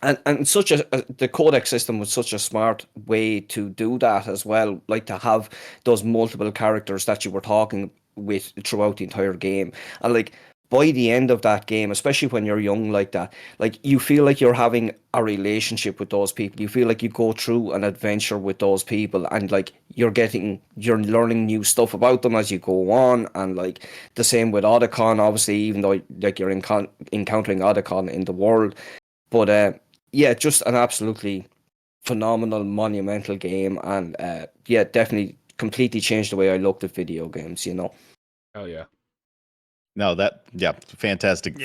And such the codec system was such a smart way to do that as well, like to have those multiple characters that you were talking with throughout the entire game. And like by the end of that game, especially when you're young like that, like you feel like you're having a relationship with those people. You feel like you go through an adventure with those people, and like you're learning new stuff about them as you go on. And like the same with Otacon, obviously, even though like you're encountering Otacon in the world. But yeah, just an absolutely phenomenal, monumental game, and yeah, definitely completely changed the way I looked at video games, you know. Oh yeah. No, fantastic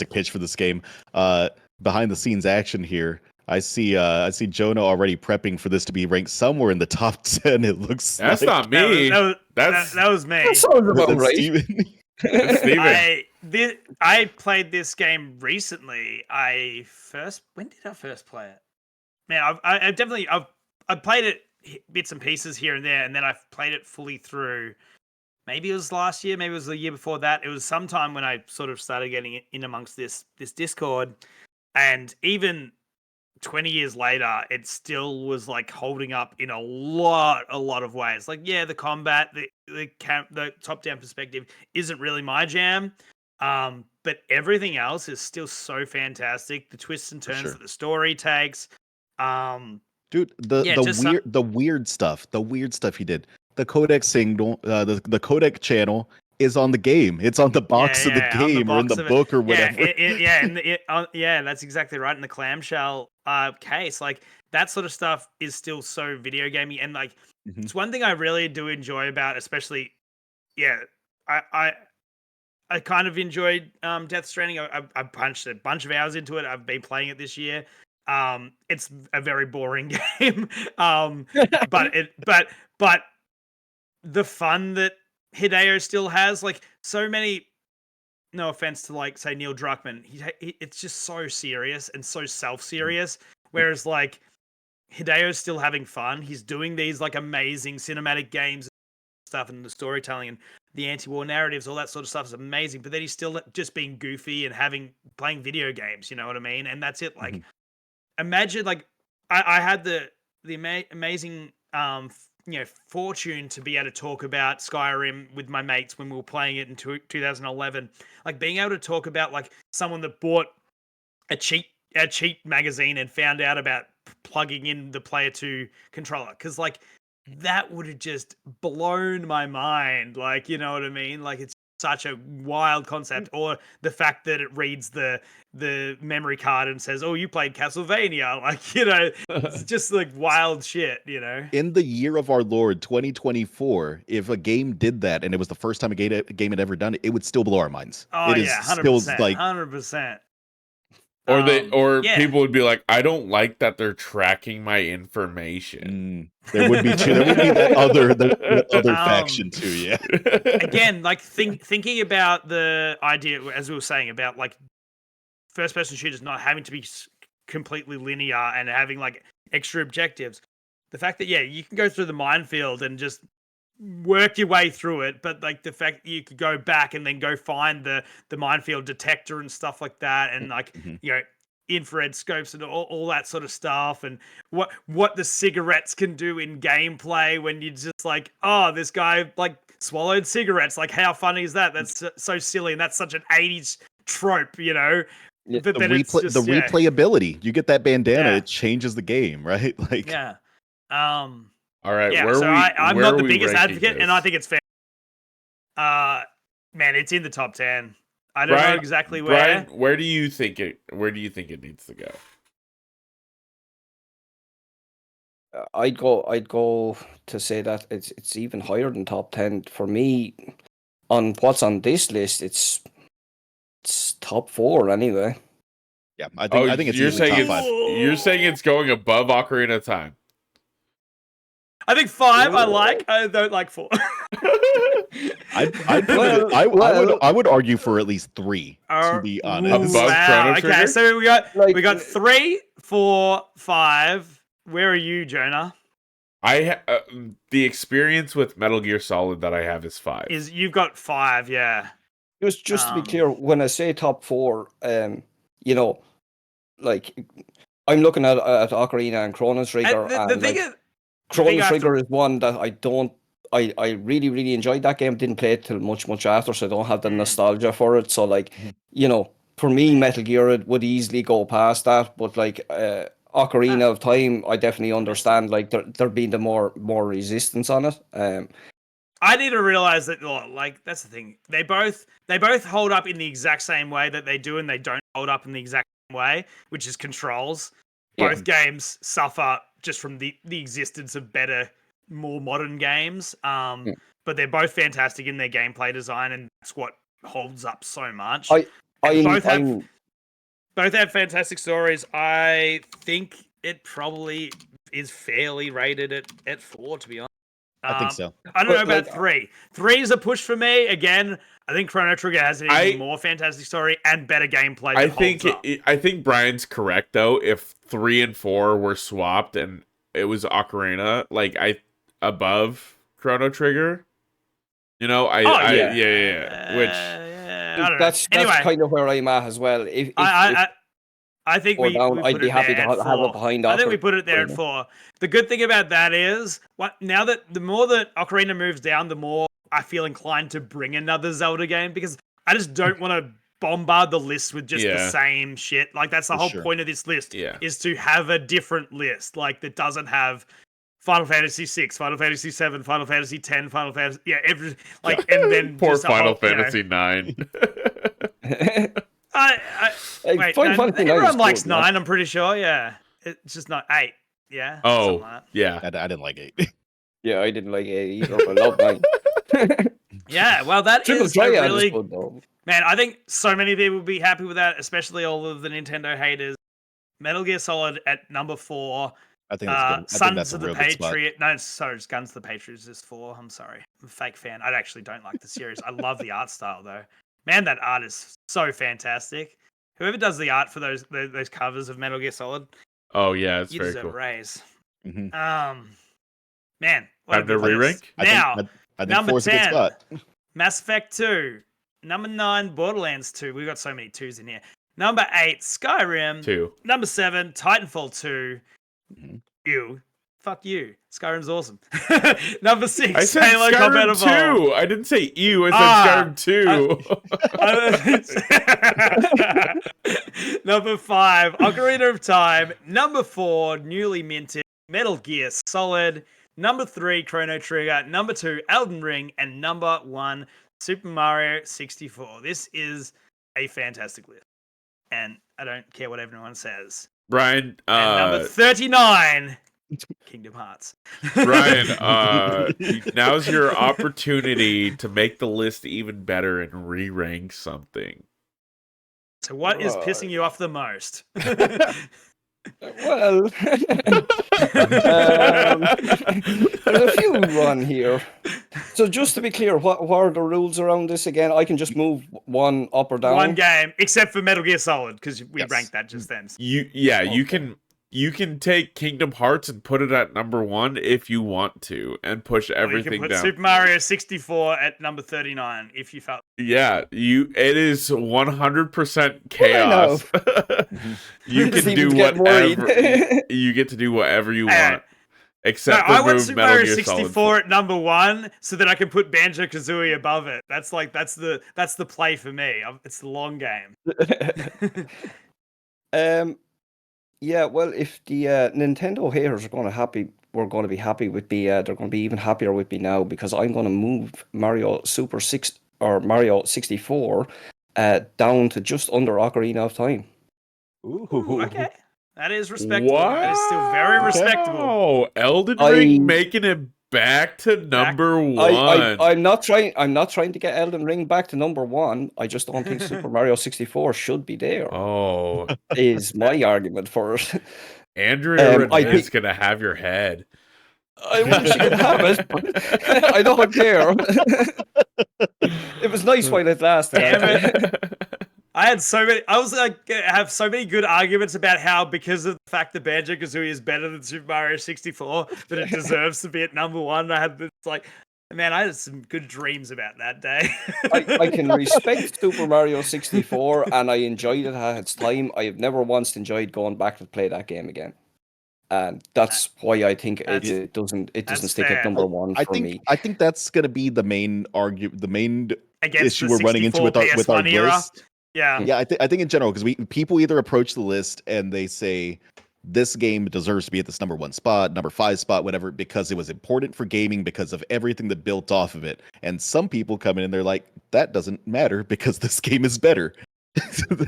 pitch for this game. Behind the scenes action here. I see Jonah already prepping for this to be ranked somewhere in the top 10. It looks that's like. Not me. That was me. That sounds about right. Steven. I played this game recently. When did I first play it? Man, I've played it bits and pieces here and there, and then I've played it fully through. Maybe it was last year, maybe it was the year before that. It was sometime when I sort of started getting in amongst this Discord, and even 20 years later, it still was like holding up in a lot of ways. Like, yeah, the combat, the top-down perspective isn't really my jam, but everything else is still so fantastic. The twists and turns that the story takes, dude, the weird stuff he did. The codec signal, the codec channel is on the game. It's on the box of the game or in the book or whatever. That's exactly right. In the clamshell case, like that sort of stuff is still so video gamey, and like it's one thing I really do enjoy about, especially, I kind of enjoyed Death Stranding. I punched a bunch of hours into it. I've been playing it this year. It's a very boring game, but the fun that Hideo still has, like so many, no offense to like say Neil Druckmann, it's just so serious and so self-serious, whereas like Hideo's still having fun. He's doing these like amazing cinematic games and stuff, and the storytelling and the anti-war narratives, all that sort of stuff is amazing, but then he's still just being goofy and playing video games, you know what I mean? And that's it. Like imagine like I had the amazing fortune to be able to talk about Skyrim with my mates when we were playing it in 2011. Like being able to talk about like someone that bought a cheap magazine and found out about plugging in the Player 2 controller, because like that would have just blown my mind. Like, you know what I mean? Like it's such a wild concept. Or the fact that it reads the memory card and says, "Oh, you played Castlevania." Like, you know, it's just like wild shit, you know. In the year of our Lord 2024, if a game did that and it was the first time a game had ever done it, it would still blow our minds. Oh, it yeah, 100%, still like 100%. Or Yeah. people would be like, I don't like that they're tracking my information. There would be that other faction too. Yeah. Again, like thinking about the idea, as we were saying, about like first-person shooters not having to be completely linear and having like extra objectives. The fact that you can go through the minefield and just work your way through it, but like the fact that you could go back and then go find the minefield detector and stuff like that, and like infrared scopes and all that sort of stuff, and what the cigarettes can do in gameplay when you just like, oh, this guy like swallowed cigarettes, like how funny is that? That's so silly, and that's such an 80s trope, you know. Yeah, but then it's just, the replayability, you get that bandana, Yeah. it changes the game, right? Like All right, yeah, where so I'm where not are the we biggest ranking advocate, this? and I think it's fair. Man, it's in the top 10. I don't know exactly where. Brian, where do you think it needs to go? I'd go to say that it's even higher than top 10 for me. On what's on this list, it's top 4 anyway. Yeah, I think it's easily top 5. You're saying it's going above Ocarina of Time. I think 5 I like. I don't like 4. I would argue for at least 3, to be honest. Above Chrono Trigger? Okay, so we got 3, 4, 5. Where are you, Jonah? The experience with Metal Gear Solid that I have is 5. You've got 5, yeah. Just to be clear, when I say top 4, you know, like I'm looking at Ocarina and Chrono Trigger. Chrono Trigger is one that I really, really enjoyed that game. Didn't play it till much after, so I don't have the nostalgia for it. So like, you know, for me, Metal Gear would easily go past that. But like Ocarina of Time, I definitely understand like there being the more resistance on it. I need to realize that, like, that's the thing. They both hold up in the exact same way that they do, and they don't hold up in the exact same way, which is controls. Both games suffer just from the existence of better, more modern games. But they're both fantastic in their gameplay design, and that's what holds up so much. Both have fantastic stories. I think it probably is fairly rated at 4, to be honest. I think so. I don't know about 3. 3 is a push for me. Again, I think Chrono Trigger has an even more fantastic story and better gameplay. I think Brian's correct though. If 3 and 4 were swapped and it was Ocarina, like above Chrono Trigger, you know, Which that's kind of where I'm at as well. I think I'd be happy to have it behind. I think we put it there at 4. The good thing about that is, now that the more that Ocarina moves down, the more I feel inclined to bring another Zelda game, because I just don't want to bombard the list with just the same shit. Like that's the whole point of this list is to have a different list, like that doesn't have Final Fantasy 6, Final Fantasy 7, Final Fantasy 10, Final Fantasy and then poor Final Fantasy 9. Everyone likes 9, I'm pretty sure. Yeah, it's just not 8. Yeah. Oh, like yeah. I didn't like 8. Yeah, I didn't like 8 either. I love 9. Yeah, well, that Triple is Triad really is good, though. Man, I think so many people would be happy with that, especially all of the Nintendo haters. Metal Gear Solid at number 4. I think that's good. Sons of the Patriot. No, sorry, Guns of the Patriots is 4. I'm sorry. I'm a fake fan. I actually don't like the series. I love the art style, though. Man, that art is so fantastic. Whoever does the art for those covers of Metal Gear Solid, oh yeah, it's very deserve cool. a raise. Mm-hmm. Man, time to re-rank. Now, I think number 4's a good 10, spot. Mass Effect 2. Number 9, Borderlands 2. We've got so many 2s in here. Number 8, Skyrim. 2. Number 7, Titanfall 2. Mm-hmm. Ew. Fuck you. Skyrim's awesome. Number 6, I said Halo Combat Skyrim Evolved. 2. I didn't say ew. I said Skyrim 2. Number 5, Ocarina of Time. Number 4, newly minted Metal Gear Solid. Number 3, Chrono Trigger. Number 2, Elden Ring. And number 1, Super Mario 64. This is a fantastic list. And I don't care what everyone says. Brian, and number 39, Kingdom Hearts. Brian, now's your opportunity to make the list even better and re-rank something. So what is pissing you off the most? Well, there's a few run here. So just to be clear, what are the rules around this again? I can just move one up or down. One game, except for Metal Gear Solid, because we Yes. ranked that just then. You can take Kingdom Hearts and put it at number 1 if you want to, and push Or you everything can put down. Super Mario 64 at number 39 if you felt. Yeah, it is 100% chaos. You can do Steven's getting whatever. worried. You get to do whatever you Hey, want, except I for want move Super Metal Mario Gear 64 Solid. at number 1 so that I can put Banjo Kazooie above it. That's the play for me. It's the long game. Yeah, well, if the Nintendo haters we're going to be happy with me. They're going to be even happier with me now because I'm going to move Mario 64 down to just under Ocarina of Time. Ooh, okay. That is respectable. What? That is still very respectable. Oh, Elden Ring making it back to number 1. I'm not trying to get Elden Ring back to number 1. I just don't think Super Mario 64 should be there. Oh, Is my argument for it. Andrea Renee's gonna have your head. I wish you could have it, but I don't care. It was nice while it lasted. Damn it. I have so many good arguments about how, because of the fact that Banjo Kazooie is better than Super Mario 64, that it deserves to be at number 1. I had had some good dreams about that day. I can respect Super Mario 64, and I enjoyed it at its time. I have never once enjoyed going back to play that game again, and that's why I think it doesn't stick fair. at number 1 for me. I think that's going to be the main Against issue the we're running into with our PS1 era. list. Yeah. Yeah, I think in general, because people either approach the list and they say this game deserves to be at this number 1 spot, number 5 spot, whatever, because it was important for gaming, because of everything that built off of it. And some people come in and they're like, that doesn't matter because this game is better.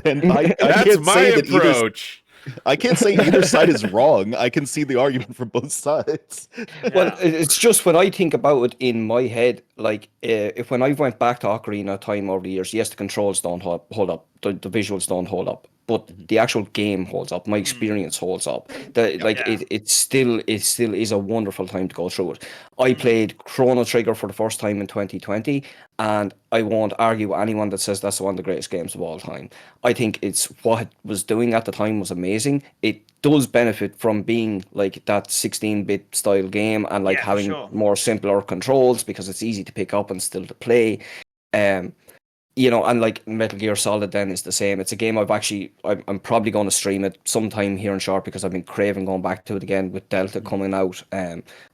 And I That's can't my say that approach. I can't say either side is wrong. I can see the argument from both sides. Well, it's just when I think about it in my head, like if when I went back to Ocarina of Time over the years, yes, the controls don't hold up, the visuals don't hold up, but the actual game holds up. My experience holds up. It still is a wonderful time to go through it. I played Chrono Trigger for the first time in 2020, and I won't argue with anyone that says that's one of the greatest games of all time. I think it's what it was doing at the time was amazing. It does benefit from being like that 16-bit style game and like having more simpler controls because it's easy to pick up and still to play. You know, and like Metal Gear Solid then is the same. It's a game I'm probably going to stream it sometime here in short because I've been craving going back to it again with Delta coming out,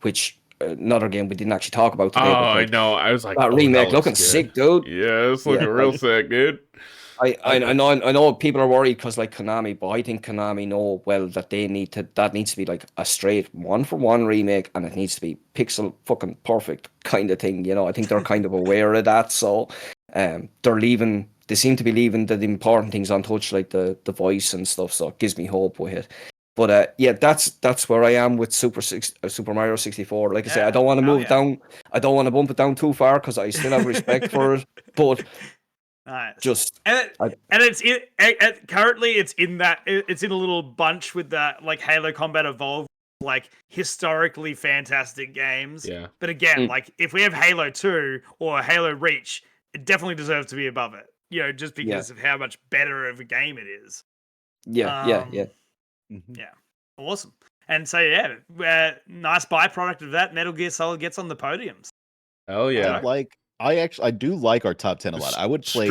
which another game we didn't actually talk about today. Oh, but, like, I know. I was like, that remake looking sick, dude. Yeah, it's looking real sick, dude. I know people are worried because like Konami, but I think Konami know well that that needs to be like a straight 1-for-1 remake, and it needs to be pixel fucking perfect kind of thing. You know, I think they're kind of aware of that, so they seem to be leaving the important things untouched, like the voice and stuff. So it gives me hope with it. But yeah, that's where I am with Super Mario 64. Like I say, I don't want to move down. I don't want to bump it down too far because I still have respect for it. But nice. Currently it's in a little bunch with that like Halo Combat Evolved, like historically fantastic games. Yeah. But again, like if we have Halo 2 or Halo Reach, it definitely deserves to be above it. You know, just because of how much better of a game it is. Yeah. Yeah, awesome. And so nice byproduct of that. Metal Gear Solid gets on the podiums. Hell yeah! I do like our top 10 a lot. I would place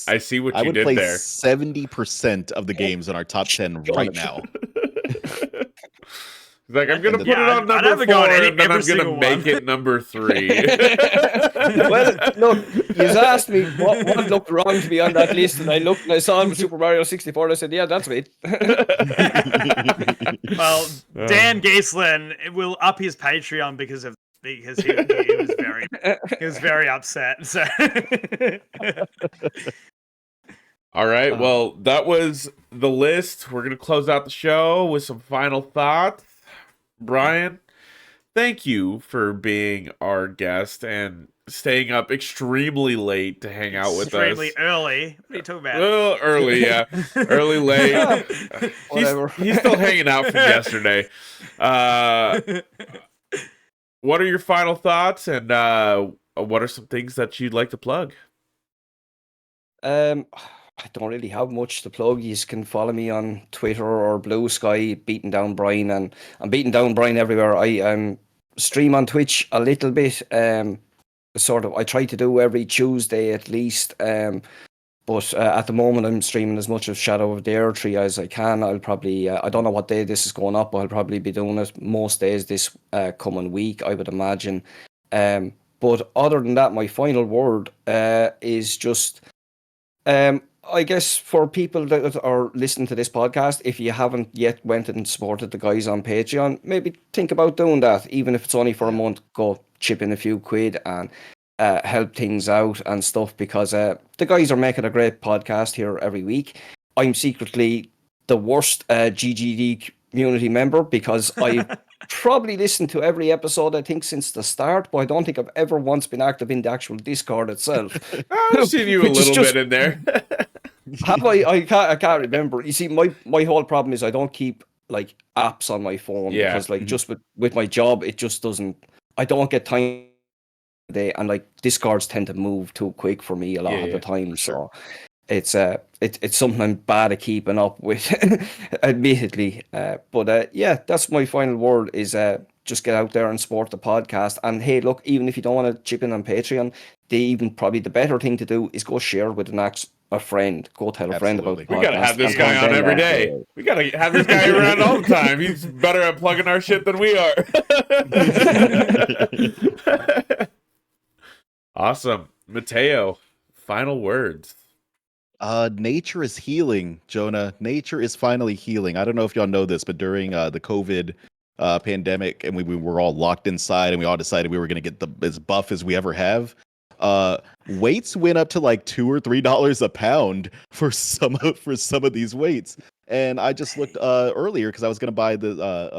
I see what you did there. 70% of the games in our top 10 right now. He's like, I'm gonna put it on number 4, and then I'm gonna make it number 3. Well, look, you asked me what looked wrong to be on that list, and I looked and I saw Super Mario 64, and I said, yeah, that's it. Well, Dan Gieslin will up his Patreon because he was very upset. So all right, well, that was the list. We're gonna close out the show with some final thoughts. Brian, thank you for being our guest, and staying up extremely late to hang out with us. Extremely early. What are you talking about? Well, early, yeah. Early, late. Whatever. He's still hanging out from yesterday. What are your final thoughts, and what are some things that you'd like to plug? I don't really have much to plug. You can follow me on Twitter or Blue Sky, beating down Brian, and I'm beating down Brian everywhere. I stream on Twitch a little bit. Sort of, I try to do every Tuesday at least. But at the moment, I'm streaming as much of Shadow of the Air Tree as I can. I'll probably, I don't know what day this is going up, but I'll probably be doing it most days this coming week, I would imagine. But other than that, my final word is just, I guess for people that are listening to this podcast, if you haven't yet went and supported the guys on Patreon, maybe think about doing that. Even if it's only for a month, go chip in a few quid and help things out and stuff, because the guys are making a great podcast here every week. I'm secretly the worst GGD community member because I probably listened to every episode, I think, since the start, but I don't think I've ever once been active in the actual Discord itself. I've seen you a little bit in there. Have I can't remember. You see, my whole problem is I don't keep like apps on my phone because like just with my job, it just doesn't. I don't get time today, and like Discords tend to move too quick for me a lot of the time. So it's something I'm bad at keeping up with, admittedly. But yeah, that's my final word is just get out there and support the podcast. And hey, look, even if you don't want to chip in on Patreon, probably the better thing to do is go share with a friend. Go tell a friend about the podcast. We gotta have this guy on every day. We gotta have this guy around all the time. He's better at plugging our shit than we are. Awesome. Mateo, final words. Nature is healing, Jonah. Nature is finally healing. I don't know if y'all know this, but during the COVID pandemic, and we were all locked inside, and we all decided we were going to get as buff as we ever have. Weights went up to like $2 or $3 a pound for some of these weights. And I just looked earlier because I was going to buy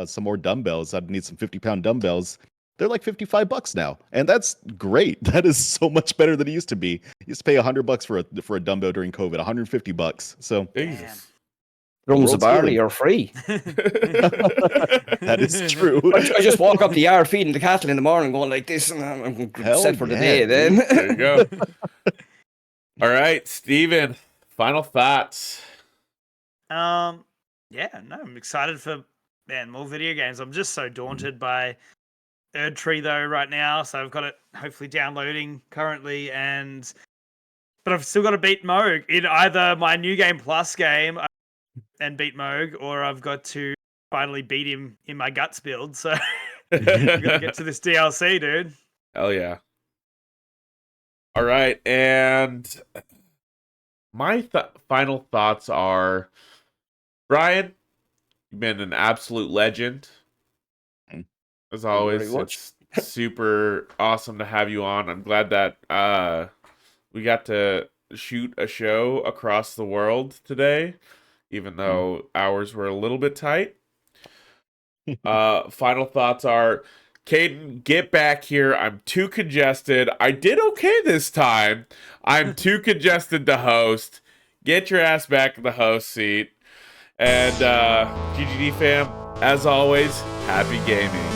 some more dumbbells. I'd need some 50-pound dumbbells. They're like $55 now, and that's great. That is so much better than it used to be. You used to pay $100 for a dumbbell during COVID, $150. So Jesus. Drums of barley are free. That is true. I just walk up the yard feeding the cattle in the morning, going like this, and I'm set for the day. Then there you go. All right, Steven, final thoughts. Yeah, no, I'm excited for more video games. I'm just so daunted by Erd Tree though right now, so I've got it hopefully downloading currently, but I've still got to beat Moog in either my New Game Plus game and beat Moog, or I've got to finally beat him in my Guts build. So I'm gonna get to this DLC, dude. Hell yeah! All right, and my final thoughts are, Brian, you've been an absolute legend. As always, it's super awesome to have you on. I'm glad that we got to shoot a show across the world today, even though hours were a little bit tight. Final thoughts are, Caden, get back here. I'm too congested. I did okay this time. I'm too congested to host. Get your ass back in the host seat. And GGD fam, as always, happy gaming.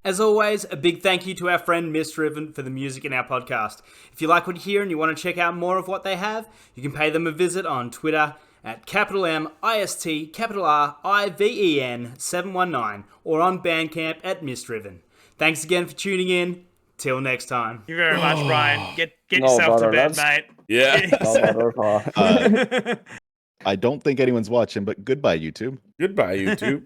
As always, a big thank you to our friend Misdriven for the music in our podcast. If you like what you hear and you want to check out more of what they have, you can pay them a visit on Twitter at MIST_RIVEN719 or on Bandcamp at Misdriven. Thanks again for tuning in. Till next time. Thank you very much, Brian. Get yourself to bed, mate. Yeah. I don't think anyone's watching, but goodbye, YouTube. Goodbye, YouTube.